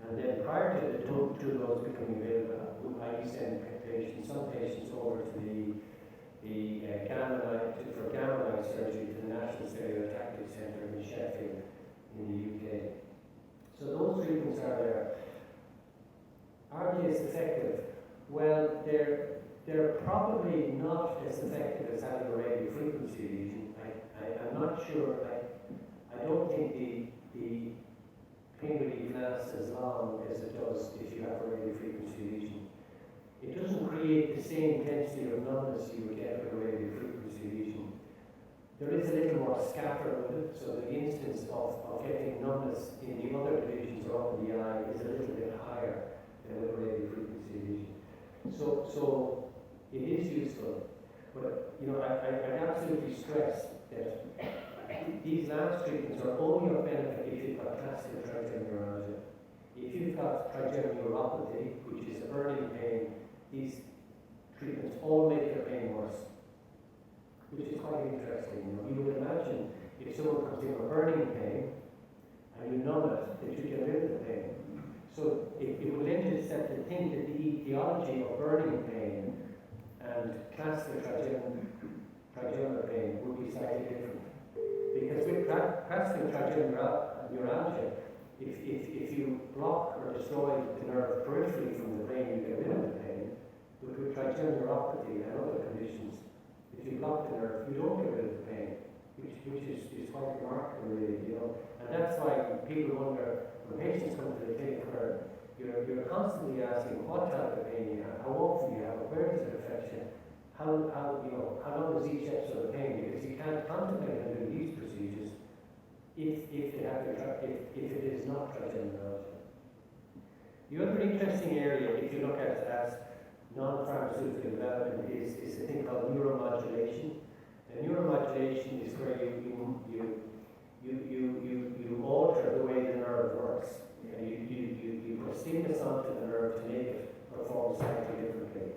And then prior to the two of those becoming available, I send some patients over to the gamma knife surgery to the National Stereotactic Centre in Sheffield in the UK. So those treatments are there. Are they as effective? Well, they're probably not as effective as having a radiofrequency lesion. I'm not sure. I don't think the pain relief lasts as long as it does if you have a radiofrequency lesion. It doesn't create the same intensity of numbness you would get with a radiofrequency lesion. There is a little more scatter with it, so the instance of getting numbness in the other divisions or up in the eye is a little bit higher than with a radiofrequency lesion. So it is useful, but I absolutely stress that these last treatments are only of benefit if you've got classical trigeminal neuralgia. If you've got trigeminal neuropathy, which is a burning pain, these treatments all make your pain worse, which is quite interesting. You would imagine if someone comes in with burning pain and you numb it, that you get rid of the pain. So it would lend itself to think that the etiology of burning pain and classical trigeminal pain would be slightly different. Because with classical trigeminal neuralgia, if you block or destroy the nerve peripherally from the brain, you get rid of the pain. But with trigeminal neuropathy and other conditions, if you block the nerve, you don't get rid of the pain, which is quite remarkable, really, And that's why people wonder, when patients come to the clinic where you're constantly asking what type of pain you have, how often you have it, where does it affect you, how long is each episode of pain, because you can't contemplate on doing these procedures if it is not trigeminal neuralgia. The other interesting area, if you look at it as non-pharmaceutical development, is a thing called neuromodulation. And neuromodulation is where you alter the way the nerve works. You put stimulus onto the nerve to make it perform slightly differently.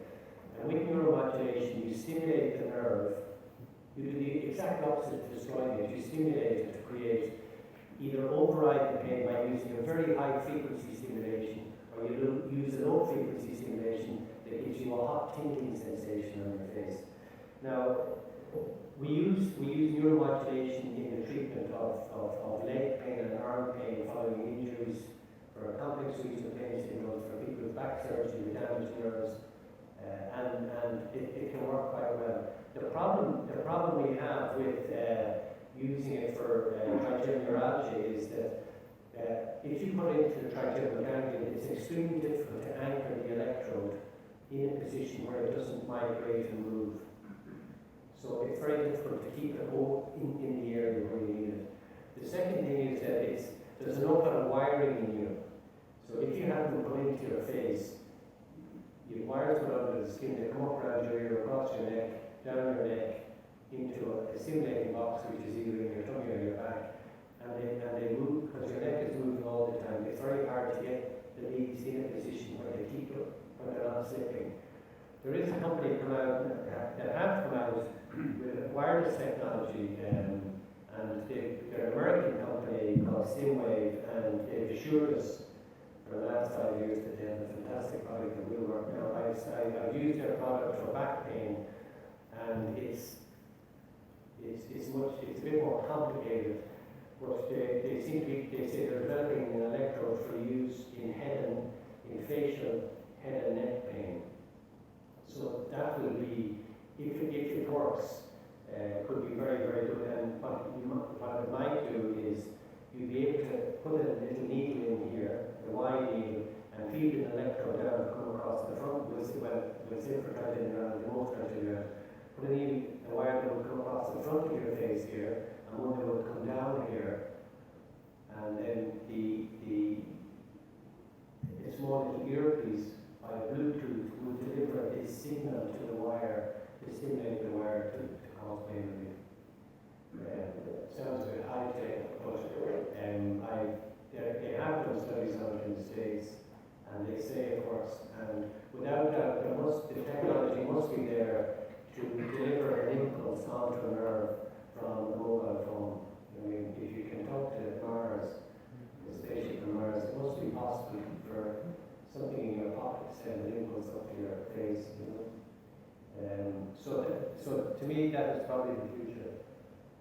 And with neuromodulation, you stimulate the nerve. You do the exact opposite to destroying it. You stimulate it to create, either override the pain by using a very high frequency stimulation, or you use a low frequency stimulation that gives you a hot tingling sensation on your face. Now, we use neuromodulation in the treatment of leg pain and arm pain following injuries, for complex regional pain syndromes, for people with back surgery with damaged nerves, and it can work quite well. The problem we have with using it for trigeminal neuralgia is that if you put it into the trigeminal ganglion, it's extremely difficult to anchor the electrode in a position where it doesn't migrate and move. So it's very difficult to keep it all in the area where you need it. The second thing is that there's an awful lot of wiring in you. So if you have them put into your face, you wires put under the skin, they come up around your ear, across your neck, down your neck, into a stimulating box, which is either in your tummy or your back, and they move, because your neck is moving all the time. It's very hard to get the leads in a position where they keep it, when they're not slipping. There is a company come out that have come out with wireless technology, and they're an American company called Stimwave, and they've assured us for the last 5 years that they have a fantastic product that will work. Now, I've used their product for back pain, and it's a bit more complicated, but they say they're developing an electrode for use in facial head and neck pain. So that will be, if it works, could be very, very good. And what it might do is you'll be able to put a little needle in here, a wide needle, and feed an electrode down to come across the front. We'll see for trying around the most trying to put a needle, a wire that will come across the front of your face here, and one that will come down here, and then the small little earpiece by Bluetooth will deliver this signal to the wire, to stimulate the wire to cause pain relief. It sounds a bit high tech, but they have done studies on it in the States, and they say it works. And without doubt, the technology must be there to deliver an impulse onto a nerve from a mobile phone. I mean, if you can talk to Mars, the spaceship from Mars, it must be possible for something in your pocket to send an impulse up to your face, you know. So to me, that is probably the future.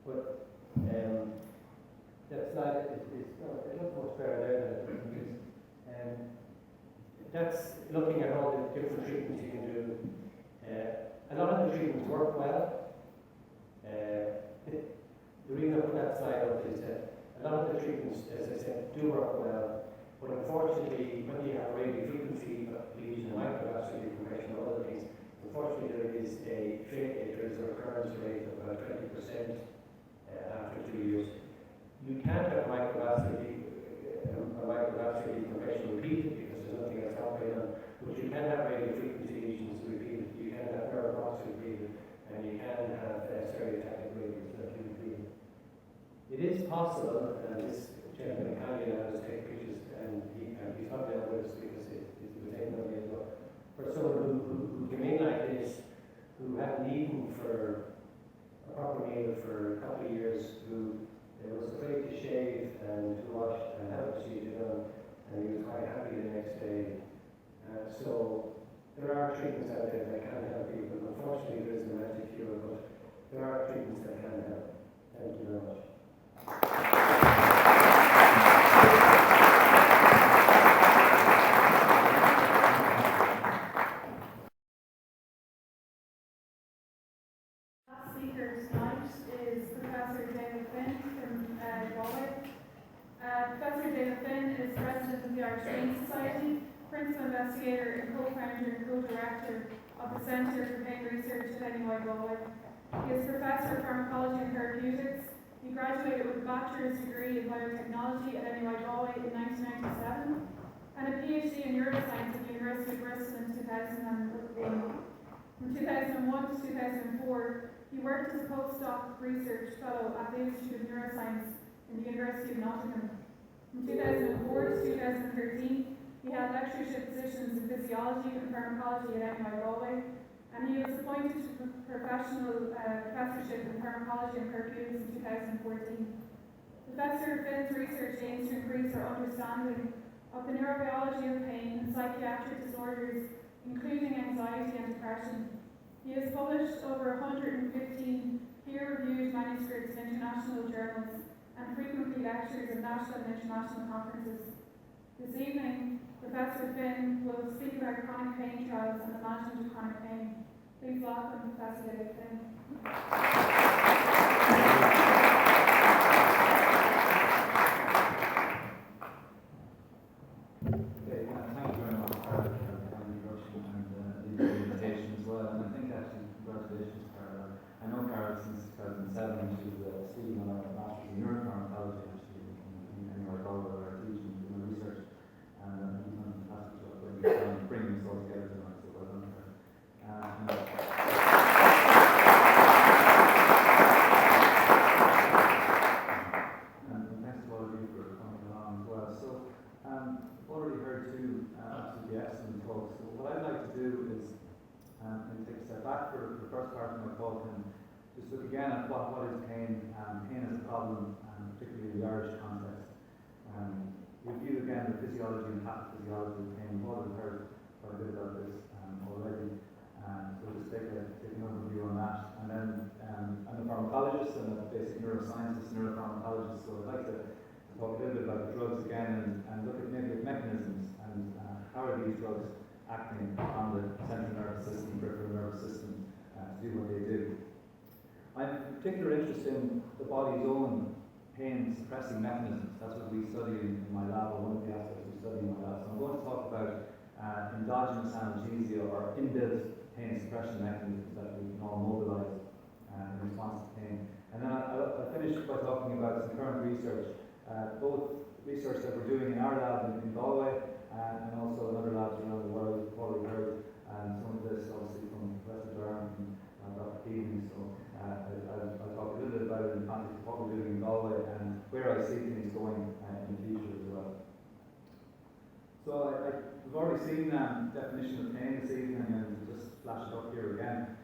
But that slide, it's not much better there than it is. That's looking at all the different treatments you can do. A lot of the treatments work well. The reason I put that slide up is that a lot of the treatments, as I said, do work well, but unfortunately, when you have radiofrequency lesion, microvascular decompression, or other things, unfortunately there is a recurrence rate of about 20% after 2 years. You can't have microvascular decompression repeated because there's nothing else to operate on, but you can have radiofrequency lesions repeated, you can have nerve blocks repeated, and you can have stereotactic radius that you repeated. It is possible, and this gentleman kindly allowed us to take pictures, and he's not there with us because it was taken on the well. For someone who came in like this, who hadn't eaten for a proper meal for a couple of years, who was afraid to shave and to wash and have a procedure done, and he was quite happy the next day. So there are treatments out there that can help people. Unfortunately, there isn't a magic cure, but there are treatments that can help. Thank you very much.
Last speaker tonight is Professor David Finn from Galway. Professor David Finn is President of the Irish Pain Society, Principal Investigator and Co-Founder and Co-Director of the Centre for Pain Research at NUI Galway. He is Professor of Pharmacology and Therapeutics. He graduated with a bachelor's degree in biotechnology at NUI Galway in 1997 and a PhD in neuroscience at the University of Bristol in 2001. From 2001 to 2004, he worked as a postdoc research fellow at the Institute of Neuroscience in the University of Nottingham. From 2004 to 2013, he had lectureship positions in physiology and pharmacology at NUI Galway, and he was appointed to professional professorship in pharmacology and therapeutics in 2014. Professor Finn's research aims to increase our understanding of the neurobiology of pain and psychiatric disorders, including anxiety and depression. He has published over 115 peer-reviewed manuscripts in international journals and frequently lectures at national and international conferences. This evening, Professor Finn will speak about chronic pain trials and the management of chronic pain. Please welcome Professor David Finn.
Thank you very much for the introduction and the congratulations, Carol. I know Carol since 2007. She was a student on a master's in neuropharmacology, actually, in our Galway, where I teach and doing research. And he's done a fantastic job bringing us all together tonight. So well done, Carol. And thanks to all of you for coming along as well. So, already heard two absolutely excellent talks. So what I'd like to do is take a step back for the first part of my talk and just look again at what is pain. Pain is a problem, particularly in the Irish context. Review again the physiology and pathophysiology of pain. We've already heard quite a bit about this already. So just take an overview on that. And then I'm a pharmacologist and a basic neuroscientist, neuropharmacologist, so I'd like to talk a little bit about the drugs again and look at maybe at mechanisms and how are these drugs acting on the central nervous system, peripheral nervous system to do what they do. I'm particularly interested in the body's own pain suppressing mechanisms. That's what we study in my lab, or one of the aspects we study in my lab. So I'm going to talk about endogenous analgesia, or inbuilt pain suppression mechanisms that we can all mobilize in response to pain. And then I'll finish by talking about some current research, both research that we're doing in our lab in Galway and also in other labs around the world. You've already heard some of this obviously from Prof Durham and Josh Keaveny. So I'll talk a little bit about it in the context of what we're doing in Galway and where I see things going in the future as well. So we've already seen definition of pain this evening, and just flash it up here again.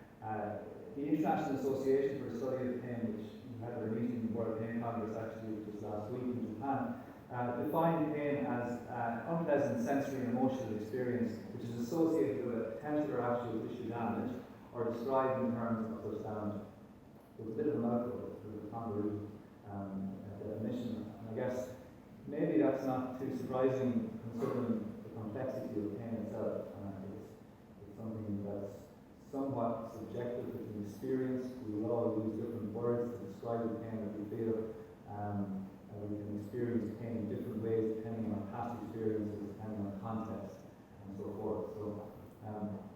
The International Association for the Study of Pain, which we had their meeting in the World Pain Congress actually just last week in Japan, defined pain as unpleasant sensory and emotional experience which is associated with a potential or actual tissue damage or described in terms of such damage. So it's a bit of a mouthful, it's a convoluted definition, and I guess maybe that's not too surprising considering the complexity of pain itself. It's something that's somewhat subjective, it's an experience. We will all use different words to describe the pain that we feel. We can experience pain in different ways depending on past experiences, depending on context, and so forth. So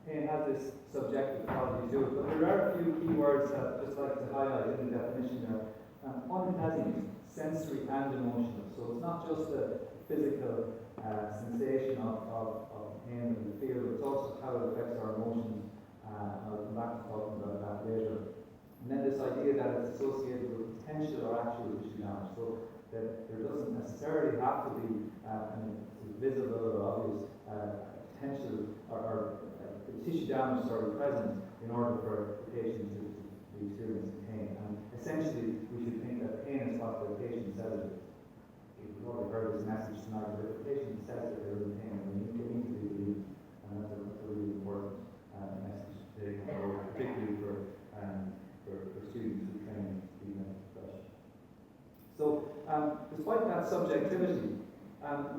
pain has this subjective quality to it, but there are a few key words that I'd just like to highlight in the definition there. Unpleasant, sensory and emotional. So it's not just the physical sensation of pain that we feel, but it's also how it affects our emotions. I'll come back to talking about that later. And then this idea that it's associated with potential or actual tissue damage. So that there doesn't necessarily have to be visible or obvious potential or tissue damage sort of present in order for the patient to be experiencing pain. And essentially, we should think that pain is what the patient says it is. We've already heard this message tonight, but if the patient says that they're in pain, they need to be believed. And that's a really important message to take on board, particularly for students who train to be in depression. So, despite that subjectivity,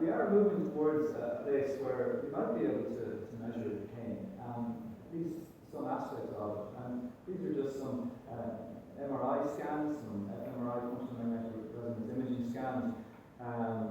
we are moving towards a place where we might be able to measure pain. At least some aspects of it. And these are just some MRI scans, some fMRI, functional magnetic resonance imaging scans,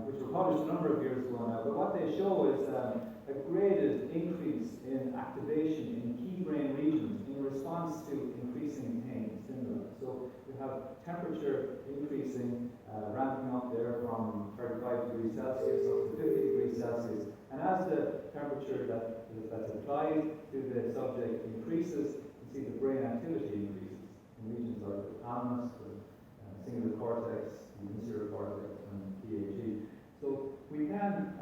which were published a number of years ago now. But what they show is a graded increase in activation in key brain regions in response to increasing pain stimuli. So you have temperature increasing, ramping up there from 35 degrees Celsius up to 50 degrees Celsius. And as the temperature that's applied to the subject increases, you see the brain activity increases in regions like the thalamus, the cingulate cortex, the inferior cortex, and PAG. So we can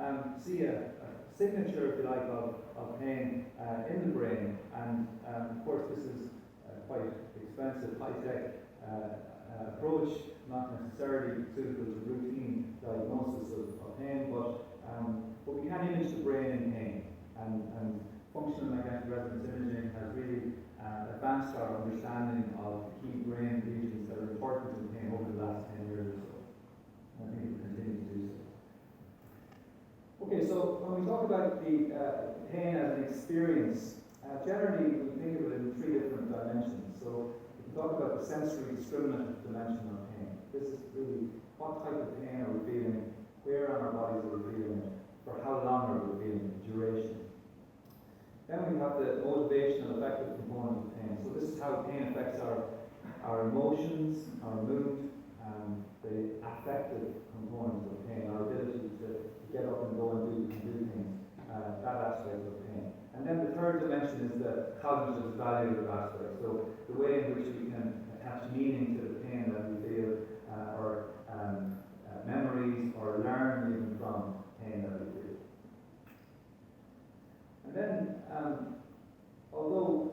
see a signature, if you like, of pain in the brain, and of course this is quite expensive, high-tech approach, not necessarily suitable to routine diagnosis of pain, but we can image the brain in pain, and functional magnetic resonance imaging has really advanced our understanding of key brain regions that are important in pain over the last 10 years or so. And I think it will continue to do so. Okay, so when we talk about the pain as an experience, generally we think of it in three different dimensions. So we can talk about the sensory discriminative dimension of pain. This is really what type of pain are we feeling, where on our bodies are we feeling it, for how long are we feeling it, duration. Then we have the motivational affective component of pain. So this is how how pain affects our emotions, our mood, the affective components of pain, our ability to get up and go and do things, that aspect of pain. And then the third dimension is the cognitive valuative aspect. So the way in which we can attach meaning to the pain that we feel, or memories, or learn even from pain that we feel. And then, although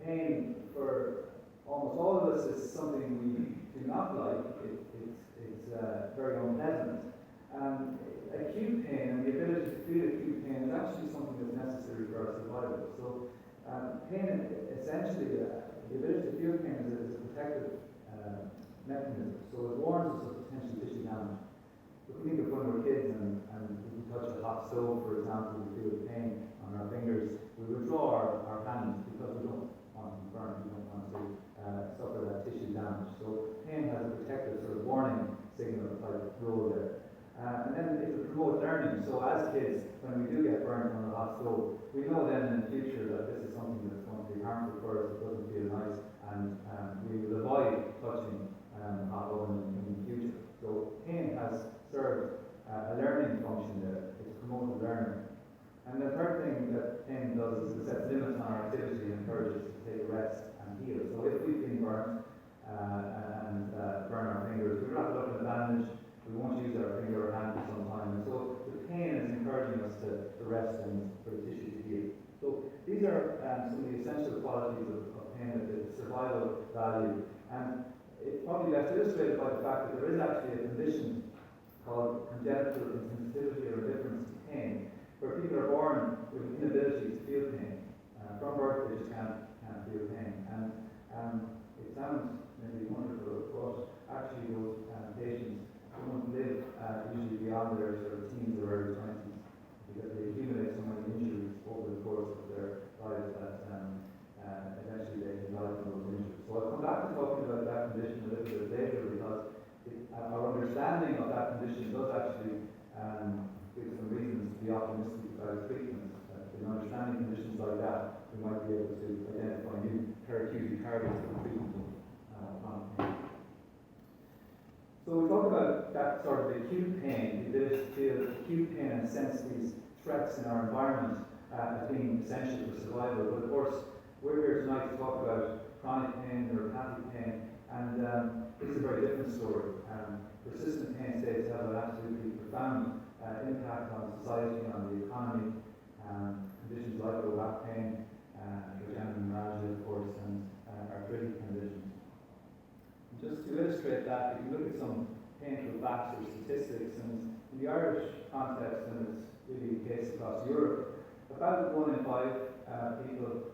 pain for almost all of us is something we do not like, it's very unpleasant. Acute pain and the ability to feel acute pain is actually something that's necessary for our survival. So pain, essentially, the ability to feel pain is a protective mechanism. So it warns us of potential tissue damage. If we think of when we're kids and we touch a hot stove, for example, we feel the pain on our fingers, we withdraw our hands because we don't want to be burned, we don't want to suffer that tissue damage. So pain has a protective sort of warning signal type role there. And then it will promote learning. So as kids, when we do get burned on the hot stove, we know then in the future that this is something that's going to be harmful for us, it doesn't feel nice, and we will avoid touching hot oven in the future. So pain has served a learning function there. It's promoted learning. And the third thing that pain does is it sets limits on our activity and encourages us to take a rest and heal. So if we've been burnt and burn our fingers, we wrap it up in a bandage. We won't use our finger or hand for some time. And so the pain is encouraging us to rest and for the tissue to heal. So these are some of the essential qualities of pain, the survival value. And it's probably best illustrated by the fact that there is actually a condition called congenital insensitivity or indifference to pain, where people are born with an inability to feel pain. From birth, they just can't feel pain. And it sounds maybe wonderful, but actually those patients don't live usually beyond their sort of teens or early 20s, because they accumulate so many injuries over the course of their lives that eventually they can die from those injuries. So I'll come back to talking about that condition a little bit later, because our understanding of that condition does actually give some reasons to be optimistic about treatment. In understanding conditions like that, we might be able to identify new therapeutic targets for the treatment of chronic pain. So we talk about that sort of acute pain, the ability to feel acute pain and sense these threats in our environment as being essential for survival. But of course, we're here tonight to talk about chronic pain, neuropathic pain, and this is a very different story. Persistent pain states have an absolutely profound impact on society, on the economy, conditions like low back pain, trigeminal neuralgia, of course, and arthritic conditions. Just to illustrate that, you can look at some painful facts or statistics, and in the Irish context, and it's really the case across Europe, about 1 in 5 people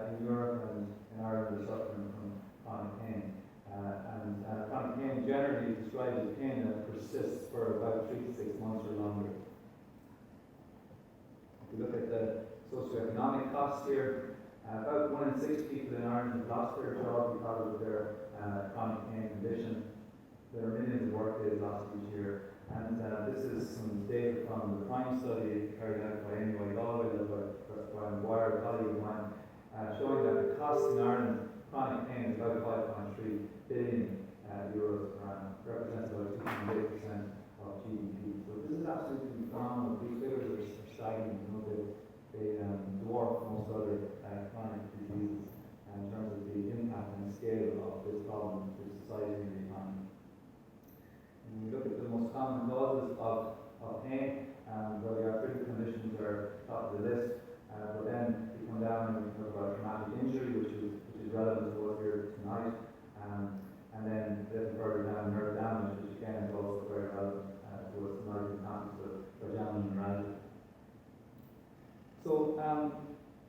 in Europe and in Ireland are suffering from chronic pain. And chronic pain generally is described as pain that persists for about 3 to 6 months or longer. If you look at the socioeconomic costs here, about 1 in 6 people in Ireland have lost their job because of their chronic pain condition. There are millions of workdays lost each year, and this is some data from the PRIME study carried out by NUI Galway, led by a Maguire, a colleague of mine, showing that the cost in Ireland chronic pain is about 5.3 billion euros per annum, represents about 2.8% of GDP. So this is absolutely phenomenal. These figures are staggering. They dwarf most other chronic diseases in terms of the impact and scale of this problem to society and the economy. And when we look at the most common causes of pain, well, the arthritic conditions are top of the list, but then we come down and we talk about traumatic injury, which is relevant to us here tonight, and then a little further down, nerve damage, which again is also very relevant to us tonight in the context of trigeminal neuralgia. So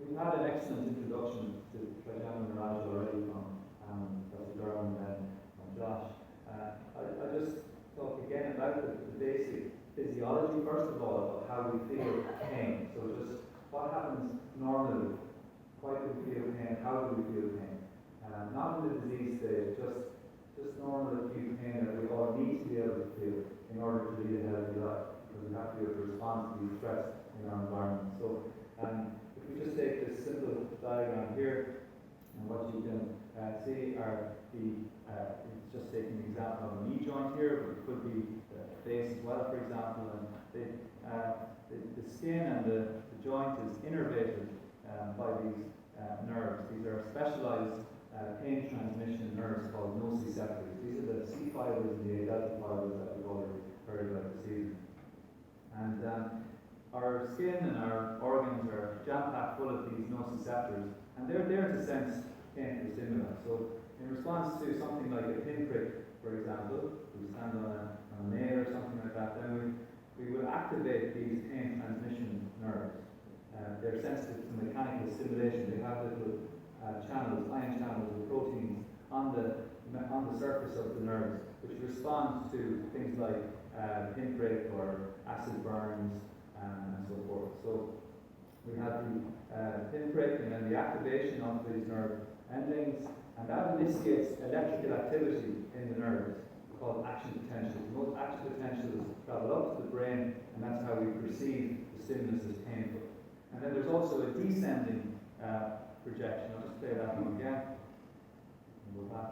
we've had an excellent introduction to trigeminal neuralgia already from Prof Durham and from Josh. I just talk again about the basic physiology, first of all, of how we feel pain. So just what happens normally, why do we feel pain, how do we feel pain? Not in the disease stage, just normal acute pain that we all need to be able to feel in order to lead a healthy life, because we have to be able to respond to these threats in our environment. So if we just take this simple diagram here, And what you can see are it's just taking an example of a knee joint here, but it could be the face as well, for example. And the skin and the joint is innervated by these nerves. These are specialized pain transmission nerves called nociceptors. These are the C fibers and the A delta fibers that we've already heard about this evening. And our skin and our organs are jam-packed full of these nociceptors, and they're there to sense painful stimuli. So in response to something like a pinprick, for example, we stand on a nail or something like that, then we will activate these pain transmission nerves. They're sensitive to mechanical stimulation. They have little channels, ion channels with proteins on the surface of the nerves, which respond to things like pinprick or acid burns and so forth. So we have the pinprick and then the activation of these nerve endings, and that initiates electrical activity in the nerves called action potentials. Most action potentials travel up to the brain, and that's how we perceive the stimulus as painful. And then there's also a descending projection. I'll just play that one again. And go back.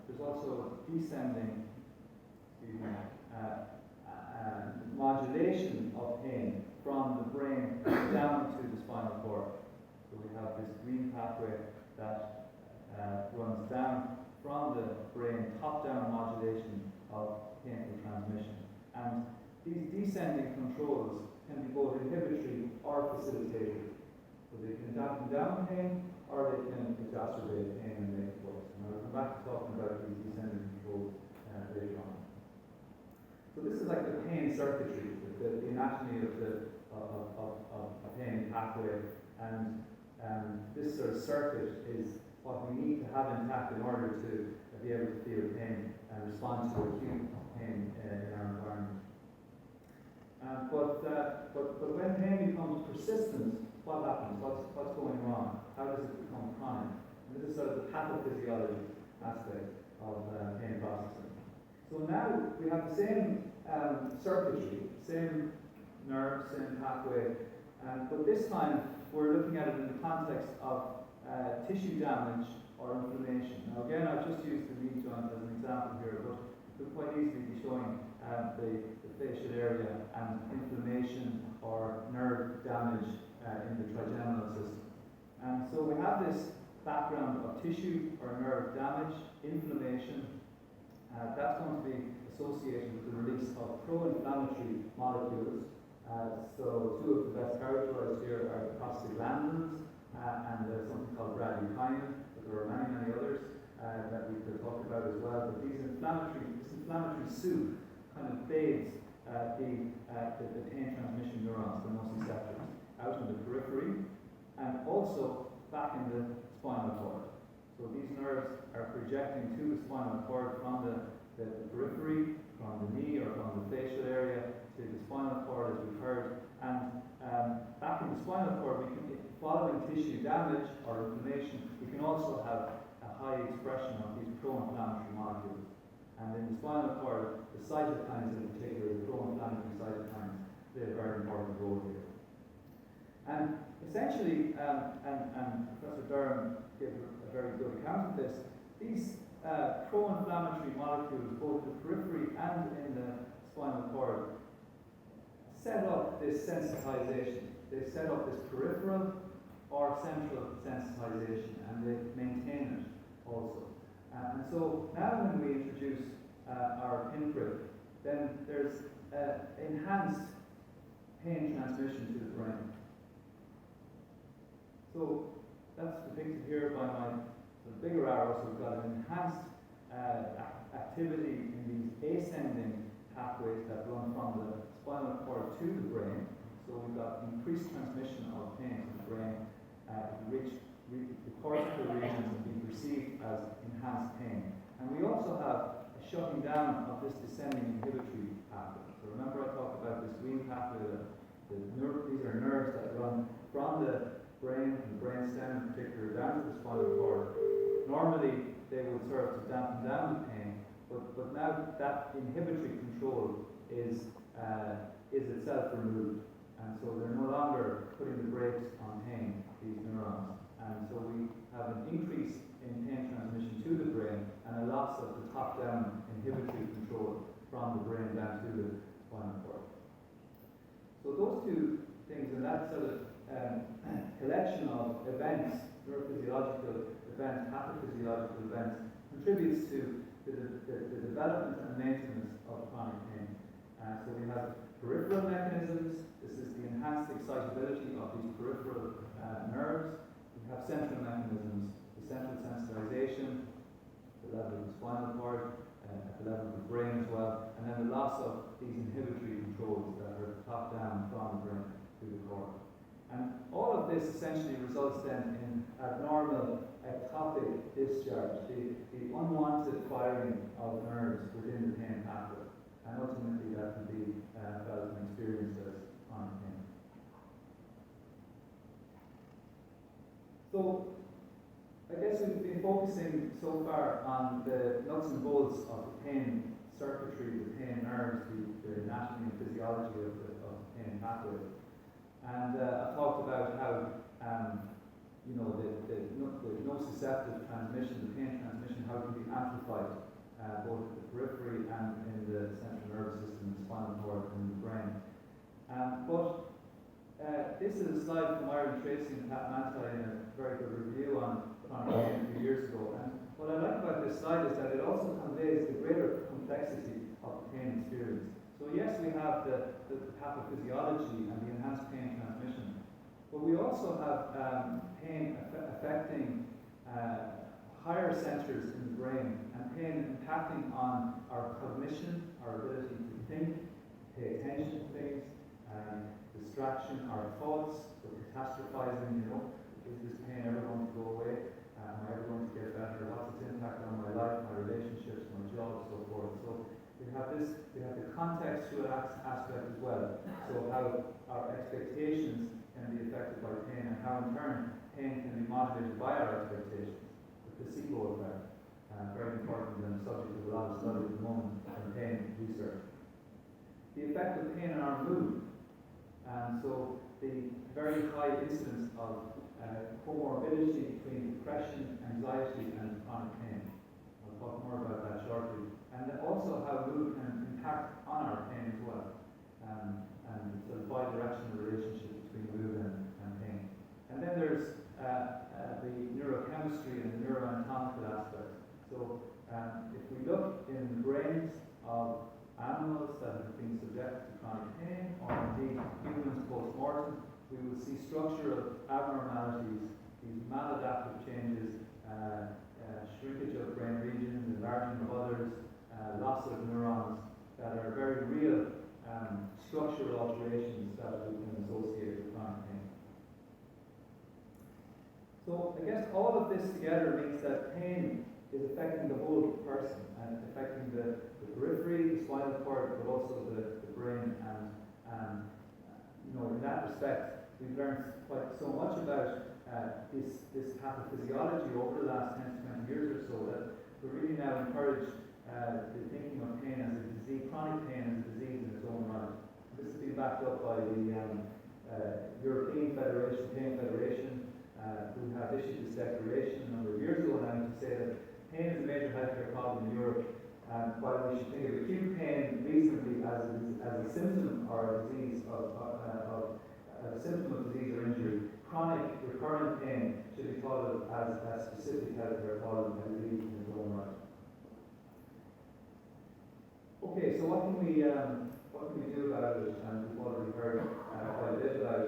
There's also a descending modulation of pain from the brain down to the spinal cord. So we have this green pathway that runs down from the brain, top-down modulation of painful transmission. And these descending controls can be both inhibitory or facilitative. So they can dampen down pain, or they can exacerbate pain and make it worse. And I'll come back to talking about these descending controls later on. So this is like the pain circuitry, the anatomy of a pain pathway, and this sort of circuit is what we need to have intact in order to be able to feel pain and respond to acute pain in our environment. But when pain becomes persistent, what happens? What's going wrong? How does it become chronic? And this is sort of the pathophysiology aspect of pain processing. So now we have the same circuitry, same nerve, same pathway, but this time we're looking at it in the context of tissue damage or inflammation. Now again, I've just used the knee joint as an example here, but it could quite easily be showing the facial area and inflammation or nerve damage in the trigeminal system. And so we have this background of tissue or nerve damage, inflammation. That's going to be associated with the release of pro-inflammatory molecules. So two of the best characterized here are the prostaglandins and something called bradykinin, but there are many, many others that we could talk about as well. But this inflammatory soup kind of bathes the pain transmission neurons, the nociceptors, out in the periphery and also back in the spinal cord. So these nerves are projecting to the spinal cord from the periphery, from the knee or from the facial area to the spinal cord, as we've heard. And back in the spinal cord, following tissue damage or inflammation, we can also have a high expression of these pro-inflammatory molecules. And in the spinal cord, the cytokines in particular, the pro-inflammatory cytokines, play a very important role here. And essentially, and Professor Durham gave a very good account of this, these pro-inflammatory molecules, both in the periphery and in the spinal cord, set up this sensitization. They set up this peripheral or central sensitization, and they maintain it also. And so now when we introduce our pinprick, then there's enhanced pain transmission to the brain. So that's depicted here by my bigger arrow. So we've got an enhanced activity in these ascending pathways that run from the spinal cord to the brain. So we've got increased transmission of pain to the brain, the cortical regions and be perceived as enhanced pain. And we also have a shutting down of this descending inhibitory pathway. So remember I talked about this green pathway, these are nerves that run from the brain, and the brain stem in particular, down to the spinal cord. Normally they would serve to dampen down the pain, but now that inhibitory control is itself removed. And so they're no longer putting the brakes on pain, these neurons. And so we have an increase in pain transmission to the brain and a loss of the top-down inhibitory control from the brain down to the spinal cord. So those two things, and that sort of collection of events, neurophysiological events, pathophysiological events, contributes to the development and maintenance of chronic pain. So we have peripheral mechanisms. This is the enhanced excitability of these peripheral nerves. We have central mechanisms, the central sensitization, the level of the spinal cord, at the level of the brain as well, and then the loss of these inhibitory controls that are top down from the brain to the core. And all of this essentially results then in abnormal ectopic discharge, the unwanted firing of nerves within the pain pathway. And ultimately that can be felt and experienced as chronic pain. So I guess we've been focusing so far on the nuts and bolts of the pain circuitry, the pain nerves, the anatomy and physiology of the pain pathway. And I talked about how the nociceptive transmission, the pain transmission, how it can be amplified both at the periphery and in the central nervous system, the spinal cord and the brain. But this is a slide from Ireland Tracy and Pat Manti in a very good review on chronic pain a few years ago. And what I like about this slide is that it also conveys the greater complexity of the pain experience. So yes, we have the pathophysiology and the enhanced pain transmission, but we also have pain affecting higher centers in the brain, and pain impacting on our cognition, our ability to think, pay attention to things, distraction, our thoughts, the catastrophizing, is this pain ever going to go away? Am I ever going to get better? What's its impact on my life, my relationships, my job, and so forth? So we have the contextual aspect as well. So how our expectations can be affected by pain, and how in turn pain can be modulated by our expectations. The placebo effect, very important and subject of a lot of study at the moment in pain research. The effect of pain on our mood. So the very high incidence of comorbidity between depression, anxiety, and chronic pain. I'll talk more about that shortly. And also how mood can impact on our pain as well. And sort of bi-directional relationship between mood and pain. And then there's the neurochemistry and the neuroanatomical aspects. So if we look in the brains of animals that have been subjected to chronic pain, or indeed humans post-mortem, we will see structural abnormalities, these maladaptive changes, shrinkage of brain regions, enlargement of others, loss of neurons that are very real structural alterations that we can associate with chronic pain. So I guess all of this together means that pain is affecting the whole person and affecting the periphery, the spinal cord, but also the brain. And in that respect, we've learned quite so much about this pathophysiology over the last 10 to 20 years or so that we're really now encouraged the thinking of pain as a disease, chronic pain as a disease in its own right. This has been backed up by the European Pain Federation, who have issued this declaration a number of years ago now to say that pain is a major healthcare problem in Europe. While we should think of acute pain reasonably as a symptom or a disease a symptom of disease or injury, chronic recurrent pain should be thought of as a specific healthcare problem and disease in its own right. Okay, so what can we do about it? And we've already heard quite a bit about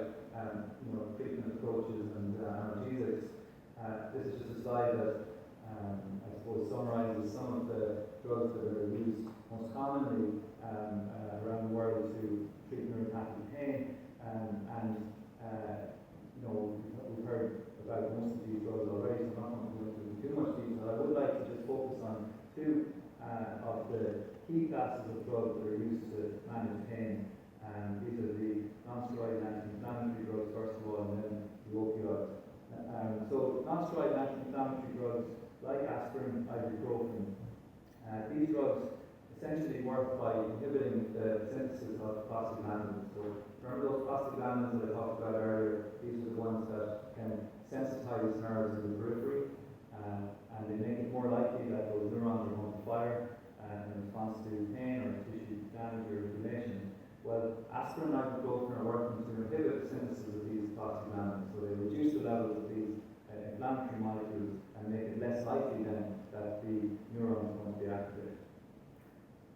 treatment approaches and analgesics. This is just a slide that I suppose summarizes some of the drugs that are used most commonly around the world to treat neuropathic pain. We've heard about most of these drugs already, so I'm not going to go into too much detail. I would like to just focus on two of the key classes of drugs that are used to manage pain. These are the non-steroidal anti-inflammatory drugs, first of all, and then the opioids. So non-steroidal anti-inflammatory drugs like aspirin, ibuprofen, these drugs essentially work by inhibiting the synthesis of prostaglandins. So remember those prostaglandins that I talked about earlier? These are the ones that can sensitize nerves in the periphery. aspirin and ibuprofen are working to inhibit the synthesis of these prostaglandins. So they reduce the levels of these inflammatory molecules and make it less likely then that the neuron is going to be activated.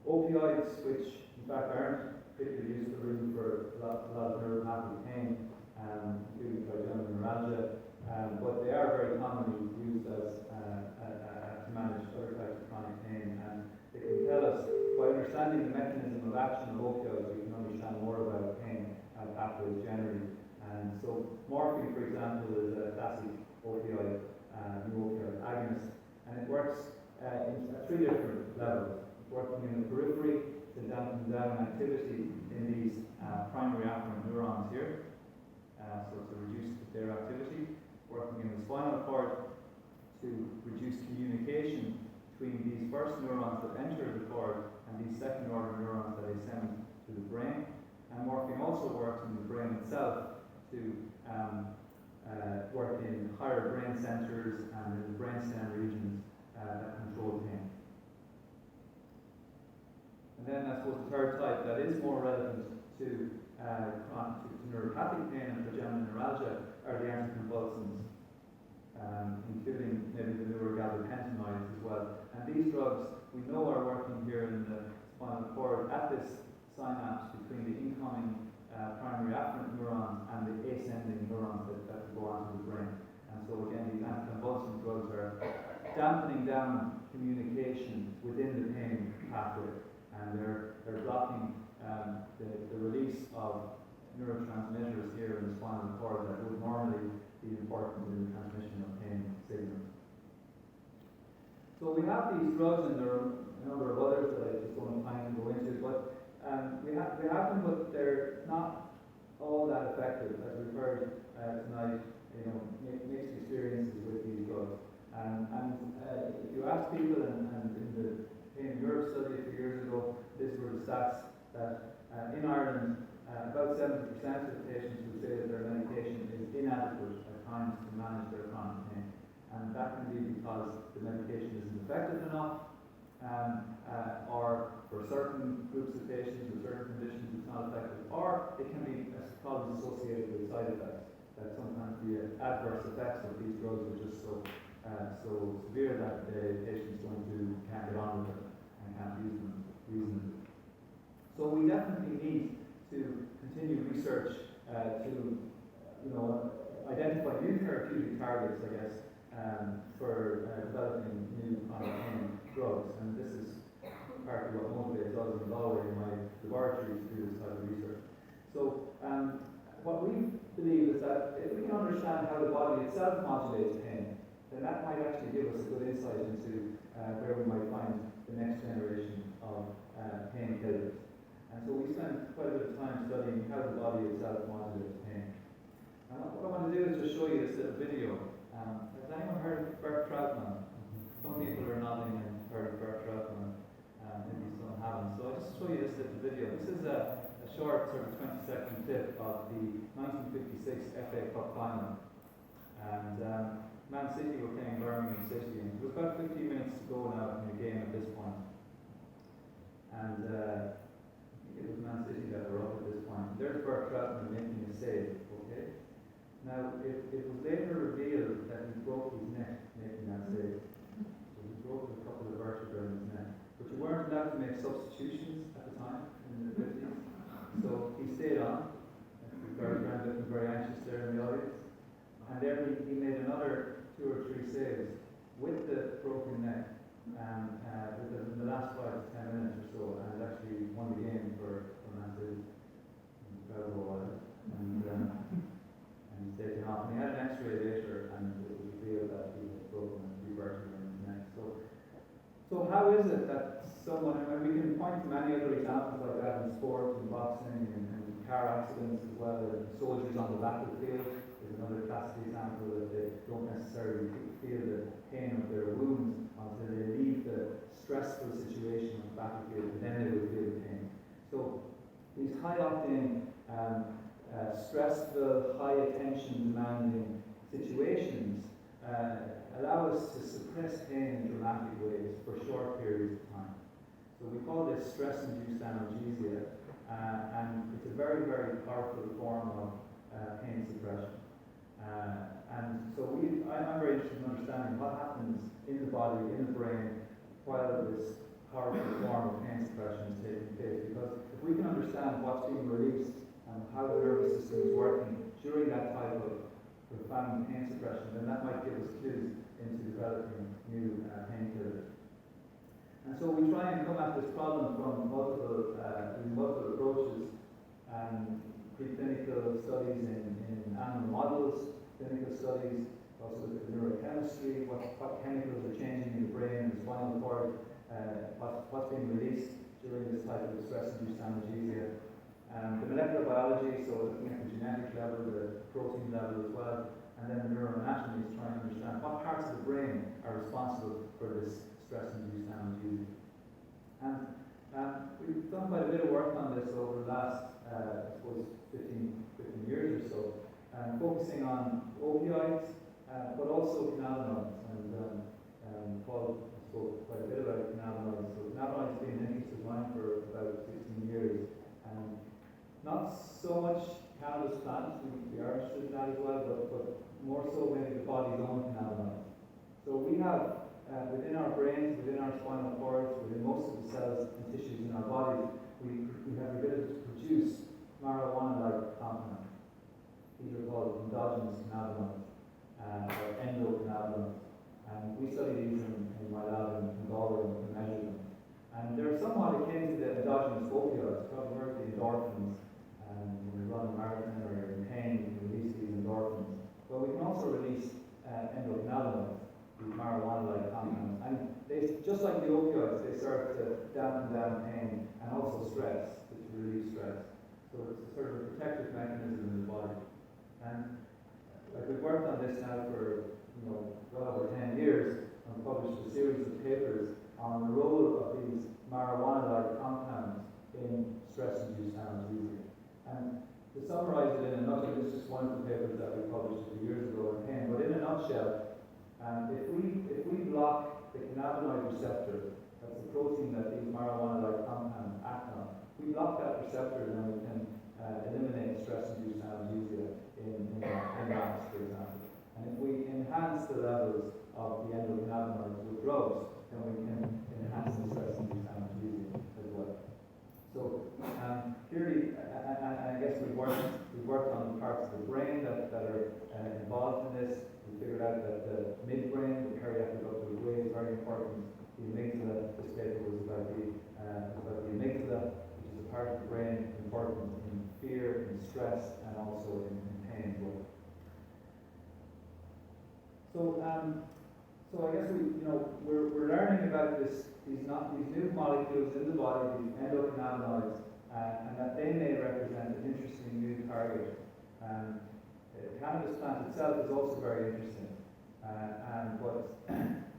Opioids, which in fact aren't particularly useful really for a lot of neuropathic pain, including trigeminal neuralgia, but they are very commonly used as to manage other types of chronic pain, and they can tell us, by understanding the mechanism of action of opioids, we can understand more about pain pathways generally. And so morphine, for example, is a classic opioid, new opioid agonist, and it works at 3 different levels. It's working in the periphery to dampen down activity in these primary afferent neurons here, so to reduce their activity. Working in the spinal cord to reduce communication between these first neurons that enter the cord and these second order neurons that ascend to the brain. And morphine also works in the brain itself to work in higher brain centers and in the brainstem regions that control pain. And then I suppose the third type that is more relevant to neuropathic pain and trigeminal neuralgia are the anticonvulsants, including maybe the newer gabapentinoids as well. And these drugs we know are working here in the spinal cord at this synapse between the incoming primary afferent neurons and the ascending neurons that go on to the brain. And so again, these anticonvulsant drugs are dampening down communication within the pain pathway, and they're blocking the release of neurotransmitters here in the spinal cord that would normally be important in the transmission of pain signals. So we have these drugs, and there are a number of others that I just don't have time to go into, but we have them, but they're not all that effective, as we've heard tonight. Mixed experiences with these drugs. If you ask people, and in the Pain Europe study a few years ago, these were the stats that in Ireland, about 70% of patients would say that their medication is inadequate at times to manage their chronic pain. And that can be because the medication isn't effective enough, or for certain groups of patients with certain conditions it's not effective, or it can be problems associated with side effects, that sometimes the adverse effects of these drugs are just so severe that the patients can't get on with it and can't use them reasonably. So we definitely need to continue research to identify new therapeutic targets, I guess, for developing new chronic pain drugs. And this is partly what motivates us in Galway in my laboratory to do this type of research. So what we believe is that if we can understand how the body itself modulates pain, then that might actually give us a good insight into where we might find the next generation of painkillers. And so we spent quite a bit of time studying how the body itself modulates pain. And what I want to do is just show you this little video. Has anyone heard of Bert Troutman? Some people are nodding and heard of Bert Troutman, maybe some haven't. So I'll just show you this little video. This is a short sort of 20-second clip of the 1956 FA Cup final. And Man City were playing Birmingham City, and it was about 15 minutes to go now in the game at this point. And it was Man City that were up at this point. There's Bert Troutman making a save, okay? Now, it was later revealed that he broke his neck making that save. So he broke a couple of vertebrae in his neck. But you weren't allowed to make substitutions at the time, in the 50s. So he stayed on. Bert Troutman looking very anxious there in the audience. And there he made another 2 or 3 saves with the broken neck, and within the last 5 to 10 minutes or so, and it actually won the game for Man City. Incredible, and he's taken off. And he had an X-ray later, and it was revealed that he had broken a few vertebrae in his neck. So how is it that someone, and we can point to many other examples like that in sport, in boxing, and car accidents as well, and soldiers on the battlefield is another classic example that they don't necessarily feel the pain of their wounds until they leave the stressful situation of the battlefield, and then they will feel the pain. So these high-octane, stressful, high attention demanding situations allow us to suppress pain in dramatic ways for short periods of time. So we call this stress-induced analgesia, and it's a very, very powerful form of pain suppression. And so I'm very interested in understanding what happens in the body, in the brain, while this powerful form of pain suppression is taking place. Because if we can understand what's being released and how the nervous system is working during that type of profound pain suppression, then that might give us clues into developing new painkillers. And so we try and come at this problem from multiple approaches, preclinical studies in animal models, clinical studies, also look at neurochemistry, what chemicals are changing in the brain, the spinal cord, what's being released during this type of stress-induced analgesia. The molecular biology, so looking at the genetic level, the protein level as well, and then the neuroanatomy is trying to understand what parts of the brain are responsible for this stress-induced analgesia. And we've done quite a bit of work on this over the last, I suppose, 15 years or so, focusing on opioids, but also cannabinoids. And Paul spoke quite a bit about cannabinoids. So cannabinoids have been an interest of mine for about 16 years. Not so much cannabis plants, we are interested in that as well, but more so maybe the body's own cannabinoids. So we have within our brains, within our spinal cords, within most of the cells and tissues in our bodies, we have the ability to produce marijuana-like compounds. These are called endogenous cannabinoids, or endocannabinoids. And we study these in my lab in Galway and measure them. And they're somewhat akin to the endogenous opioids. You've probably heard the endorphins. When we run a marathon or you're in pain, you can release these endorphins. But we can also release endocannabinoids, these marijuana-like compounds. And they, just like the opioids, they serve to dampen down pain and also stress, to relieve stress. So it's a sort of a protective mechanism in the body. And we've worked on this now for well over 10 years and published a series of papers on the role of these marijuana-like compounds in stress-induced analgesia. And to summarize it in a nutshell, this is one of the papers that we published a few years ago on pain, but in a nutshell, if we block the cannabinoid receptor, that's the protein that these marijuana-like compounds act on, we block that receptor, then we can eliminate stress-induced analgesia in rats, for example. And if we enhance the levels of the endocannabinoids with drugs, then we can enhance the stress-induced analgesia as well. So clearly, I guess we've worked on the parts of the brain that are involved in this. We figured out that the midbrain, the periapical way, is very important. The amygdala, this paper was about the amygdala, which is a part of the brain important in fear, in stress, and also in pain as well. So I guess we're learning about these new molecules in the body, these endocannabinoids, and that they may represent an interesting new target. The cannabis plant itself is also very interesting, but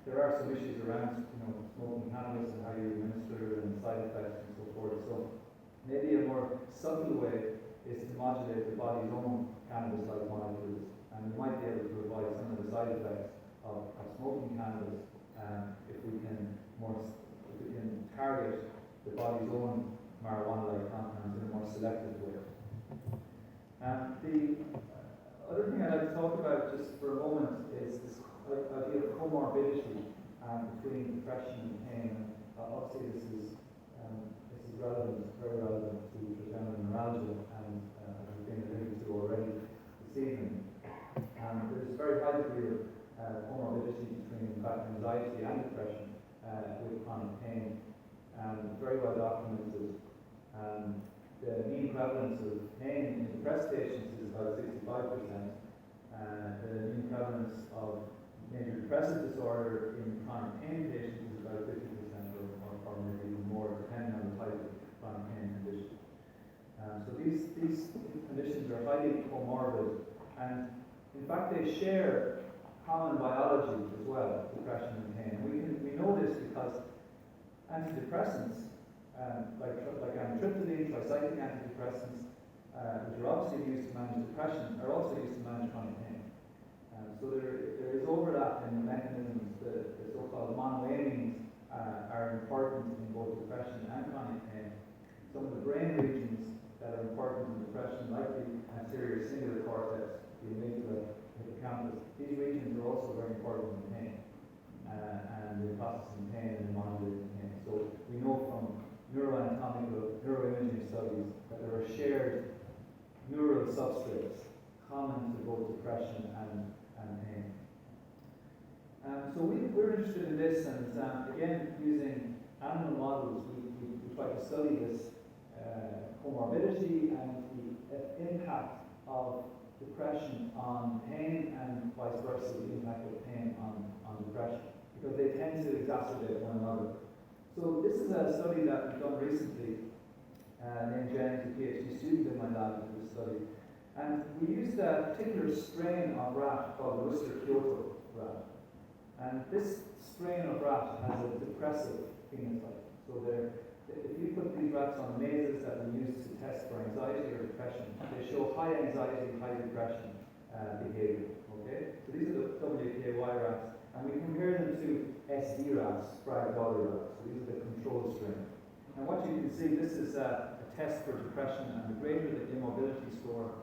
there are some issues around smoking cannabis and how you administer it and side effects and so forth. So maybe a more subtle way is to modulate the body's own cannabis-like molecules, and we might be able to avoid some of the side effects of smoking cannabis if we can target the body's own marijuana-like compounds in a more selective way. The other thing I'd like to talk about just for a moment is this idea of comorbidity between depression and pain. Obviously, this is relevant, very relevant to trigeminal neuralgia, and as we've been alluded to already this evening. There's a very high degree of comorbidity between, in fact, anxiety and depression with chronic pain, very well documented. The mean prevalence of pain in depressed patients is about 65%. The mean prevalence of major depressive disorder in chronic pain patients is about 50% or maybe even more, depending on the type of chronic pain condition. So these conditions are highly comorbid, and in fact they share common biology as well, depression and pain. We know this because antidepressants, like amitriptyline, tricyclic antidepressants, which are obviously used to manage depression, are also used to manage chronic pain. So there is overlap in the mechanisms. The so-called monoamines are important in both depression and chronic pain. Some of the brain regions that are important in depression, like the anterior cingulate cortex, the amygdala, hippocampus. These regions are also very important in pain, and in processing pain and modulating pain. So we know from neuroanatomical, neuroimaging studies that there are shared neural substrates common to both depression and pain. So we're interested in this, and again, using animal models, we try to study this comorbidity and the impact of depression on pain, and vice versa, the impact of pain on depression, because they tend to exacerbate one another. So this is a study that we've done recently, named Jenny, a PhD student in my lab, to do this study. And we used a particular strain of rat called the Worcester Kyoto rat. And this strain of rat has a depressive phenotype. So if you put these rats on mazes that we use to test for anxiety or depression, they show high anxiety, high depression behavior. Okay? So these are the WKY rats. And we compare them to SD rats, Sprague-Dawley rats. So these are the control strain. And what you can see, this is a test for depression, and the greater the immobility score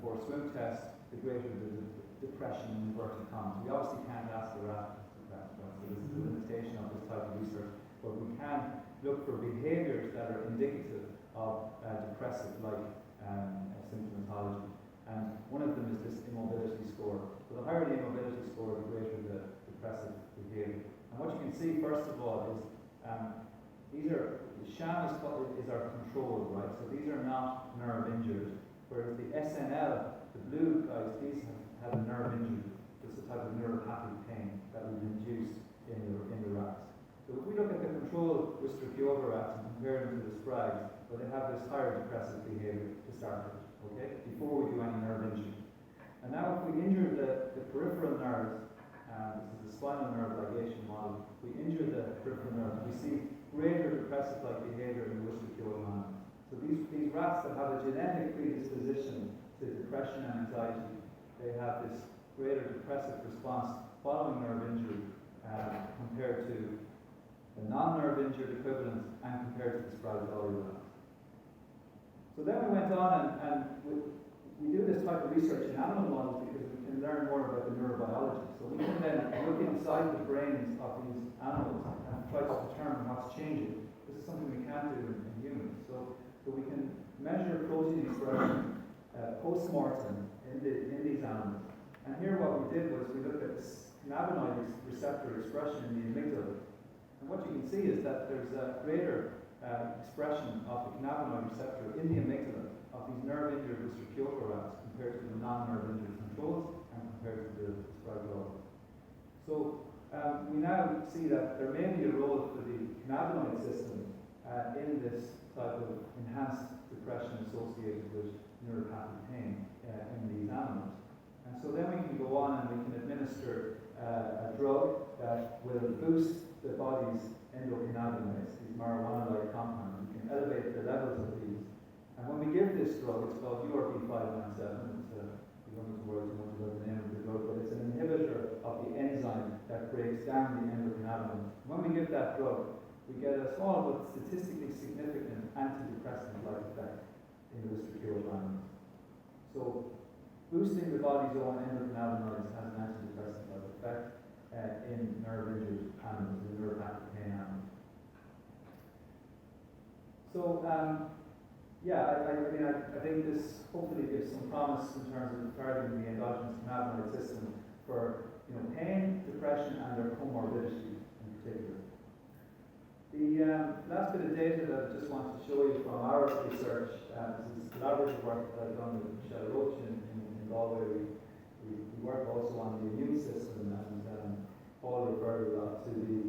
for a swim test, the greater the depression in inverted commas. We obviously can't ask the rat depressed, right? So this is a limitation of this type of research, but we can look for behaviours that are indicative of depressive-like symptomatology. And one of them is this immobility score. So the higher the immobility score, the greater the depressive behaviour. And what you can see, first of all, is sham is our control, right? So these are not nerve injured, whereas the SNL, the blue guys, these have a nerve injury. This is a type of neuropathic pain that would induce in the rats. So if we look at the control Worcester Kyoto rats and compare them to the Spragues, well, they have this higher depressive behaviour to start with, okay, before we do any nerve injury. And now if we injure the peripheral nerves, this is a spinal nerve ligation model, we injure the peripheral nerves, we see greater depressive-like behaviour in the Worcester Kyoto animals. So these rats that have a genetic predisposition to depression and anxiety, they have this greater depressive response following nerve injury compared to the non-nerve injured equivalent and compared to the Sprague-Dawley rats. So then we went on and we do this type of research in animal models because we can learn more about the neurobiology. So we can then look inside the brains of these animals and try to determine what's changing. This is something we can't do in humans. So we can measure protein expression post-mortem in these animals. And here what we did was we looked at this cannabinoid receptor expression in the amygdala. And what you can see is that there's a greater expression of the cannabinoid receptor in the amygdala of these nerve-injured Worcester Kyoto rats compared to the non-nerve-injured controls and compared to the Sprague-Dawley. So we now see that there may be a role for the cannabinoid system in this type of enhanced depression associated with neuropathic pain in these animals. And so then we can go on and we can administer a drug that will boost the body's endocannabinoids, these marijuana-like compounds. We can elevate the levels of these. And when we give this drug, it's called URB597. You don't need to worry too much about the name of the drug, but it's an inhibitor of the enzyme that breaks down the endocannabinoid. When we give that drug, we get a small but statistically significant antidepressant-like effect in the Worcester Kyoto animals. So boosting the body's own endocannabinoids has an antidepressant-like effect in nerve-injured animals, in neuropathic pain animals. So, I think this hopefully gives some promise in terms of targeting the endogenous cannabinoid system for pain, depression, and their comorbidity in particular. The last bit of data that I just want to show you from our research, this is collaborative work that I've done with Michelle Roach in Galway. We work also on the immune system, and Paul referred a lot to the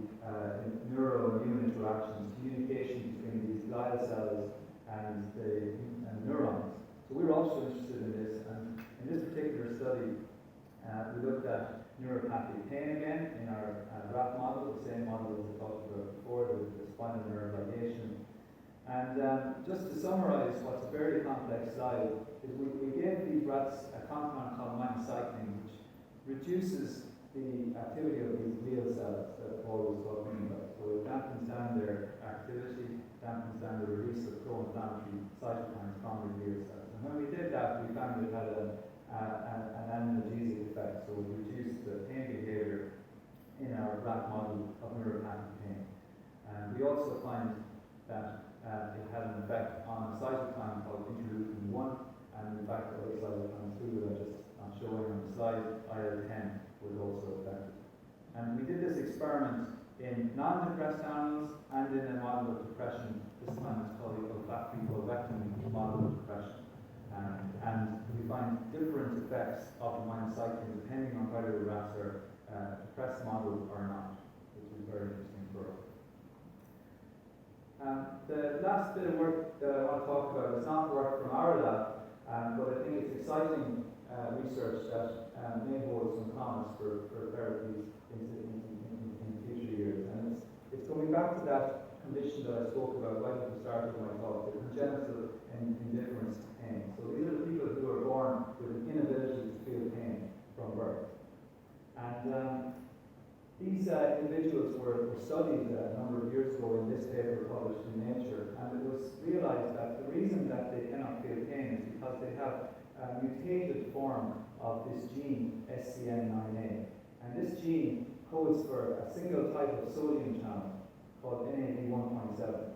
neuroimmune interactions, communication between these glial cells and the neurons. So we were also interested in this, and in this particular study, we looked at neuropathic pain again in our rat model, the same model as I talked about before, the spinal nerve ligation. And just to summarize what's a very complex slide, is we gave these rats a compound called minocycline, which reduces the activity of these glial cells that Paul was talking about. So it dampens down their activity, dampens down the release of pro-inflammatory cytokines from the glial cells. And when we did that, we found it had an analgesic effect, so it reduced the pain behavior in our rat model of neuropathic pain. We also find that it had an effect on a cytokine called interleukin-1, and in fact other cytokines too that I'm showing on the slide, IL-10 was also affected. And we did this experiment in non-depressed animals and in a model of depression. This one is called the olfactory pulvectomy model of depression. And we find different effects of the minocycline depending on whether the rats are depressed model or not, which is very interesting for us. The last bit of work that I want to talk about is not work from our lab, but I think it's exciting research that may hold some promise for therapies in future years. And it's coming back to that condition that I spoke about right at the start of my talk, the congenital indifference to pain. So these are the people who are born with an inability to feel pain from birth. And these individuals were studied a number of years ago in this paper published in Nature, and it was realized that the reason that they cannot feel pain is because they have a mutated form of this gene, SCN9A. And this gene codes for a single type of sodium channel called NAD1.7.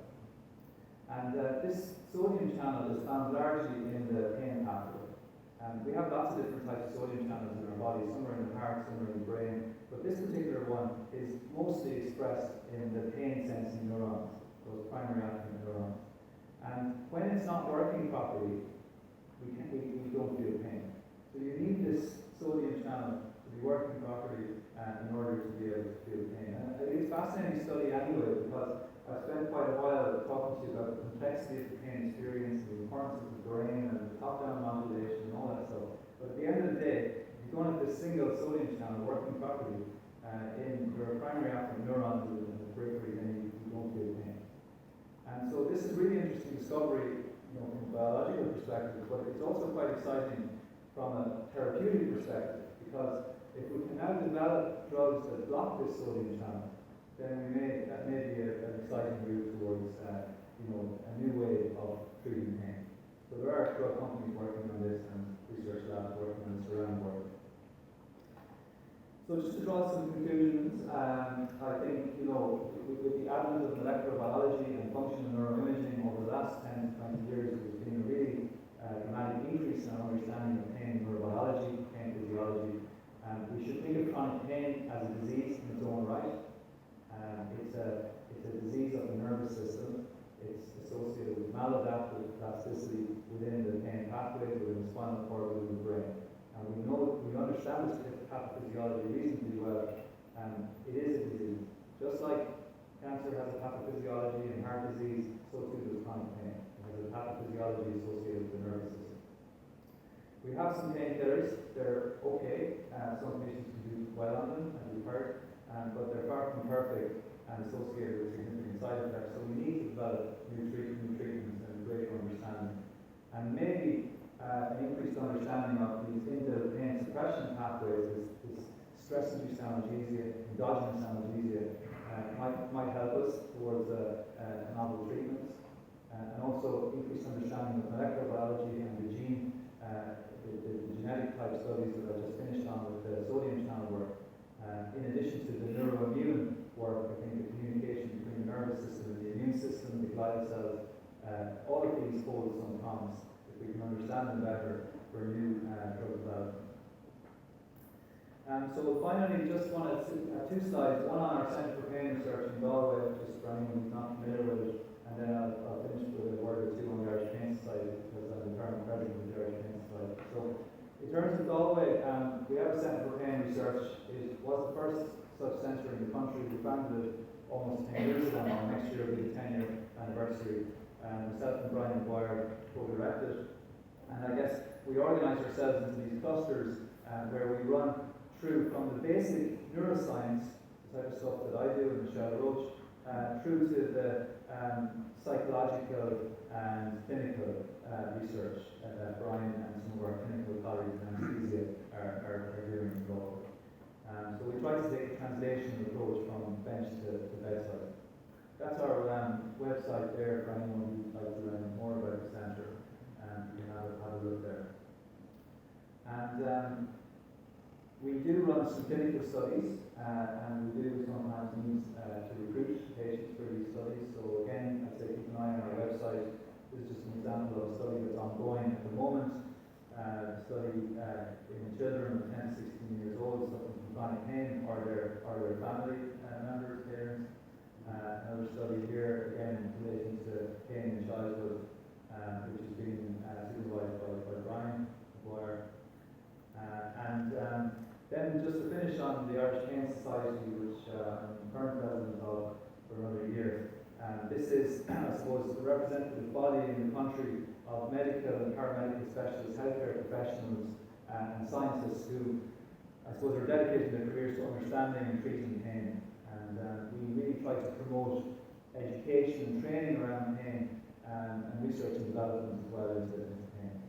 And this sodium channel is found largely in the pain pathway. And we have lots of different types of sodium channels in our body. Some are in the heart, some are in the brain. But this particular one is mostly expressed in the pain-sensing neurons, those primary acting neurons. And when it's not working properly, we don't feel pain. So you need this sodium channel to be working properly in order to be able to feel pain. And it's a fascinating study anyway, because I spent quite a while talking to you about the complexity of the pain experience, the importance of the brain, and the top-down modulation, and all that stuff. But at the end of the day, if you don't have this single sodium channel working properly in your primary acting neurons in the periphery, then you don't feel pain. And so this is really interesting discovery, from a biological perspective, but it's also quite exciting from a therapeutic perspective, because if we can now develop drugs that block this sodium channel, then that may be an exciting route towards a new way of treating pain. So there are drug companies working on this and research labs working on this around the world. So just to draw some conclusions, I think with the advent of molecular biology and functional neuroimaging over the last 10 to 20 years, there's been a really dramatic increase in our understanding of pain neurobiology, pain physiology. We should think of chronic pain as a disease in its own right. It's a disease of the nervous system. It's associated with maladaptive plasticity within the pain pathways, within the spinal cord, within the brain. And we understand this pathophysiology reasonably well, and it is a disease. Just like cancer has a pathophysiology and heart disease, so too does chronic pain. It has a pathophysiology associated with the nervous system. We have some painkillers. They're okay. Some patients can do well on them, as we've heard, but they're far from perfect and associated with significant side effects. So we need to develop new treatments and greater understanding. And maybe an increased understanding of these inbuilt pain suppression pathways, this stress-induced analgesia, endogenous analgesia, might help us towards novel treatments. And also increased understanding of molecular biology and the genetic type studies that I just finished on with the sodium channel work. In addition to the neuroimmune work, I think the communication between the nervous system and the immune system, the glial cells, all of these hold some promise if we can understand them better for new drug development. So finally, just wanted two slides, one on our Centre for Pain Research in Galway, just for anyone who's not familiar with it, and then I'll finish with a word or two on the Irish Pain Society, because I'm the current president of the Irish Pain Society. So in terms of Galway, we have a Centre for Pain Research. It was the first such centre in the country. We founded it almost 10 years ago now. Next year will be the 10-year anniversary. Myself and Brian McGuire co-directed. And I guess we organise ourselves into these clusters where we run through from the basic neuroscience, the type of stuff that I do and Michelle Roach, through to the psychological and clinical research that Brian and some of our clinical colleagues in anesthesia are doing in Galway. So we try to take a translational approach from bench to bedside. that's our website there for anyone who'd like to learn more about the centre, and you can have a look there. And we do run some clinical studies, and we do sometimes need to recruit patients for these studies. So again, I'd say keep an eye on our website. This is just an example of a study that's ongoing at the moment. A study in children of 10 to 16 years old suffering from chronic pain or their family members, parents. Another study here, again, relating to pain in childhood, which is being supervised by Brian McGuire. Then just to finish on the Irish Pain Society, which I'm current president of for another year. This is, I suppose, the representative body in the country of medical and paramedical specialists, healthcare professionals, and scientists who, I suppose, are dedicated their careers to understanding and treating pain. And we really try to promote education and training around pain, and research and development as well into pain.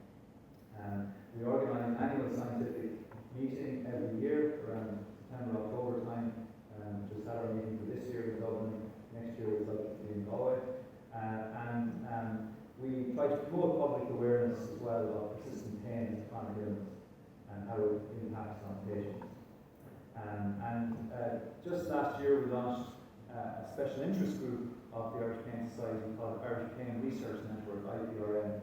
We organise an annual scientific meeting every year around September, October time. Just had our meeting for this year in Dublin. Next year it's likely to be in Galway. And we try to promote public awareness as well of persistent pain as a chronic illness and how it impacts on patients. Just last year we launched a special interest group of the Irish Pain Society called Irish Pain Research Network, IPRN.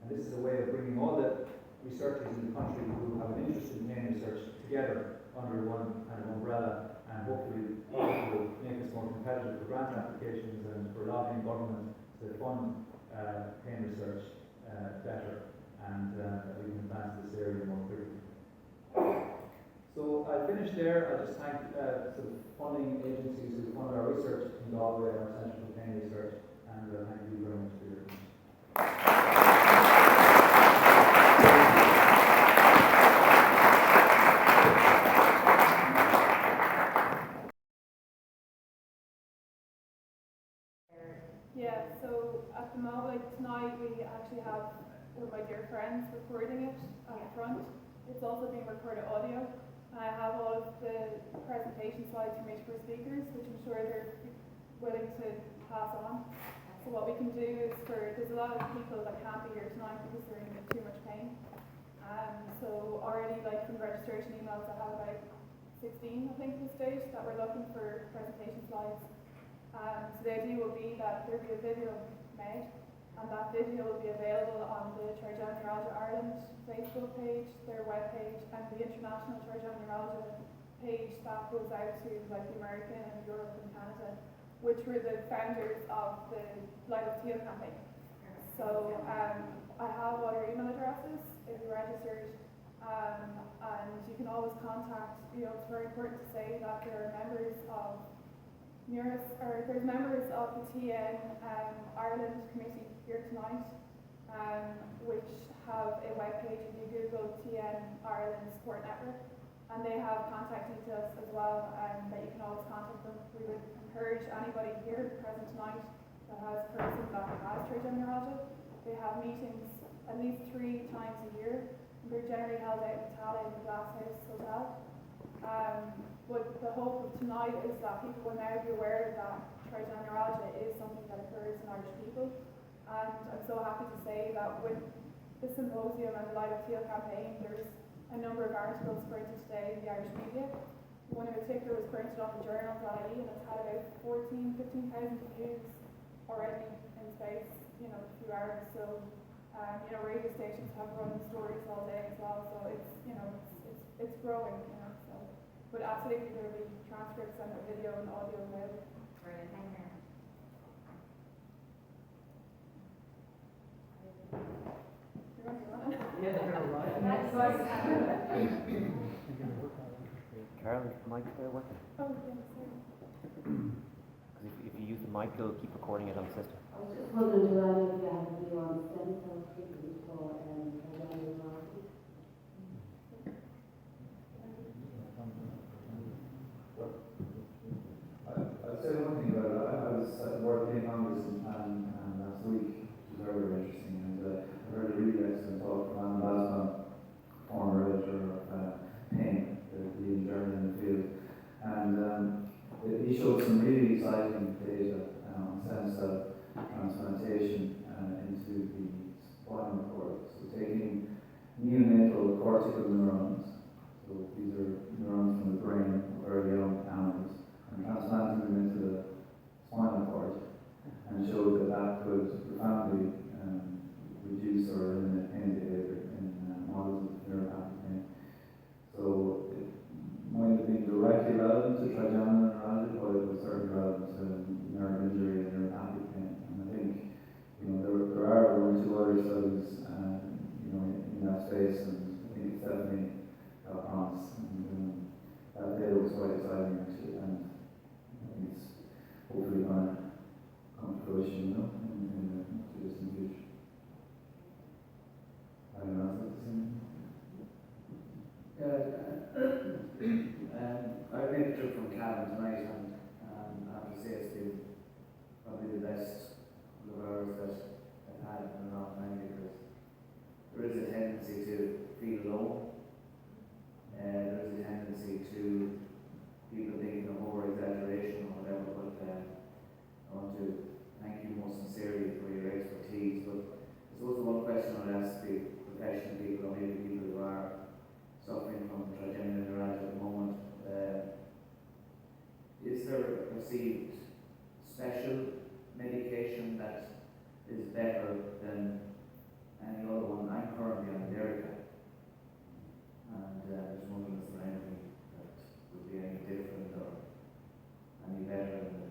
And this is a way of bringing all the researchers in the country who have an interest in pain research together under one kind of umbrella, and hopefully it will make us more competitive for grant applications and for lobbying government to fund pain research better, and that we can advance this area more quickly. So I'll finish there. I'll just thank sort of funding agencies who fund our research in Galway and our Centre for Pain Research, and thank you very much for your attention.
Yeah, so at the moment tonight we actually have one of my dear friends recording it at the front. It's also being recorded audio. I have all of the presentation slides from each of our speakers, which I'm sure they're willing to pass on. So what we can do is there's a lot of people that can't be here tonight because they're in too much pain. So already, like from registration emails, I have about 16, I think, at this stage that we're looking for presentation slides. So the idea will be that there'll be a video made, and that video will be available on the Trigeminal Neuralgia Ireland Facebook page, their webpage, and the International Trigeminal Neuralgia page that goes out to like the American and Europe and Canada, which were the founders of the Light Up Teal campaign. So I have all your email addresses if you're registered, and you can always contact. It's very important to say that there are members of there's members of the TN Ireland committee here tonight, which have a webpage if you Google TN Ireland Support Network, and they have contact details as well, that you can always contact them. We would encourage anybody here present tonight that has a person that has trigeminal neuralgia. They have meetings at least 3 times a year. They're generally held out in Tallaght in the Glasshouse Hotel. But the hope of tonight is that people will now be aware that trigeminal neuralgia is something that occurs in Irish people. And I'm so happy to say that with the Symposium and the Light Up Teal campaign, there's a number of articles printed today in the Irish media. One in particular was printed on the journal.ie, and it's had about 15,000 views already in space, a few hours. So, radio stations have run stories all day as well. So it's growing, So. But absolutely, there will be transcripts and a video and audio available.
Brilliant, thank you.
Carol, is the mic working?
Oh, yes, sorry.
Because if you use the mic, it'll keep recording it on the system.
I was just wondering, do any of you have a view on stem cell treatment for trigeminal neuralgia?
I'd say one thing about it. I was at the World Pain Congress last week, which was very, very interesting, and I heard a really excellent talk from Alan Basman, former editor of Pain, the leading journal in the field, and he showed some really exciting data on stem cell transplantation into the spinal cord. So taking neonatal cortical neurons, so these are neurons from the brain of very young animals, and transplanting them into the spinal cord, and showed that that could profoundly reduce or eliminate pain behavior in models of neuropathic pain. So it might have been directly relevant to trigeminal neuralgia, but it was certainly relevant to nerve injury and neuropathic pain. And I think, there are one or two other studies, in that space, and I think it's definitely got promise. And that data was quite exciting actually, and I think it's hopefully going to come to fruition, in the not too distant future. Anyone else like to say?
I made a trip from Cavan tonight, and I have to say it's been probably the best couple of hours that I've had in a long time, because there is a tendency to feel alone. There is a tendency to people thinking of over-exaggeration or whatever, but I want to thank you most sincerely for your expertise. But I suppose the one question I'd ask the professional people, or maybe people who are suffering from trigeminal neuralgia at the moment, is there a perceived special medication that is better than any other one? I'm currently on Lyrica, and just wondering if there anything that would be any different or any better in the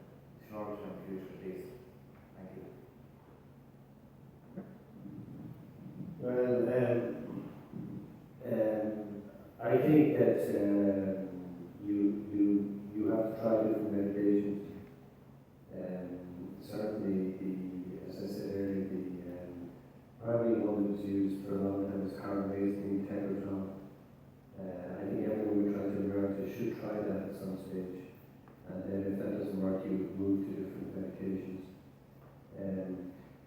short-term future, please. Thank you.
Well, I think that you have to try different medications. Certainly, as I said earlier, the primary one that was used for a long time was carbamazepine, temporomandibular. I think everyone with trigeminal neuralgia should try that at some stage, and then if that doesn't work, you would move to different medications.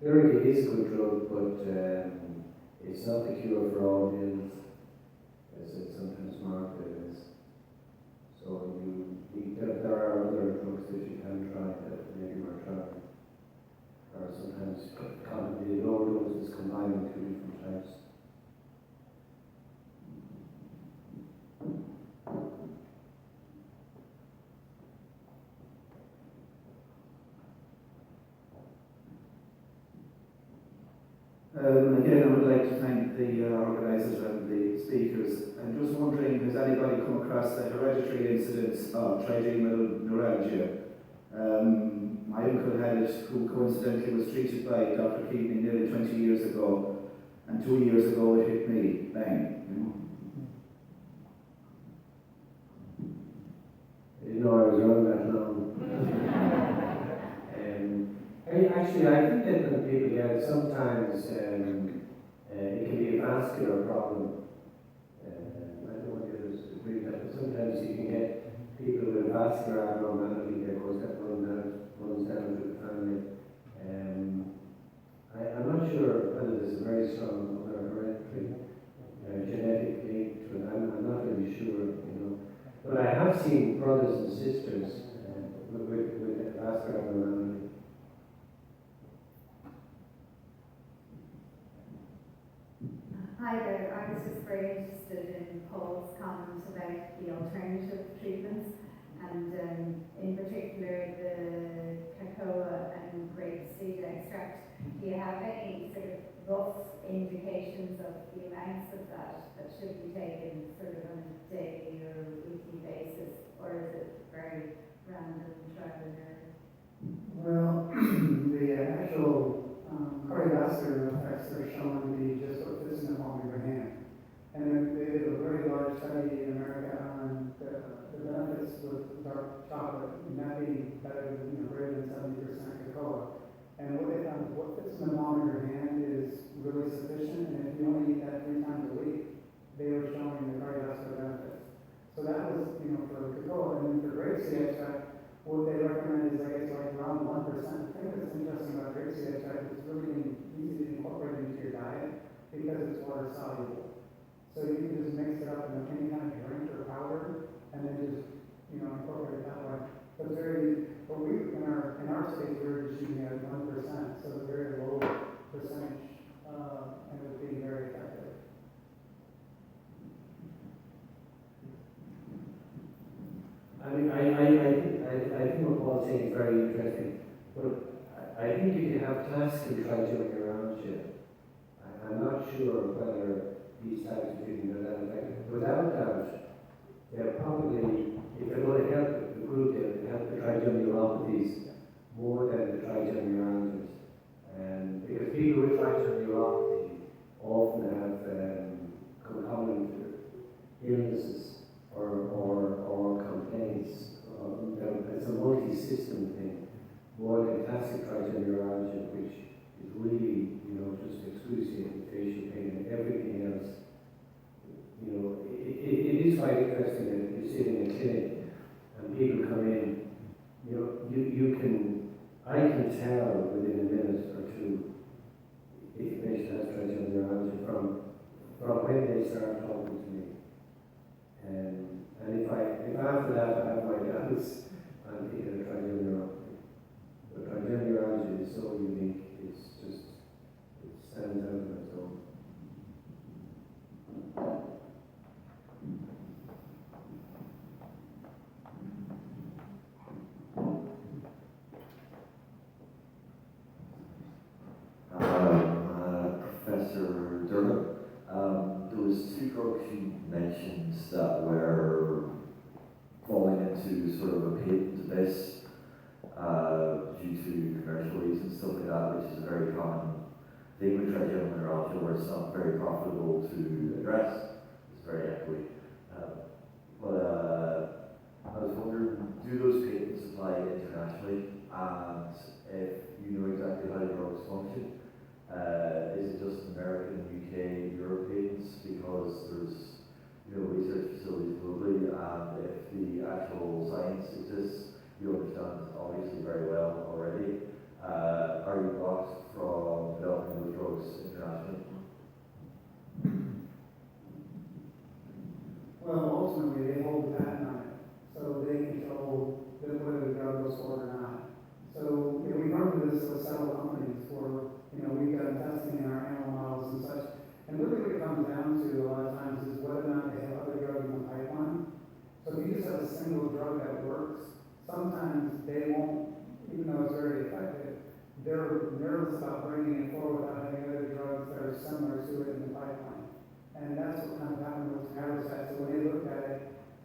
Lyrica is a good drug, but it's not the cure for all ills, as it's sometimes marketed as. So there are other drugs that you can try that maybe we're trying, or sometimes contemplated overdoses combining two different types.
Again, I would like to thank the organisers and the speakers. I'm just wondering, has anybody come across the hereditary incidence of trigeminal neuralgia? My uncle had it, who coincidentally was treated by Dr. Keaveny nearly 20 years ago, and 2 years ago it hit me, bang.
I didn't know I was around that long. I think that when people get it, sometimes it can be a vascular problem. I don't know what the others agree with that, but sometimes you can get people with vascular abnormality, of course, that runs down to the family. I'm not sure whether there's a very strong other hereditary genetic link to it. I'm not really sure, But I have seen brothers and sisters with vascular abnormality.
Hi there, I was just very interested in Paul's comment about the alternative treatments, and in particular the cocoa and grapeseed extract. Do you have any sort of rough indications of the amounts of that should be taken sort of on a daily or weekly basis, or is it very random trial and error?
Well, the actual cardiovascular effects are shown to be just what fits in the palm of your hand. And then they did a very large study in America on the benefits with dark chocolate, and that being better than, greater than 70% cocoa. And what they found is what fits in the palm of your hand is really sufficient, and if you only eat that 3 times a week, they were showing the cardiovascular benefits. So that was, for cocoa, and then for grapeseed extract, what they recommend is, around 1%. I think what's interesting about grapeseed extract is it's really easy to incorporate into your diet because it's water soluble. So you can just mix it up in any kind of drink or powder, and then just, incorporate it that way. But we in our state, we were just using
all saying it's very interesting. But I think if you have classical trigeminal neuralgia, I'm not sure whether these types of treatment are that effective. Without doubt, they're probably, if they're going to help the group, they'll help the trigeminal neuropathies more than the trigeminal neuralgias. Because people with trigeminal neuropathy often have concomitant illnesses or complaints. It's a multi-system thing, more than classic trigeminal neuralgia, which is really, just excruciating facial pain and everything else. It is quite interesting that you sit in a clinic and people come in. I can tell within a minute or two if a patient has trigeminal neuralgia from when they start talking to me. And if after that I have my doubts, I'm thinking of trigeminal neuropathy. But trigeminal neuralgia is so unique, it stands out on its own.
Professor Durham, there was 2 drugs you mentioned that were falling into sort of a patent abyss due to commercial reasons, stuff like that, which is a very common thing with trigeminal neuralgia, where it's not very profitable to address. It's very echoey. But I was wondering, do those patents apply internationally? And if you know exactly how the drugs function, is it just American, UK, Europeans? Because there's research facilities globally, and if the actual science exists, you understand obviously very well already. Are you blocked from developing those drugs internationally?
Well, ultimately, they hold the patent on it, so they control whether the drug goes forward or not. So, we run into this with several companies where, we've got testing in our animal models and such. And really what it comes down to a lot of times is whether or not they have other drugs in the pipeline. So if you just have a single drug that works, sometimes they won't, even though it's very effective, they're nervous about bringing it forward without having other drugs that are similar to it in the pipeline. And that's what kind of happened with Orofacial. So when they looked at it,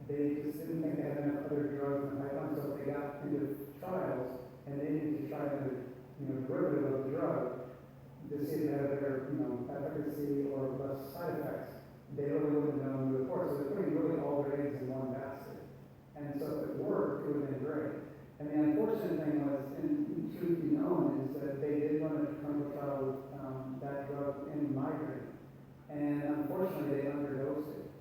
they just didn't think they had enough other drugs in the pipeline. So if they got into trials and they needed to try to, derivative of the drug to see if they had better, efficacy or less side effects, they really wouldn't know in the report. So they're putting really all their eggs in one basket. And so if it worked, it would have been great. And the unfortunate thing was, and truth be known, is that they did run a clinical trial with that drug in migraine. And unfortunately, they underdosed it.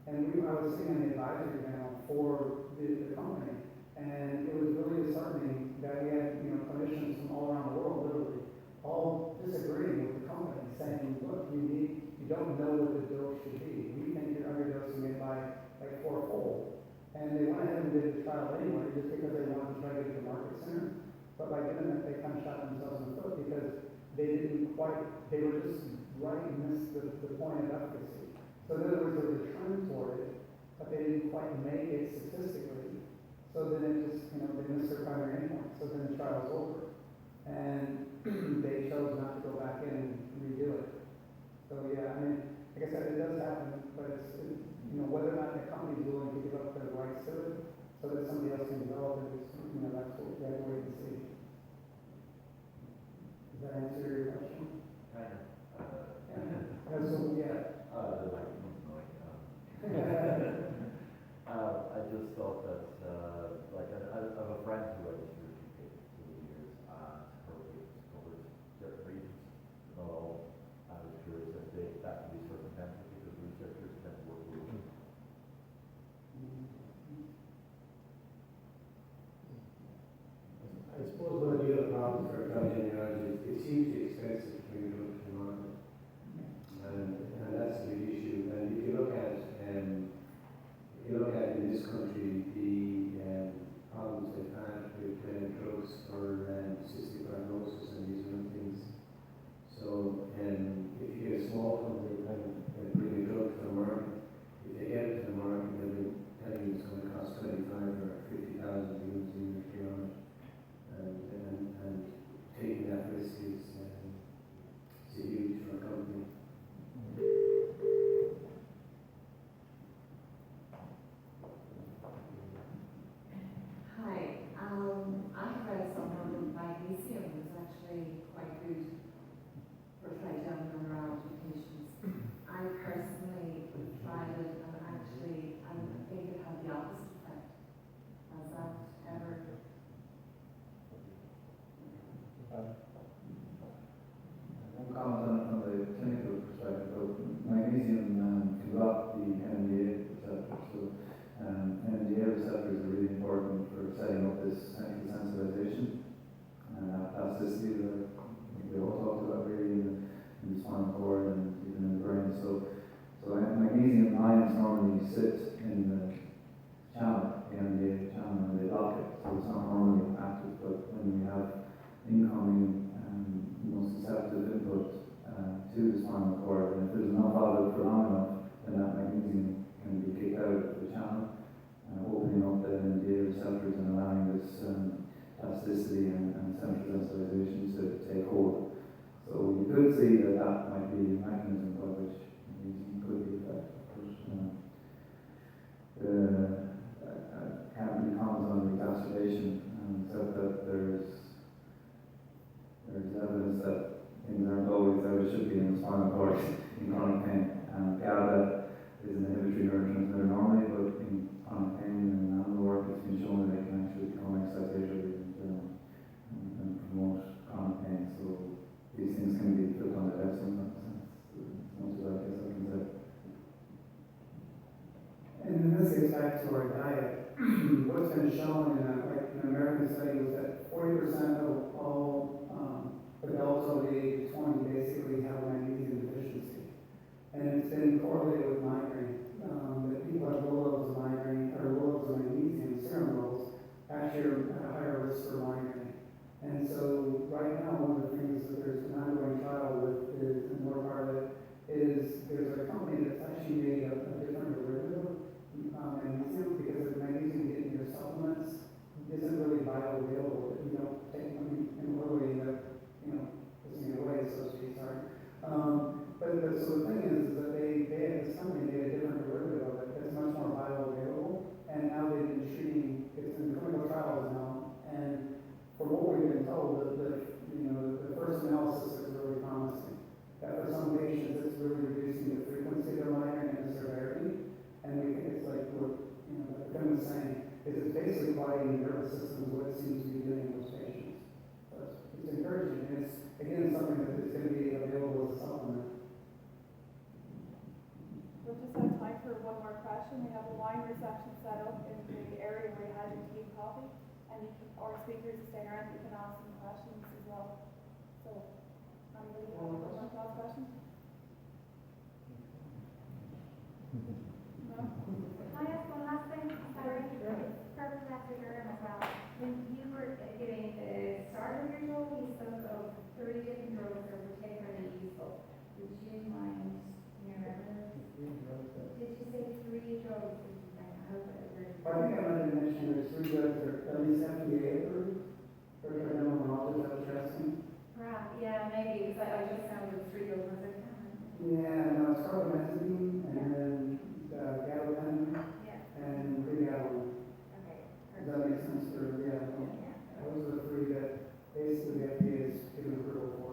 And I was sitting on the advisory panel for the company, and it was really disheartening that we had clinicians from all around the world, literally, all disagreeing with the company, saying, look, you don't know what the dose should be. We think you're underdosing it by like 4-fold. And they went ahead and did the trial anyway, just because they wanted to try to get the market sooner. But by doing that, they kind of shot themselves in the foot because they were just right and missed the point of efficacy. So in other words, there was a trend toward it, but they didn't quite make it statistically. So then it just, they missed their primary endpoint. So then the trial was over. And they chose not to go back in and redo it. So yeah, like I said, it does happen, but it's whether or not the company is willing to give up their rights to it so that somebody else can develop it, that's what we have to wait and see. Does that answer your question?
Kind of.
Yeah.
The microphone's going. I just thought that, I have a friend who registered a few papers over the years, and her papers covered certain regions, not all. I was curious if that can be circumvented because researchers tend to work with them.
I suppose one of the other problems for trigeminal neuralgia is it's hugely expensive to bring drugs to market. And that's the big issue. And if you look at in this country the problems they've had with drugs for cystic fibrosis and these other things. So if you get a small company kind of bring a drug to the market, if they get it to the market, they'll be telling you it's going to cost 25 or 50,000 euros a year to get on it.
One comment on the clinical perspective, though, magnesium can block the NMDA receptor, so NMDA receptors are really important for setting up this central sensitization and plasticity that we all talked about really in the spinal cord and even in the brain. So magnesium ions normally sit in the channel, the NMDA channel, and they block it, so it's not normally active, but when we have incoming nociceptive input to the spinal cord, and if there's enough of it for long enough, then that magnesium can be kicked out of the channel, opening up the NMDA receptors and allowing this plasticity and central sensitization to take hold. So you could see that that might be a mechanism by which magnesium could be effective. Can't really comment on the exacerbation, except that there's evidence that things aren't always how they should be in the spinal cord in chronic pain. GABA is an inhibitory neurotransmitter normally, but in chronic pain and animal work it's been shown that it can actually become excitatory and promote chronic pain. So these things can be put on the test sometimes. As much as I guess I can say.
And then this gets back to our diet. What's been shown in an American study was that 40% of all adults over the age of 20 basically have a magnesium deficiency. And it's been correlated with migraine. That people have low levels of migraine, or low levels of magnesium, serum levels, actually are at a higher risk for migraine. And so right now, one of the things that there's an ongoing trial with is, and more part of it, is there's a company that's actually made a different derivative of magnesium, because the magnesium you get in your supplements isn't really bioavailable if you don't take them in literally listening away, so to speak, sorry. So the thing is that they had this company made a different derivative of it that's much more bioavailable, and now they've been treating, it's in clinical trials now, and from what we've been told, the first analysis is really promising. That for some patients, it's really reducing the frequency of their migraine and the severity, and it's like what the Finn was saying, is it's basically quieting the nervous system is what it seems to be doing in those patients. So it's encouraging, and it's again something that is going to be available as a supplement.
We'll just have time for one more question. We have a wine reception set up in the area where you had your tea and coffee, and our speakers are staying around, you can ask them questions as well. So, anybody want to ask questions? No?
Can I ask one last thing? Sorry. Prof Durham as well. When you were giving the start of your talk, you spoke of 3 different drugs that were particularly useful. Would you mind did you say 3 drugs?
I think I might have mentioned there's 3 drugs that are at least FDA approved for trigeminal neuralgia. Is that what you're asking?
Right, yeah, maybe, because I just sounded 3 of them.
Yeah, no, it's carbamazepine, and then gabapentin, and pregabalin.
Okay.
Does that make sense for, yeah. Those are the 3 that basically the FDA is giving approval for.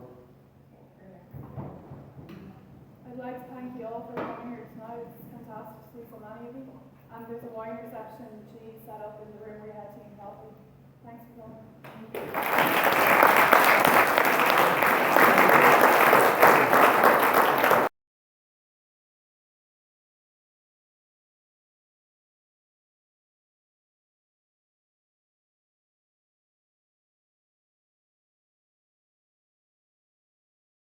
I'd like to thank you all for coming here tonight. It's fantastic to see so many of you. And there's a wine reception set up in the room where you had tea and coffee. Thanks for coming.